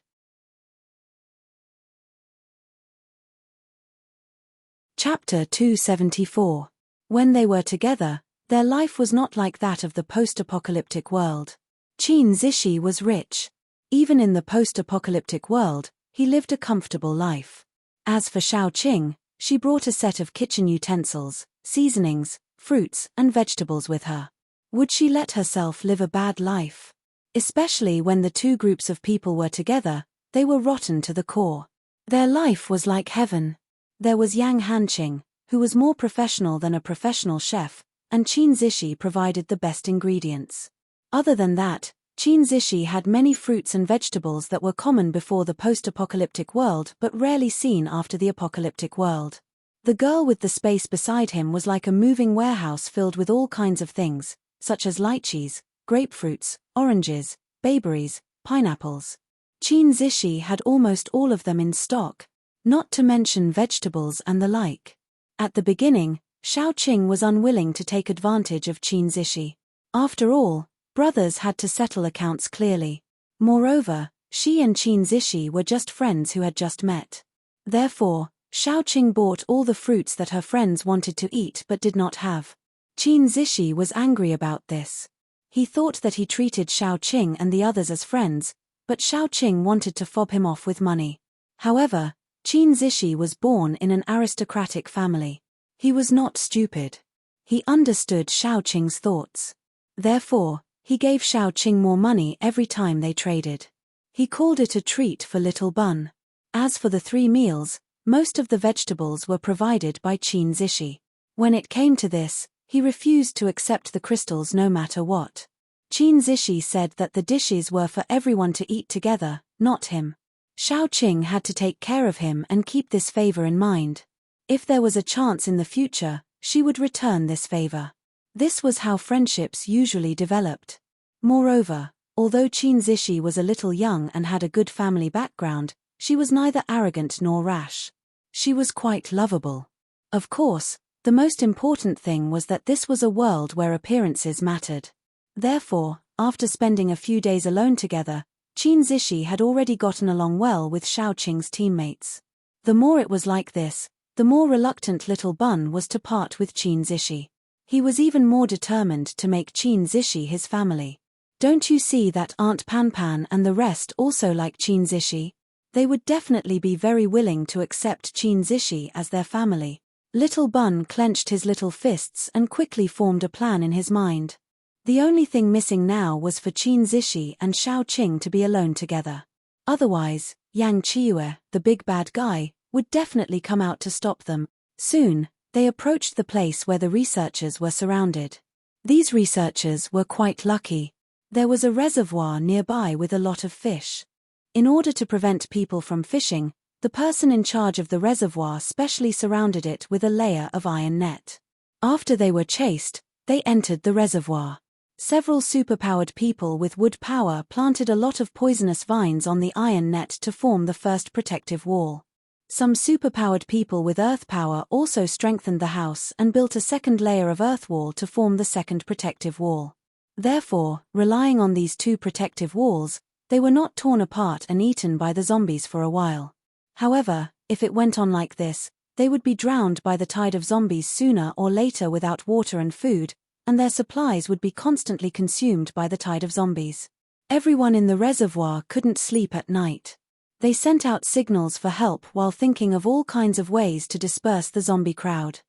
Chapter 274. When they were together, their life was not like that of the post-apocalyptic world. Qin Zishi was rich. Even in the post-apocalyptic world, he lived a comfortable life. As for Xiaoqing, she brought a set of kitchen utensils, seasonings, fruits, and vegetables with her. Would she let herself live a bad life? Especially when the 2 groups of people were together, they were rotten to the core. Their life was like heaven. There was Yang Hanqing, who was more professional than a professional chef, and Qin Zishi provided the best ingredients. Other than that, Qin Zishi had many fruits and vegetables that were common before the post-apocalyptic world but rarely seen after the apocalyptic world. The girl with the space beside him was like a moving warehouse filled with all kinds of things, such as lychees, grapefruits, oranges, bayberries, pineapples. Qin Zishi had almost all of them in stock, not to mention vegetables and the like. At the beginning, Xiaoqing was unwilling to take advantage of Qin Zishi. After all, brothers had to settle accounts clearly. Moreover, she and Qin Zishi were just friends who had just met. Therefore, Xiaoqing bought all the fruits that her friends wanted to eat but did not have. Qin Zishi was angry about this. He thought that he treated Xiaoqing and the others as friends, but Xiaoqing wanted to fob him off with money. However, Qin Zishi was born in an aristocratic family. He was not stupid. He understood Xiaoqing's thoughts. Therefore, he gave Xiaoqing more money every time they traded. He called it a treat for little bun. As for the 3 meals, most of the vegetables were provided by Qin Zishi. When it came to this, he refused to accept the crystals no matter what. Qin Zishi said that the dishes were for everyone to eat together, not him. Xiaoqing had to take care of him and keep this favor in mind. If there was a chance in the future, she would return this favor. This was how friendships usually developed. Moreover, although Qin Zishi was a little young and had a good family background, she was neither arrogant nor rash. She was quite lovable. Of course, The most important thing was that this was a world where appearances mattered. Therefore, after spending a few days alone together, Qin Zishi had already gotten along well with Xiao Qing's teammates. The more it was like this, the more reluctant little Bun was to part with Qin Zishi. He was even more determined to make Qin Zishi his family. Don't you see that Aunt Panpan and the rest also like Qin Zishi? They would definitely be very willing to accept Qin Zishi as their family. Little Bun clenched his little fists and quickly formed a plan in his mind. The only thing missing now was for Qin Zishi and Xiao Qing to be alone together. Otherwise, Yang Qiue, the big bad guy, would definitely come out to stop them. Soon, they approached the place where the researchers were surrounded. These researchers were quite lucky. There was a reservoir nearby with a lot of fish. In order to prevent people from fishing, the person in charge of the reservoir specially surrounded it with a layer of iron net. After they were chased, they entered the reservoir. Several superpowered people with wood power planted a lot of poisonous vines on the iron net to form the first protective wall. Some superpowered people with earth power also strengthened the house and built a second layer of earth wall to form the second protective wall. Therefore, relying on these two protective walls, they were not torn apart and eaten by the zombies for a while. However, if it went on like this, they would be drowned by the tide of zombies sooner or later without water and food, and their supplies would be constantly consumed by the tide of zombies. Everyone in the reservoir couldn't sleep at night. They sent out signals for help while thinking of all kinds of ways to disperse the zombie crowd.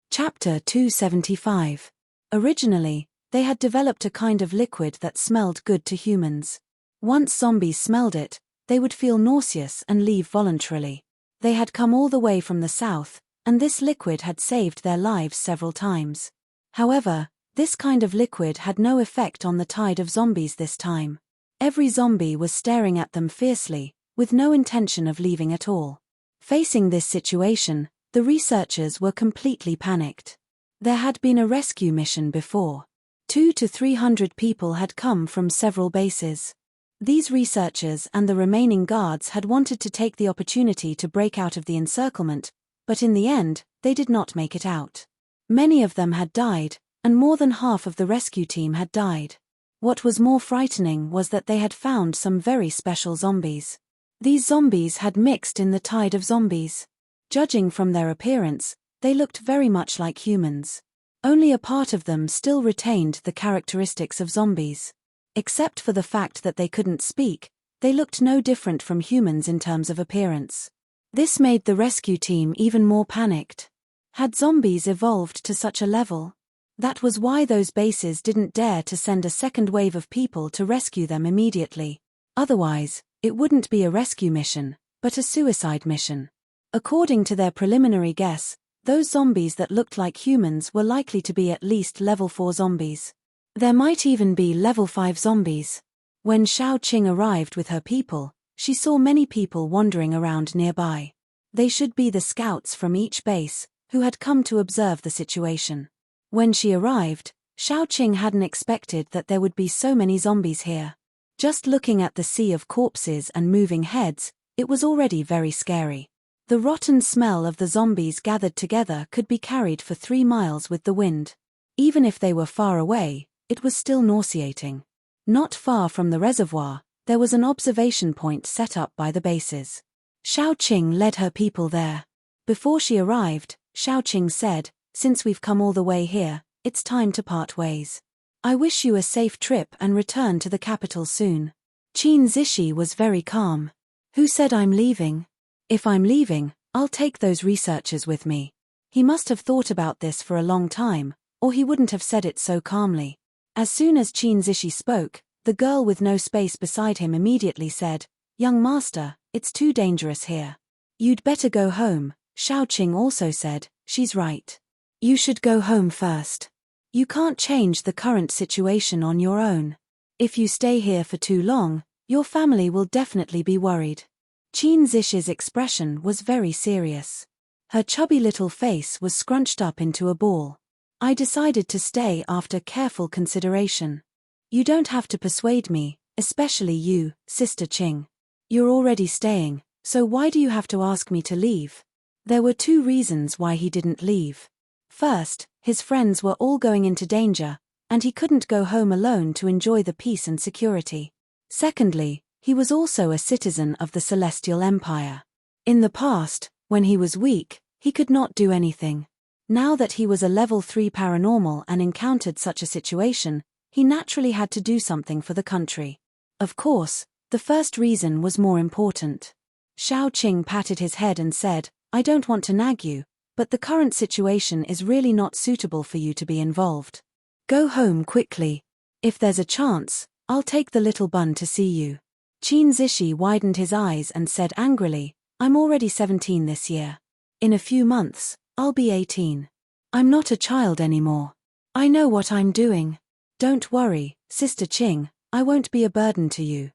Chapter 275. Originally, they had developed a kind of liquid that smelled good to humans. Once zombies smelled it, they would feel nauseous and leave voluntarily. They had come all the way from the south, and this liquid had saved their lives several times. However, this kind of liquid had no effect on the tide of zombies this time. Every zombie was staring at them fiercely, with no intention of leaving at all. Facing this situation, the researchers were completely panicked. There had been a rescue mission before. 200 to 300 people had come from several bases. These researchers and the remaining guards had wanted to take the opportunity to break out of the encirclement, but in the end, they did not make it out. Many of them had died, and more than half of the rescue team had died. What was more frightening was that they had found some very special zombies. These zombies had mixed in the tide of zombies. Judging from their appearance, they looked very much like humans. Only a part of them still retained the characteristics of zombies. Except for the fact that they couldn't speak, they looked no different from humans in terms of appearance. This made the rescue team even more panicked. Had zombies evolved to such a level? That was why those bases didn't dare to send a second wave of people to rescue them immediately. Otherwise, it wouldn't be a rescue mission, but a suicide mission. According to their preliminary guess, those zombies that looked like humans were likely to be at least level 4 zombies. There might even be level 5 zombies. When Xiao Qing arrived with her people, she saw many people wandering around nearby. They should be the scouts from each base, who had come to observe the situation. When she arrived, Xiao Qing hadn't expected that there would be so many zombies here. Just looking at the sea of corpses and moving heads, it was already very scary. The rotten smell of the zombies gathered together could be carried for 3 miles with the wind. Even if they were far away, it was still nauseating. Not far from the reservoir, there was an observation point set up by the bases. Xiao Qing led her people there. Before she arrived, Xiao Qing said, "Since we've come all the way here, it's time to part ways. I wish you a safe trip and return to the capital soon." Qin Zishi was very calm. "Who said I'm leaving? If I'm leaving, I'll take those researchers with me." He must have thought about this for a long time, or he wouldn't have said it so calmly. As soon as Qin Zishi spoke, the girl with no space beside him immediately said, "Young master, it's too dangerous here. You'd better go home." Xiao Qing also said, "She's right. You should go home first. You can't change the current situation on your own. If you stay here for too long, your family will definitely be worried." Qin Zishi's expression was very serious. Her chubby little face was scrunched up into a ball. "I decided to stay after careful consideration. You don't have to persuade me, especially you, Sister Qing. You're already staying, So why do you have to ask me to leave? There were 2 reasons why he didn't leave. First, his friends were all going into danger, and he couldn't go home alone to enjoy the peace and security. Secondly, he was also a citizen of the Celestial Empire. In the past, when he was weak, he could not do anything. Now that he was a level 3 paranormal and encountered such a situation, he naturally had to do something for the country. Of course, the first reason was more important. Xiao Qing patted his head and said, I don't want to nag you, but the current situation is really not suitable for you to be involved. Go home quickly. If there's a chance, I'll take the little bun to see you. Qin Zishi widened his eyes and said angrily, I'm already 17 this year. In a few months, I'll be 18. I'm not a child anymore. I know what I'm doing. Don't worry, Sister Qing, I won't be a burden to you.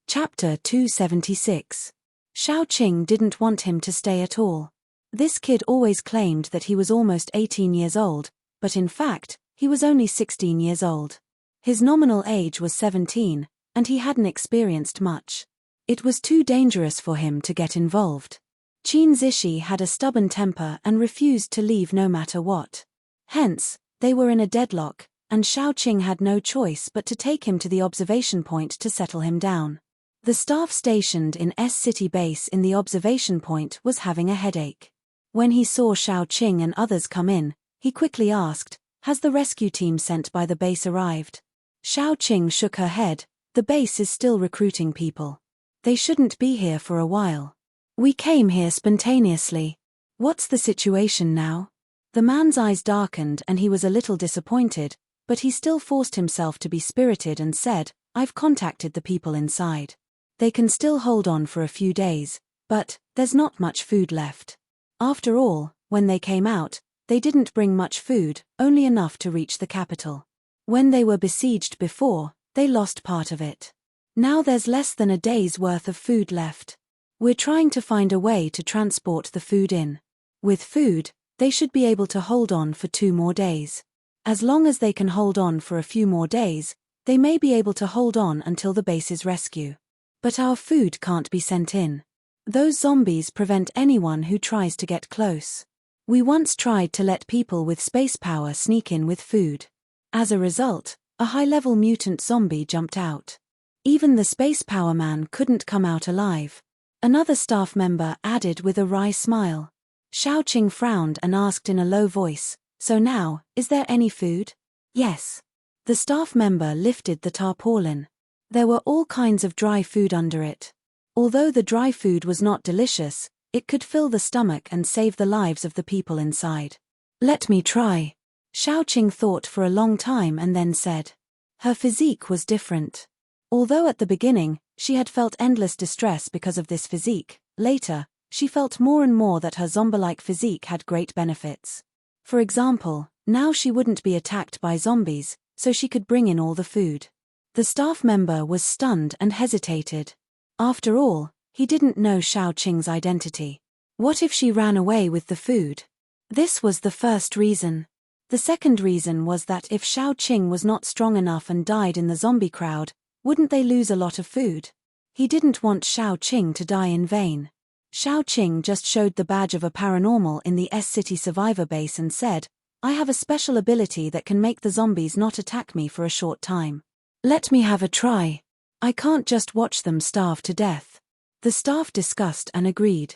Chapter 276. Xiao Qing didn't want him to stay at all. This kid always claimed that he was almost 18 years old, but in fact, he was only 16 years old. His nominal age was 17, and he hadn't experienced much. It was too dangerous for him to get involved. Qin Zishi had a stubborn temper and refused to leave no matter what. Hence, they were in a deadlock, and Xiao Qing had no choice but to take him to the observation point to settle him down. The staff stationed in S City base in the observation point was having a headache. When he saw Xiao Qing and others come in, he quickly asked, Has the rescue team sent by the base arrived? Xiao Qing shook her head, the base is still recruiting people. They shouldn't be here for a while. We came here spontaneously. What's the situation now? The man's eyes darkened and he was a little disappointed, but he still forced himself to be spirited and said, I've contacted the people inside. They can still hold on for a few days, but there's not much food left. After all, when they came out, they didn't bring much food, only enough to reach the capital. When they were besieged before, they lost part of it. Now there's less than a day's worth of food left. We're trying to find a way to transport the food in. With food, they should be able to hold on for 2 more days. As long as they can hold on for a few more days, they may be able to hold on until the base's rescue. But our food can't be sent in. Those zombies prevent anyone who tries to get close. We once tried to let people with space power sneak in with food. As a result, a high-level mutant zombie jumped out. Even the space power man couldn't come out alive. Another staff member added with a wry smile. Xiao Qing frowned and asked in a low voice, So now, is there any food? Yes. The staff member lifted the tarpaulin. There were all kinds of dry food under it. Although the dry food was not delicious, it could fill the stomach and save the lives of the people inside. Let me try. Xiao Qing thought for a long time and then said. Her physique was different. Although at the beginning, she had felt endless distress because of this physique, later, she felt more and more that her zombie-like physique had great benefits. For example, now she wouldn't be attacked by zombies, so she could bring in all the food. The staff member was stunned and hesitated. After all, he didn't know Xiao Qing's identity. What if she ran away with the food? This was the first reason. The second reason was that if Xiao Qing was not strong enough and died in the zombie crowd, wouldn't they lose a lot of food? He didn't want Xiao Qing to die in vain. Xiao Qing just showed the badge of a paranormal in the S-City survivor base and said, I have a special ability that can make the zombies not attack me for a short time. Let me have a try. I can't just watch them starve to death. The staff discussed and agreed.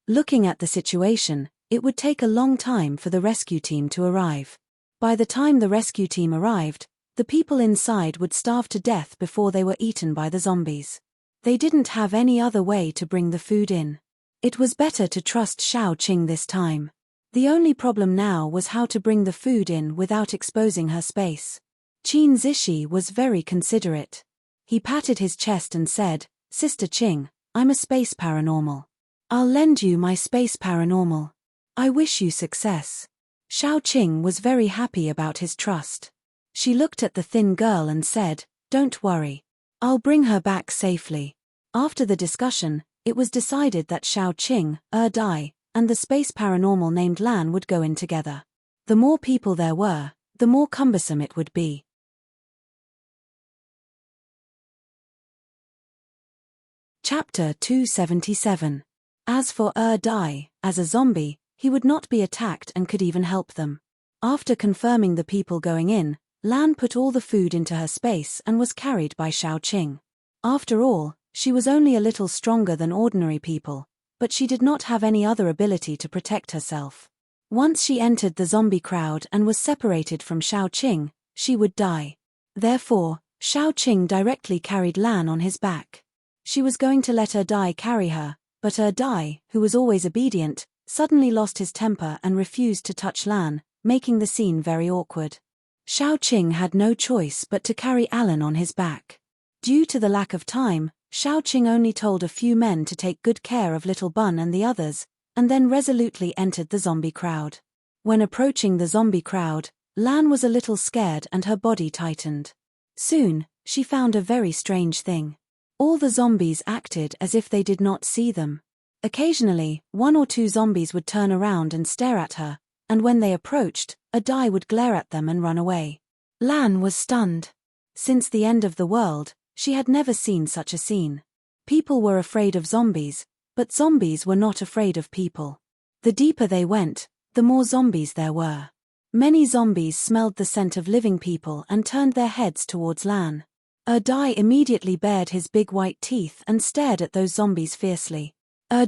Looking at the situation, it would take a long time for the rescue team to arrive. By the time the rescue team arrived, the people inside would starve to death before they were eaten by the zombies. They didn't have any other way to bring the food in. It was better to trust Xiao Qing this time. The only problem now was how to bring the food in without exposing her space. Qin Zishi was very considerate. He patted his chest and said, Sister Qing, I'm a space paranormal. I'll lend you my space paranormal. I wish you success. Xiao Qing was very happy about his trust. She looked at the thin girl and said, Don't worry. I'll bring her back safely. After the discussion, it was decided that Xiao Qing, Dai, and the space paranormal named Lan would go in together. The more people there were, the more cumbersome it would be. Chapter 277. As for Dai, as a zombie, he would not be attacked and could even help them. After confirming the people going in, Lan put all the food into her space and was carried by Xiaoqing. After all, she was only a little stronger than ordinary people, but she did not have any other ability to protect herself. Once she entered the zombie crowd and was separated from Xiaoqing, she would die. Therefore, Xiaoqing directly carried Lan on his back. She was going to let Dai carry her, but Dai, who was always obedient, suddenly lost his temper and refused to touch Lan, making the scene very awkward. Xiaoqing had no choice but to carry Alan on his back. Due to the lack of time, Xiaoqing only told a few men to take good care of Little Bun and the others, and then resolutely entered the zombie crowd. When approaching the zombie crowd, Lan was a little scared and her body tightened. Soon, she found a very strange thing. All the zombies acted as if they did not see them. Occasionally, one or two zombies would turn around and stare at her, and when they approached, Dai would glare at them and run away. Lan was stunned. Since the end of the world, she had never seen such a scene. People were afraid of zombies, but zombies were not afraid of people. The deeper they went, the more zombies there were. Many zombies smelled the scent of living people and turned their heads towards Lan. Dai immediately bared his big white teeth and stared at those zombies fiercely.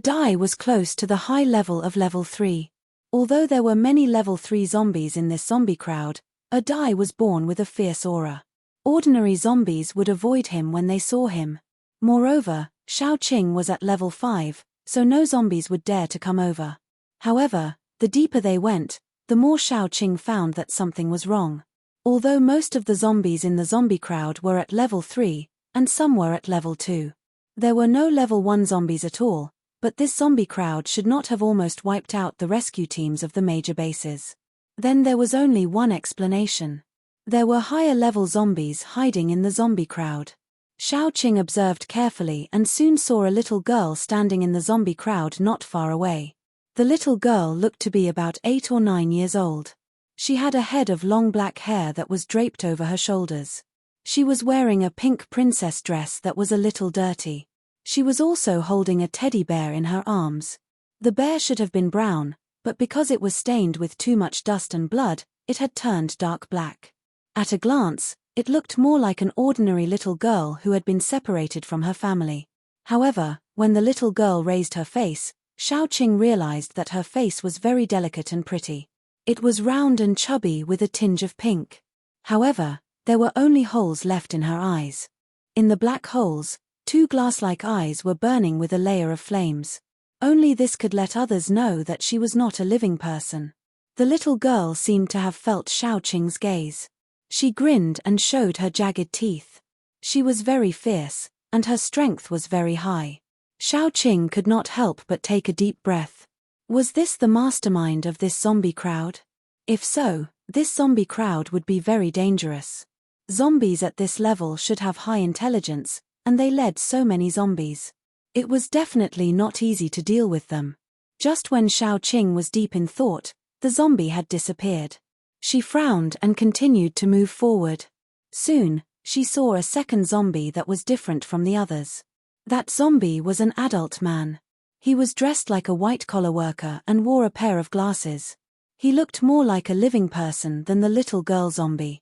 Dai was close to the high level of level 3. Although there were many level 3 zombies in this zombie crowd, Dai was born with a fierce aura. Ordinary zombies would avoid him when they saw him. Moreover, Xiaoqing was at level 5, so no zombies would dare to come over. However, the deeper they went, the more Xiaoqing found that something was wrong. Although most of the zombies in the zombie crowd were at level 3, and some were at level 2. There were no level 1 zombies at all, but this zombie crowd should not have almost wiped out the rescue teams of the major bases. Then there was only one explanation. There were higher level zombies hiding in the zombie crowd. Xiaoqing observed carefully and soon saw a little girl standing in the zombie crowd not far away. The little girl looked to be about 8 or 9 years old. She had a head of long black hair that was draped over her shoulders. She was wearing a pink princess dress that was a little dirty. She was also holding a teddy bear in her arms. The bear should have been brown, but because it was stained with too much dust and blood, it had turned dark black. At a glance, it looked more like an ordinary little girl who had been separated from her family. However, when the little girl raised her face, Xiaoqing realized that her face was very delicate and pretty. It was round and chubby with a tinge of pink. However, there were only holes left in her eyes. In the black holes, 2 glass-like eyes were burning with a layer of flames. Only this could let others know that she was not a living person. The little girl seemed to have felt Xiaoqing's gaze. She grinned and showed her jagged teeth. She was very fierce, and her strength was very high. Xiaoqing could not help but take a deep breath. Was this the mastermind of this zombie crowd? If so, this zombie crowd would be very dangerous. Zombies at this level should have high intelligence, and they led so many zombies. It was definitely not easy to deal with them. Just when Xiaoqing was deep in thought, the zombie had disappeared. She frowned and continued to move forward. Soon, she saw a second zombie that was different from the others. That zombie was an adult man. He was dressed like a white-collar worker and wore a pair of glasses. He looked more like a living person than the little girl zombie.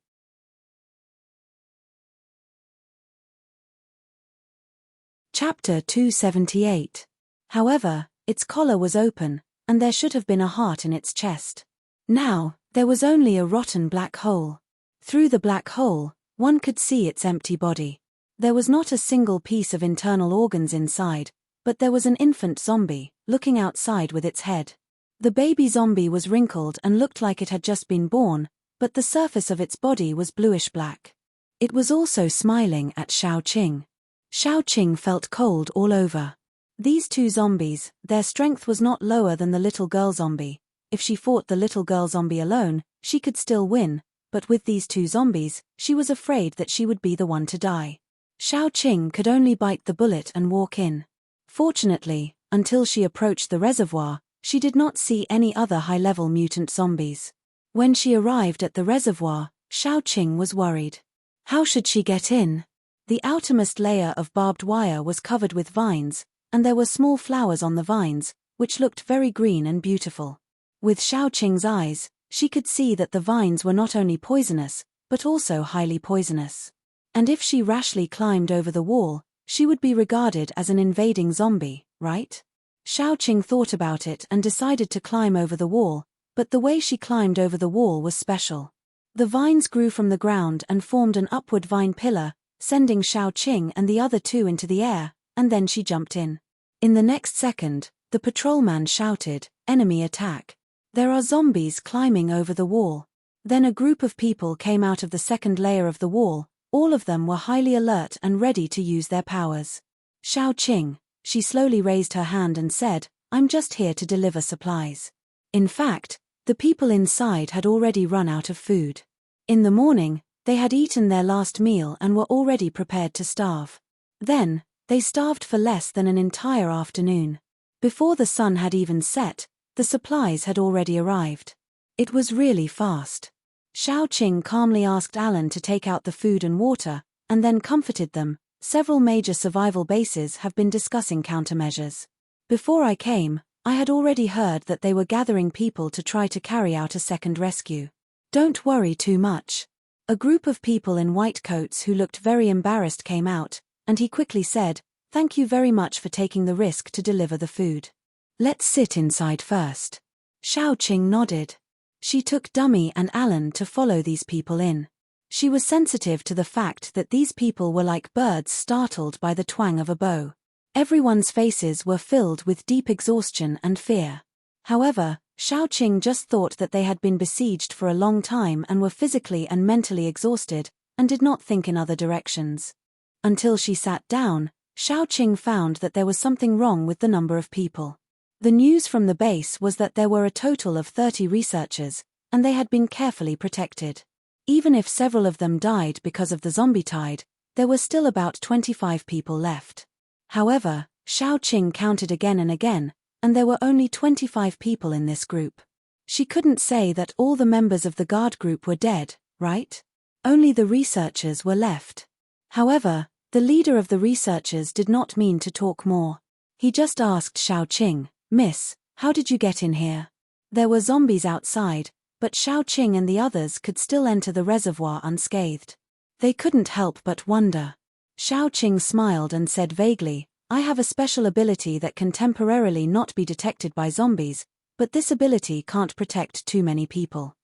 Chapter 278. However, its collar was open, and there should have been a heart in its chest. Now, there was only a rotten black hole. Through the black hole, one could see its empty body. There was not a single piece of internal organs inside, but there was an infant zombie, looking outside with its head. The baby zombie was wrinkled and looked like it had just been born, but the surface of its body was bluish-black. It was also smiling at Xiaoqing. Xiaoqing felt cold all over. These 2 zombies, their strength was not lower than the little girl zombie. If she fought the little girl zombie alone, she could still win, but with these 2 zombies, she was afraid that she would be the one to die. Xiaoqing could only bite the bullet and walk in. Fortunately, until she approached the reservoir, she did not see any other high-level mutant zombies. When she arrived at the reservoir, Xiaoqing was worried. How should she get in? The outermost layer of barbed wire was covered with vines, and there were small flowers on the vines, which looked very green and beautiful. With Xiaoqing's eyes, she could see that the vines were not only poisonous, but also highly poisonous. And if she rashly climbed over the wall, she would be regarded as an invading zombie, right? Xiaoqing thought about it and decided to climb over the wall, but the way she climbed over the wall was special. The vines grew from the ground and formed an upward vine pillar, sending Xiaoqing and the other two into the air, and then she jumped in. In the next second, the patrolman shouted, "Enemy attack! There are zombies climbing over the wall." Then a group of people came out of the second layer of the wall. All of them were highly alert and ready to use their powers. Xiaoqing, she slowly raised her hand and said, "I'm just here to deliver supplies." In fact, the people inside had already run out of food. In the morning, they had eaten their last meal and were already prepared to starve. Then, they starved for less than an entire afternoon. Before the sun had even set, the supplies had already arrived. It was really fast. Xiaoqing calmly asked Alan to take out the food and water, and then comforted them. Several major survival bases have been discussing countermeasures. Before I came, I had already heard that they were gathering people to try to carry out a second rescue. Don't worry too much. A group of people in white coats who looked very embarrassed came out, and he quickly said, "Thank you very much for taking the risk to deliver the food. Let's sit inside first." Xiaoqing nodded. She took Dummy and Alan to follow these people in. She was sensitive to the fact that these people were like birds startled by the twang of a bow. Everyone's faces were filled with deep exhaustion and fear. However, Xiaoqing just thought that they had been besieged for a long time and were physically and mentally exhausted, and did not think in other directions. Until she sat down, Xiaoqing found that there was something wrong with the number of people. The news from the base was that there were a total of 30 researchers, and they had been carefully protected. Even if several of them died because of the zombie tide, there were still about 25 people left. However, Xiaoqing counted again and again, and there were only 25 people in this group. She couldn't say that all the members of the guard group were dead, right? Only the researchers were left. However, the leader of the researchers did not mean to talk more. He just asked Xiaoqing, "Miss, how did you get in here?" There were zombies outside, but Xiaoqing and the others could still enter the reservoir unscathed. They couldn't help but wonder. Xiaoqing smiled and said vaguely, "I have a special ability that can temporarily not be detected by zombies, but this ability can't protect too many people."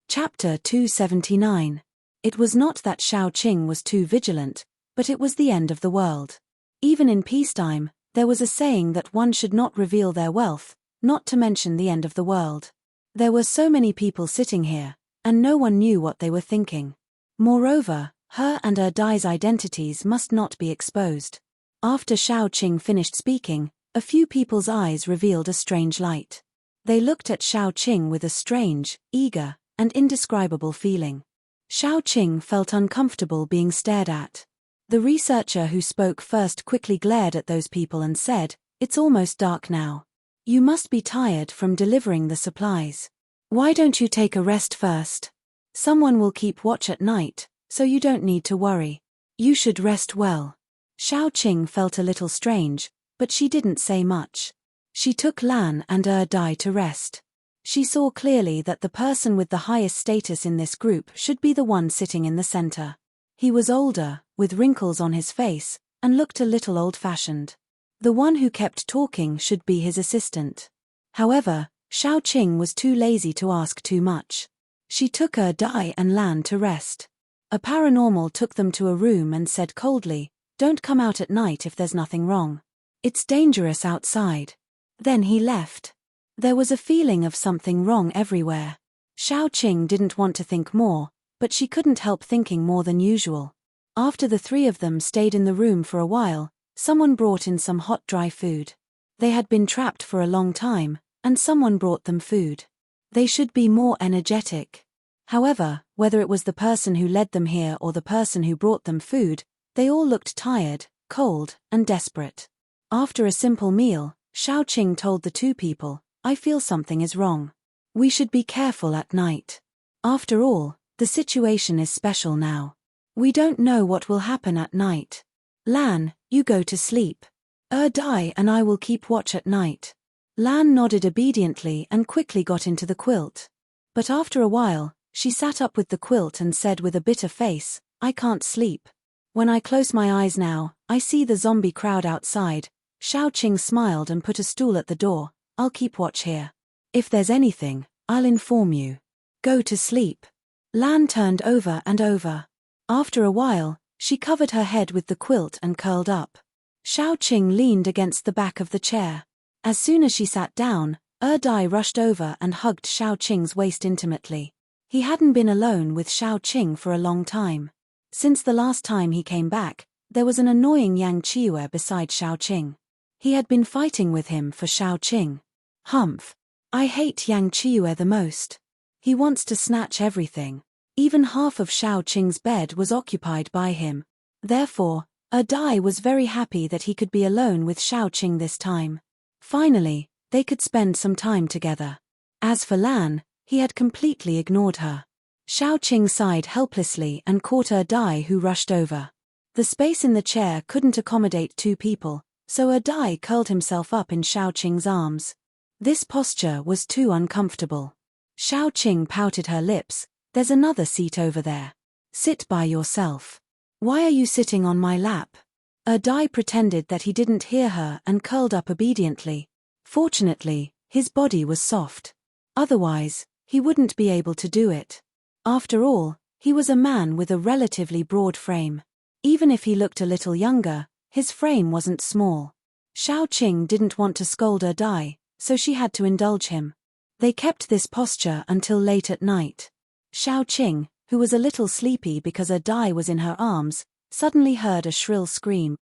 Chapter 279. It was not that Xiaoqing was too vigilant, but it was the end of the world. Even in peacetime, there was a saying that one should not reveal their wealth, not to mention the end of the world. There were so many people sitting here, and no one knew what they were thinking. Moreover, her and Dai's identities must not be exposed. After Xiaoqing finished speaking, a few people's eyes revealed a strange light. They looked at Xiaoqing with a strange, eager, and indescribable feeling. Xiaoqing felt uncomfortable being stared at. The researcher who spoke first quickly glared at those people and said, "It's almost dark now. You must be tired from delivering the supplies. Why don't you take a rest first? Someone will keep watch at night, so you don't need to worry. You should rest well." Xiaoqing felt a little strange, but she didn't say much. She took Lan and Dai to rest. She saw clearly that the person with the highest status in this group should be the one sitting in the center. He was older, with wrinkles on his face, and looked a little old-fashioned. The one who kept talking should be his assistant. However, Xiaoqing was too lazy to ask too much. She took Dai and Lan to rest. A paranormal took them to a room and said coldly, "Don't come out at night if there's nothing wrong. It's dangerous outside." Then he left. There was a feeling of something wrong everywhere. Xiaoqing didn't want to think more, but she couldn't help thinking more than usual. After the three of them stayed in the room for a while, someone brought in some hot dry food. They had been trapped for a long time, and someone brought them food. They should be more energetic. However, whether it was the person who led them here or the person who brought them food, they all looked tired, cold, and desperate. After a simple meal, Xiaoqing told the two people, "I feel something is wrong. We should be careful at night. After all, the situation is special now. We don't know what will happen at night. Lan, you go to sleep. Dai and I will keep watch at night. Lan nodded obediently and quickly got into the quilt. But after a while, she sat up with the quilt and said with a bitter face, I can't sleep. When I close my eyes now, I see the zombie crowd outside. Xiaoqing smiled and put a stool at the door. I'll keep watch here. If there's anything, I'll inform you. Go to sleep. Lan turned over and over. After a while, she covered her head with the quilt and curled up. Xiaoqing leaned against the back of the chair. As soon as she sat down, Dai rushed over and hugged Xiaoqing's waist intimately. He hadn't been alone with Xiaoqing for a long time. Since the last time he came back, there was an annoying Yang Qiue beside Xiaoqing. He had been fighting with him for Xiaoqing. Humph. I hate Yang Qiue the most. He wants to snatch everything. Even half of Xiaoqing's bed was occupied by him. Therefore, Dai was very happy that he could be alone with Xiaoqing this time. Finally, they could spend some time together. As for Lan, he had completely ignored her. Xiaoqing sighed helplessly and caught Dai, who rushed over. The space in the chair couldn't accommodate two people, so Dai curled himself up in Xiaoqing's arms. This posture was too uncomfortable. Xiaoqing pouted her lips. There's another seat over there. Sit by yourself. Why are you sitting on my lap? Dai pretended that he didn't hear her and curled up obediently. Fortunately, his body was soft. Otherwise, he wouldn't be able to do it. After all, he was a man with a relatively broad frame. Even if he looked a little younger, his frame wasn't small. Xiaoqing didn't want to scold Dai, so she had to indulge him. They kept this posture until late at night. Xiaoqing, who was a little sleepy because Dai was in her arms, suddenly heard a shrill scream.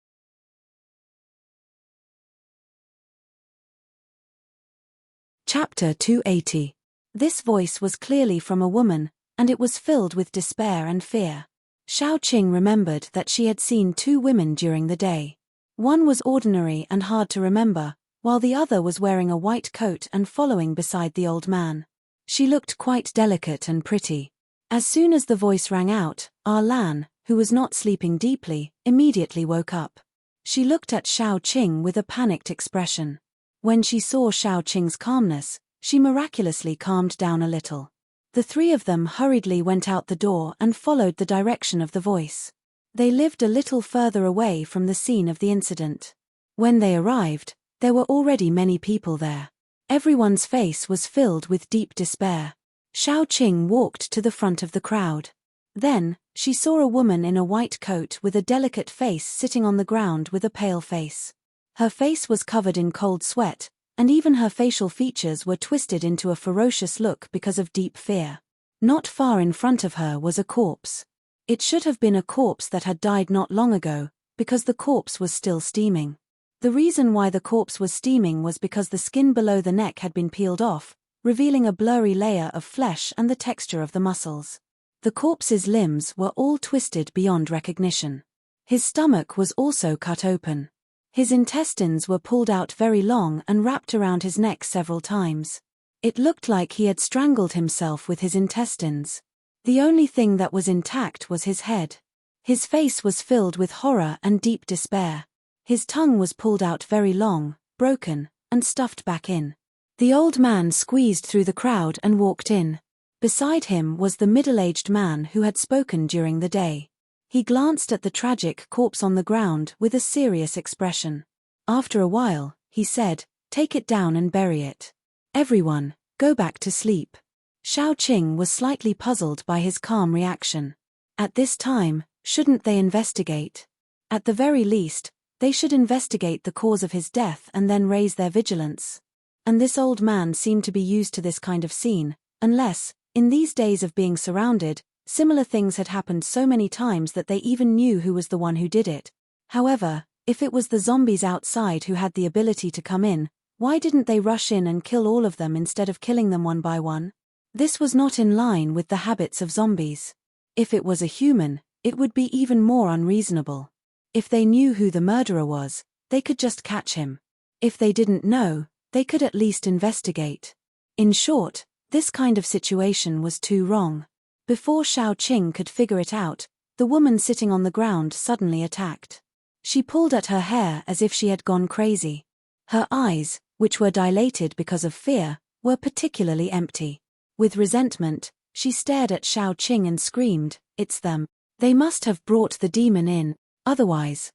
Chapter 280. This voice was clearly from a woman, and it was filled with despair and fear. Xiaoqing remembered that she had seen two women during the day. One was ordinary and hard to remember, while the other was wearing a white coat and following beside the old man. She looked quite delicate and pretty. As soon as the voice rang out, Lan, who was not sleeping deeply, immediately woke up. She looked at Xiaoqing with a panicked expression. When she saw Xiaoqing's calmness, she miraculously calmed down a little. The three of them hurriedly went out the door and followed the direction of the voice. They lived a little further away from the scene of the incident. When they arrived, there were already many people there. Everyone's face was filled with deep despair. Xiaoqing walked to the front of the crowd. Then, she saw a woman in a white coat with a delicate face sitting on the ground with a pale face. Her face was covered in cold sweat, and even her facial features were twisted into a ferocious look because of deep fear. Not far in front of her was a corpse. It should have been a corpse that had died not long ago, because the corpse was still steaming. The reason why the corpse was steaming was because the skin below the neck had been peeled off, revealing a blurry layer of flesh and the texture of the muscles. The corpse's limbs were all twisted beyond recognition. His stomach was also cut open. His intestines were pulled out very long and wrapped around his neck several times. It looked like he had strangled himself with his intestines. The only thing that was intact was his head. His face was filled with horror and deep despair. His tongue was pulled out very long, broken, and stuffed back in. The old man squeezed through the crowd and walked in. Beside him was the middle-aged man who had spoken during the day. He glanced at the tragic corpse on the ground with a serious expression. After a while, he said, "Take it down and bury it. Everyone, go back to sleep." Xiaoqing was slightly puzzled by his calm reaction. At this time, shouldn't they investigate? At the very least, they should investigate the cause of his death and then raise their vigilance. And this old man seemed to be used to this kind of scene, unless, in these days of being surrounded, similar things had happened so many times that they even knew who was the one who did it. However, if it was the zombies outside who had the ability to come in, why didn't they rush in and kill all of them instead of killing them one by one? This was not in line with the habits of zombies. If it was a human, it would be even more unreasonable. If they knew who the murderer was, they could just catch him. If they didn't know, they could at least investigate. In short, this kind of situation was too wrong. Before Xiao Qing could figure it out, the woman sitting on the ground suddenly attacked. She pulled at her hair as if she had gone crazy. Her eyes, which were dilated because of fear, were particularly empty. With resentment, she stared at Xiao Qing and screamed, "It's them. They must have brought the demon in, otherwise,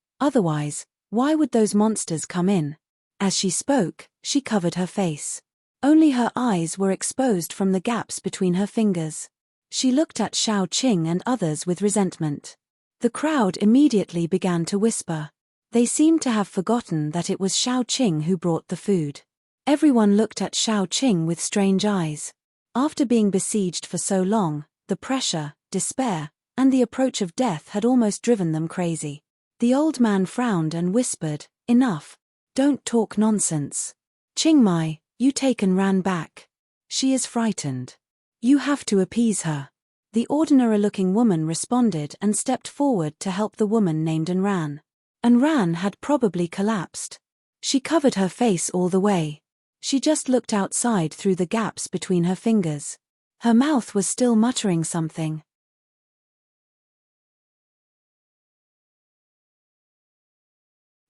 why would those monsters come in?" As she spoke, she covered her face. Only her eyes were exposed from the gaps between her fingers. She looked at Xiao Qing and others with resentment. The crowd immediately began to whisper. They seemed to have forgotten that it was Xiao Qing who brought the food. Everyone looked at Xiao Qing with strange eyes. After being besieged for so long, the pressure, despair, and the approach of death had almost driven them crazy. The old man frowned and whispered, "Enough. Don't talk nonsense. Qing Mai, you take and ran back. She is frightened. You have to appease her." The ordinary-looking woman responded and stepped forward to help the woman named Enran. Enran had probably collapsed. She covered her face all the way. She just looked outside through the gaps between her fingers. Her mouth was still muttering something.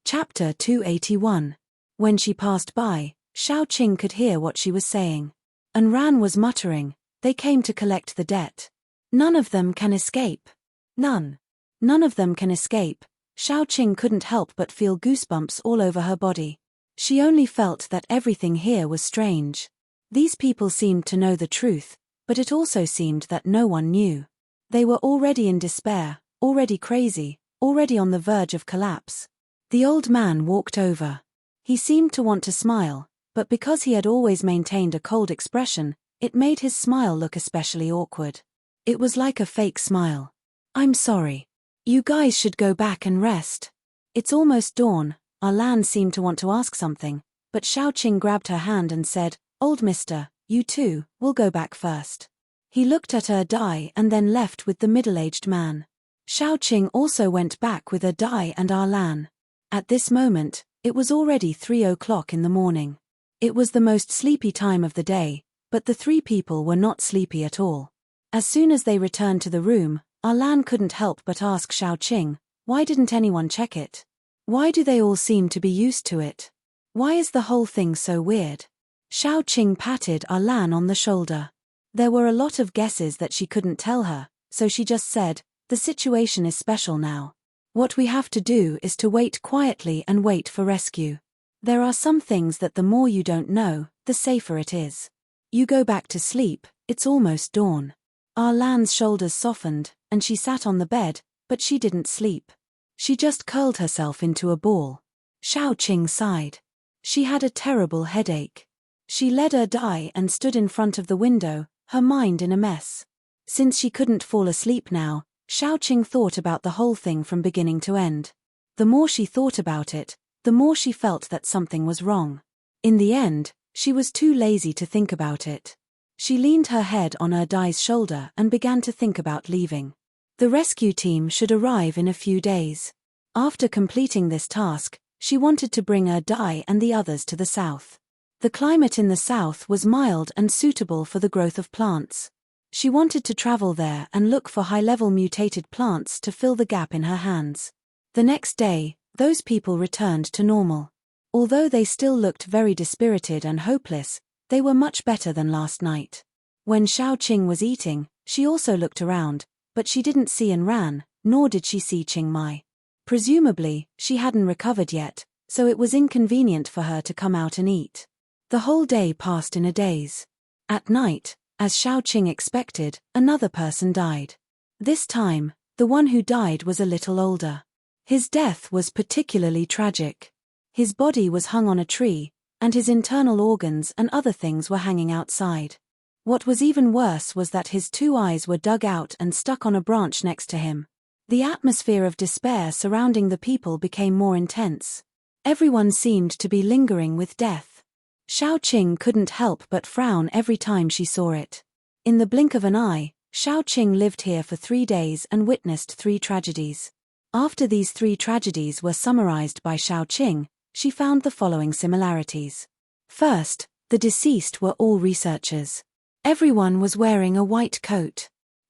Chapter 281. When she passed by, Xiao Qing could hear what she was saying. Enran was muttering, "They came to collect the debt. None of them can escape. None of them can escape." Xiao Qing couldn't help but feel goosebumps all over her body. She only felt that everything here was strange. These people seemed to know the truth, but it also seemed that no one knew. They were already in despair, already crazy, already on the verge of collapse. The old man walked over. He seemed to want to smile, but because he had always maintained a cold expression, it made his smile look especially awkward. It was like a fake smile. "I'm sorry. You guys should go back and rest. It's almost dawn." Arlan seemed to want to ask something, but Xiao Qing grabbed her hand and said, "Old mister, you too, will go back first." He looked at Dai and then left with the middle-aged man. Xiao Qing also went back with Dai and Arlan. At this moment, it was already 3 o'clock in the morning. It was the most sleepy time of the day, but the three people were not sleepy at all. As soon as they returned to the room, Arlan couldn't help but ask Xiao Qing, "Why didn't anyone check it? Why do they all seem to be used to it? Why is the whole thing so weird?" Xiao Qing patted Arlan on the shoulder. There were a lot of guesses that she couldn't tell her, so she just said, "The situation is special now. What we have to do is to wait quietly and wait for rescue. There are some things that the more you don't know, the safer it is. You go back to sleep, it's almost dawn." Arlan's shoulders softened, and she sat on the bed, but she didn't sleep. She just curled herself into a ball. Xiao Qing sighed. She had a terrible headache. She led Dai and stood in front of the window, her mind in a mess. Since she couldn't fall asleep now, Xiao Qing thought about the whole thing from beginning to end. The more she thought about it, the more she felt that something was wrong. In the end, she was too lazy to think about it. She leaned her head on Dai's shoulder and began to think about leaving. The rescue team should arrive in a few days. After completing this task, she wanted to bring Dai and the others to the south. The climate in the south was mild and suitable for the growth of plants. She wanted to travel there and look for high-level mutated plants to fill the gap in her hands. The next day, those people returned to normal. Although they still looked very dispirited and hopeless, they were much better than last night. When Xiao Qing was eating, she also looked around, but she didn't see Enran, nor did she see Qing Mai. Presumably, she hadn't recovered yet, so it was inconvenient for her to come out and eat. The whole day passed in a daze. At night, as Xiao Qing expected, another person died. This time, the one who died was a little older. His death was particularly tragic. His body was hung on a tree, and his internal organs and other things were hanging outside. What was even worse was that his two eyes were dug out and stuck on a branch next to him. The atmosphere of despair surrounding the people became more intense. Everyone seemed to be lingering with death. Xiao Qing couldn't help but frown every time she saw it. In the blink of an eye, Xiao Qing lived here for 3 days and witnessed 3 tragedies. After these 3 tragedies were summarized by Xiao Qing, she found the following similarities. First, the deceased were all researchers. Everyone was wearing a white coat.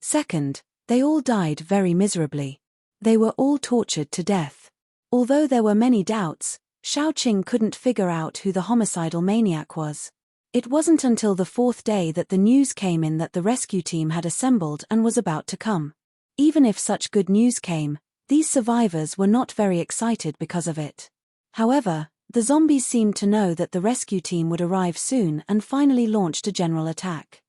Second, they all died very miserably. They were all tortured to death. Although there were many doubts, Xiaoqing couldn't figure out who the homicidal maniac was. It wasn't until the fourth day that the news came in that the rescue team had assembled and was about to come. Even if such good news came, these survivors were not very excited because of it. However, the zombies seemed to know that the rescue team would arrive soon and finally launched a general attack.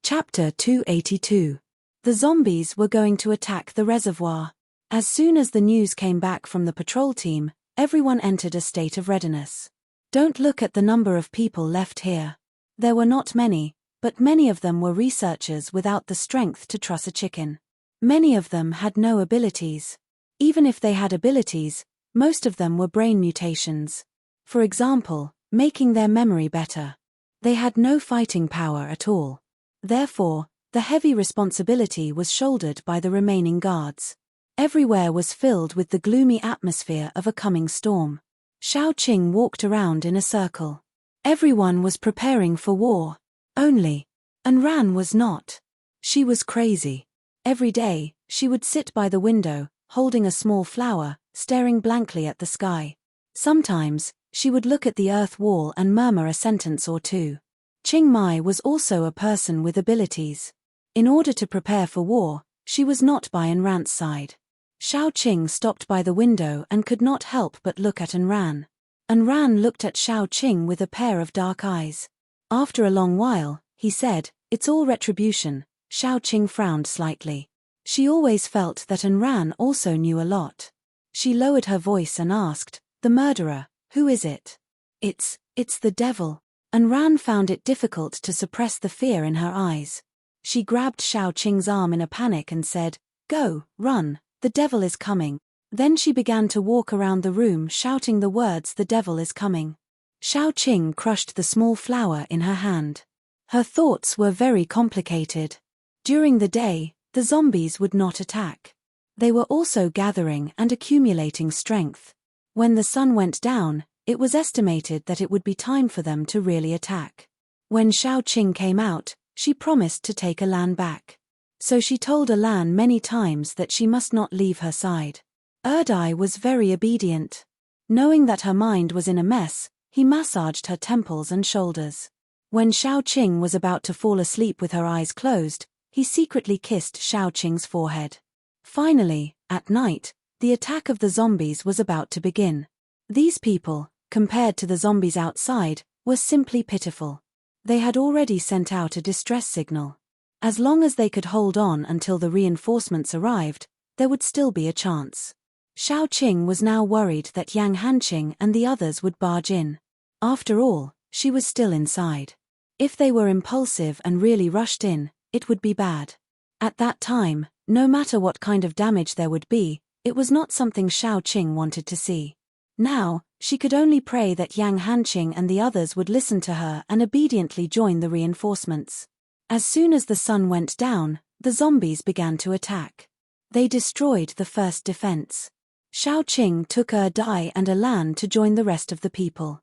Chapter 282. The zombies were going to attack the reservoir. As soon as the news came back from the patrol team, everyone entered a state of readiness. Don't look at the number of people left here. There were not many, but many of them were researchers without the strength to truss a chicken. Many of them had no abilities. Even if they had abilities, most of them were brain mutations. For example, making their memory better. They had no fighting power at all. Therefore, the heavy responsibility was shouldered by the remaining guards. Everywhere was filled with the gloomy atmosphere of a coming storm. Xiaoqing walked around in a circle. Everyone was preparing for war. Only Enran was not. She was crazy. Every day, she would sit by the window, holding a small flower, staring blankly at the sky. Sometimes, she would look at the earth wall and murmur a sentence or two. Qing Mai was also a person with abilities. In order to prepare for war, she was not by Enran's side. Xiaoqing stopped by the window and could not help but look at Enran. Enran looked at Xiaoqing with a pair of dark eyes. After a long while, he said, "It's all retribution." Xiaoqing frowned slightly. She always felt that Enran also knew a lot. She lowered her voice and asked, "The murderer, who is it?" It's the devil." Enran found it difficult to suppress the fear in her eyes. She grabbed Xiaoqing's arm in a panic and said, "Go, run, the devil is coming." Then she began to walk around the room shouting the words, "The devil is coming." Xiaoqing crushed the small flower in her hand. Her thoughts were very complicated. During the day, the zombies would not attack. They were also gathering and accumulating strength. When the sun went down, it was estimated that it would be time for them to really attack. When Xiaoqing came out, she promised to take Elan back. So she told Elan many times that she must not leave her side. Erdai was very obedient. Knowing that her mind was in a mess, he massaged her temples and shoulders. When Xiaoqing was about to fall asleep with her eyes closed, he secretly kissed Xiaoqing's forehead. Finally, at night, the attack of the zombies was about to begin. These people, compared to the zombies outside, were simply pitiful. They had already sent out a distress signal. As long as they could hold on until the reinforcements arrived, there would still be a chance. Xiaoqing was now worried that Yang Hanqing and the others would barge in. After all, she was still inside. If they were impulsive and really rushed in, it would be bad. At that time, no matter what kind of damage there would be, it was not something Xiaoqing wanted to see. Now, she could only pray that Yang Hanqing and the others would listen to her and obediently join the reinforcements. As soon as the sun went down, the zombies began to attack. They destroyed the first defense. Xiaoqing took Erdai and Elan to join the rest of the people.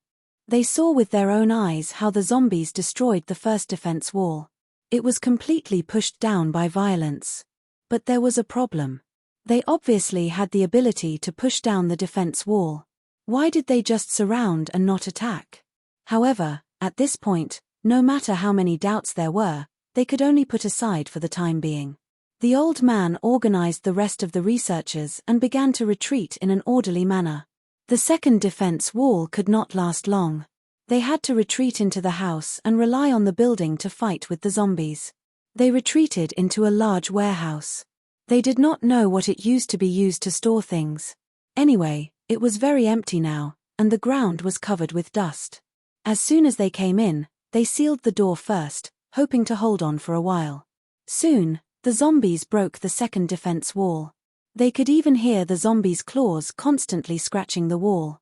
They saw with their own eyes how the zombies destroyed the first defense wall. It was completely pushed down by violence. But there was a problem. They obviously had the ability to push down the defense wall. Why did they just surround and not attack? However, at this point, no matter how many doubts there were, they could only put aside for the time being. The old man organized the rest of the researchers and began to retreat in an orderly manner. The second defense wall could not last long. They had to retreat into the house and rely on the building to fight with the zombies. They retreated into a large warehouse. They did not know what it used to be used to store things. Anyway, it was very empty now, and the ground was covered with dust. As soon as they came in, they sealed the door first, hoping to hold on for a while. Soon, the zombies broke the second defense wall. They could even hear the zombies' claws constantly scratching the wall.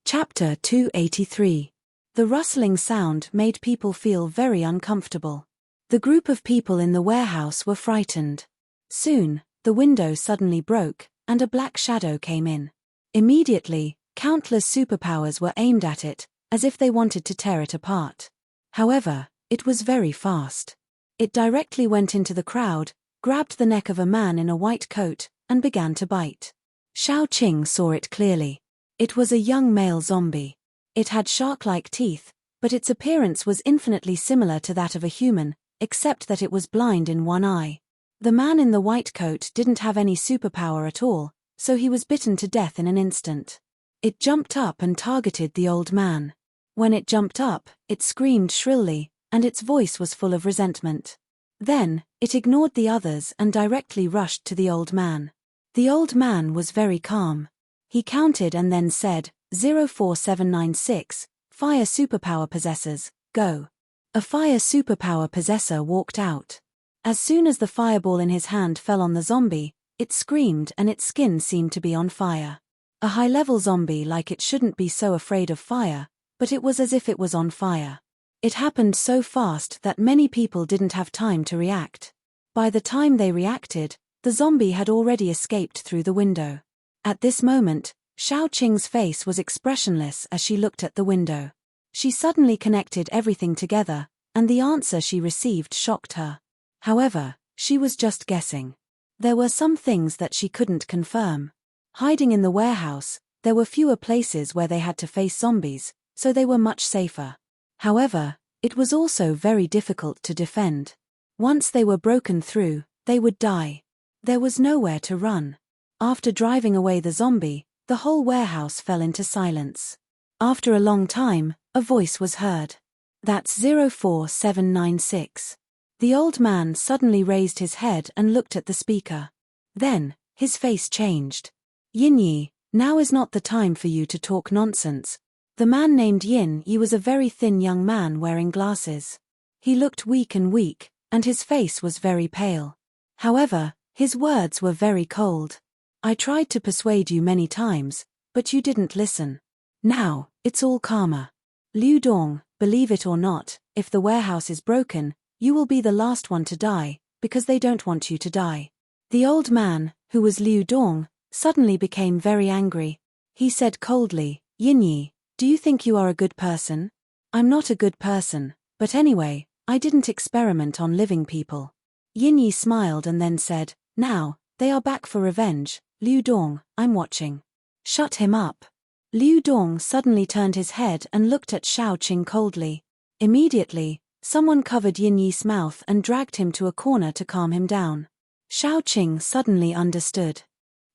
Chapter 283. The rustling sound made people feel very uncomfortable. The group of people in the warehouse were frightened. Soon, the window suddenly broke, and a black shadow came in. Immediately, countless superpowers were aimed at it, as if they wanted to tear it apart. However, it was very fast. It directly went into the crowd, grabbed the neck of a man in a white coat, and began to bite. Xiao Qing saw it clearly. It was a young male zombie. It had shark-like teeth, but its appearance was infinitely similar to that of a human, except that it was blind in one eye. The man in the white coat didn't have any superpower at all, so he was bitten to death in an instant. It jumped up and targeted the old man. When it jumped up, it screamed shrilly, and its voice was full of resentment. Then, it ignored the others and directly rushed to the old man. The old man was very calm. He counted and then said, 04796, Fire Superpower Possessors, go. A Fire Superpower Possessor walked out. As soon as the fireball in his hand fell on the zombie, it screamed and its skin seemed to be on fire. A high-level zombie like it shouldn't be so afraid of fire, but it was as if it was on fire. It happened so fast that many people didn't have time to react. By the time they reacted, the zombie had already escaped through the window. At this moment, Xiao Qing's face was expressionless as she looked at the window. She suddenly connected everything together, and the answer she received shocked her. However, she was just guessing. There were some things that she couldn't confirm. Hiding in the warehouse, there were fewer places where they had to face zombies, so they were much safer. However, it was also very difficult to defend. Once they were broken through, they would die. There was nowhere to run. After driving away the zombie, the whole warehouse fell into silence. After a long time, a voice was heard. That's 04796. The old man suddenly raised his head and looked at the speaker. Then, his face changed. Yin Yi, now is not the time for you to talk nonsense. The man named Yin Yi was a very thin young man wearing glasses. He looked weak, and his face was very pale. However, his words were very cold. I tried to persuade you many times, but you didn't listen. Now, it's all karma. Liu Dong, believe it or not, if the warehouse is broken, you will be the last one to die, because they don't want you to die. The old man, who was Liu Dong, suddenly became very angry. He said coldly, Yin Yi, do you think you are a good person? I'm not a good person, but anyway, I didn't experiment on living people. Yin Yi smiled and then said, now, they are back for revenge. Liu Dong, I'm watching. Shut him up. Liu Dong suddenly turned his head and looked at Xiao Qing coldly. Immediately, someone covered Yin Yi's mouth and dragged him to a corner to calm him down. Xiao Qing suddenly understood.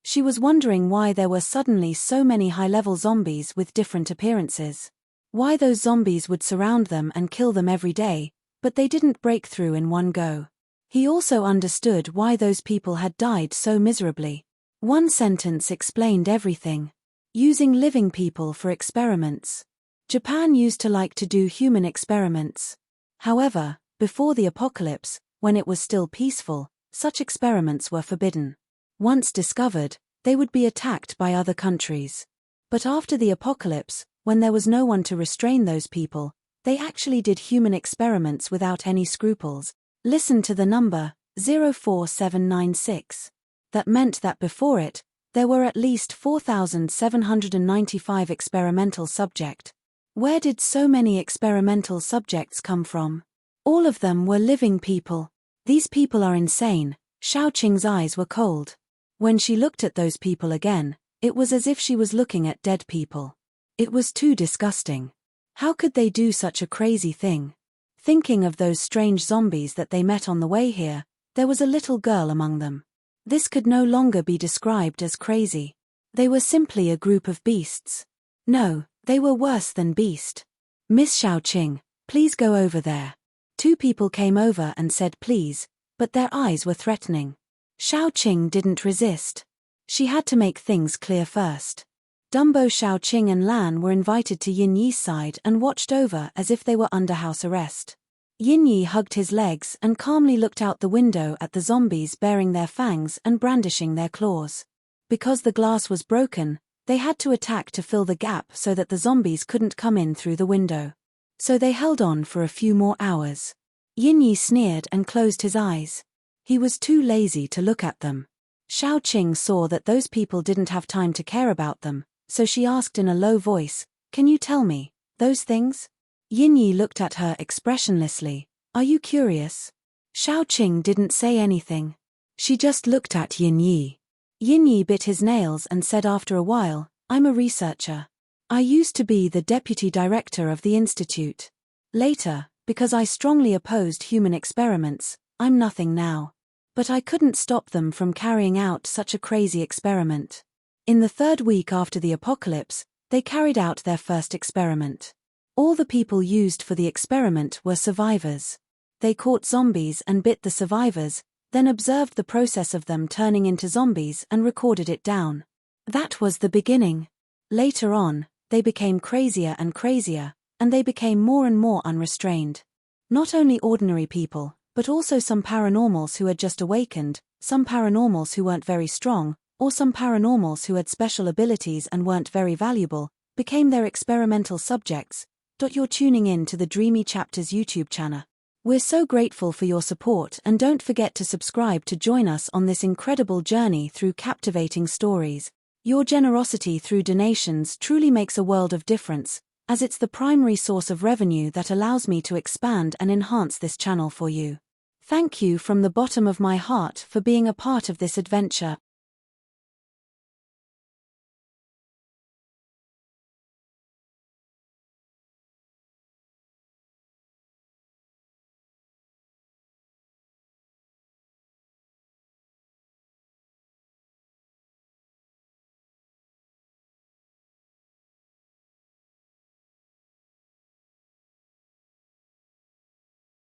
She was wondering why there were suddenly so many high-level zombies with different appearances. Why those zombies would surround them and kill them every day, but they didn't break through in one go. He also understood why those people had died so miserably. One sentence explained everything. Using living people for experiments. Japan used to like to do human experiments. However, before the apocalypse, when it was still peaceful, such experiments were forbidden. Once discovered, they would be attacked by other countries. But after the apocalypse, when there was no one to restrain those people, they actually did human experiments without any scruples. Listen to the number, 04796. That meant that before it, there were at least 4,795 experimental subjects. Where did so many experimental subjects come from? All of them were living people. These people are insane. Xiao Qing's eyes were cold. When she looked at those people again, it was as if she was looking at dead people. It was too disgusting. How could they do such a crazy thing? Thinking of those strange zombies that they met on the way here, there was a little girl among them. This could no longer be described as crazy. They were simply a group of beasts. No, they were worse than beast. Miss Xiao Qing, please go over there. Two people came over and said please, but their eyes were threatening. Xiao Qing didn't resist. She had to make things clear first. Dumbo, Xiao Qing and Lan were invited to Yin Yi's side and watched over as if they were under house arrest. Yin Yi hugged his legs and calmly looked out the window at the zombies baring their fangs and brandishing their claws. Because the glass was broken, they had to attack to fill the gap so that the zombies couldn't come in through the window. So they held on for a few more hours. Yin Yi sneered and closed his eyes. He was too lazy to look at them. Xiao Qing saw that those people didn't have time to care about them, so she asked in a low voice, "Can you tell me those things?" Yin Yi looked at her expressionlessly. "Are you curious?" Xiao Qing didn't say anything. She just looked at Yin Yi. Yin Yi bit his nails and said after a while, "I'm a researcher. I used to be the deputy director of the institute. Later, because I strongly opposed human experiments, I'm nothing now. But I couldn't stop them from carrying out such a crazy experiment. In the 3rd week after the apocalypse, they carried out their first experiment. All the people used for the experiment were survivors. They caught zombies and bit the survivors, then observed the process of them turning into zombies and recorded it down. That was the beginning. Later on, they became crazier and crazier, and they became more and more unrestrained. Not only ordinary people, but also some paranormals who had just awakened, some paranormals who weren't very strong, or some paranormals who had special abilities and weren't very valuable, became their experimental subjects. You're tuning in to the Dreamy Chapters YouTube channel. We're so grateful for your support, and don't forget to subscribe to join us on this incredible journey through captivating stories. Your generosity through donations truly makes a world of difference, as it's the primary source of revenue that allows me to expand and enhance this channel for you. Thank you from the bottom of my heart for being a part of this adventure.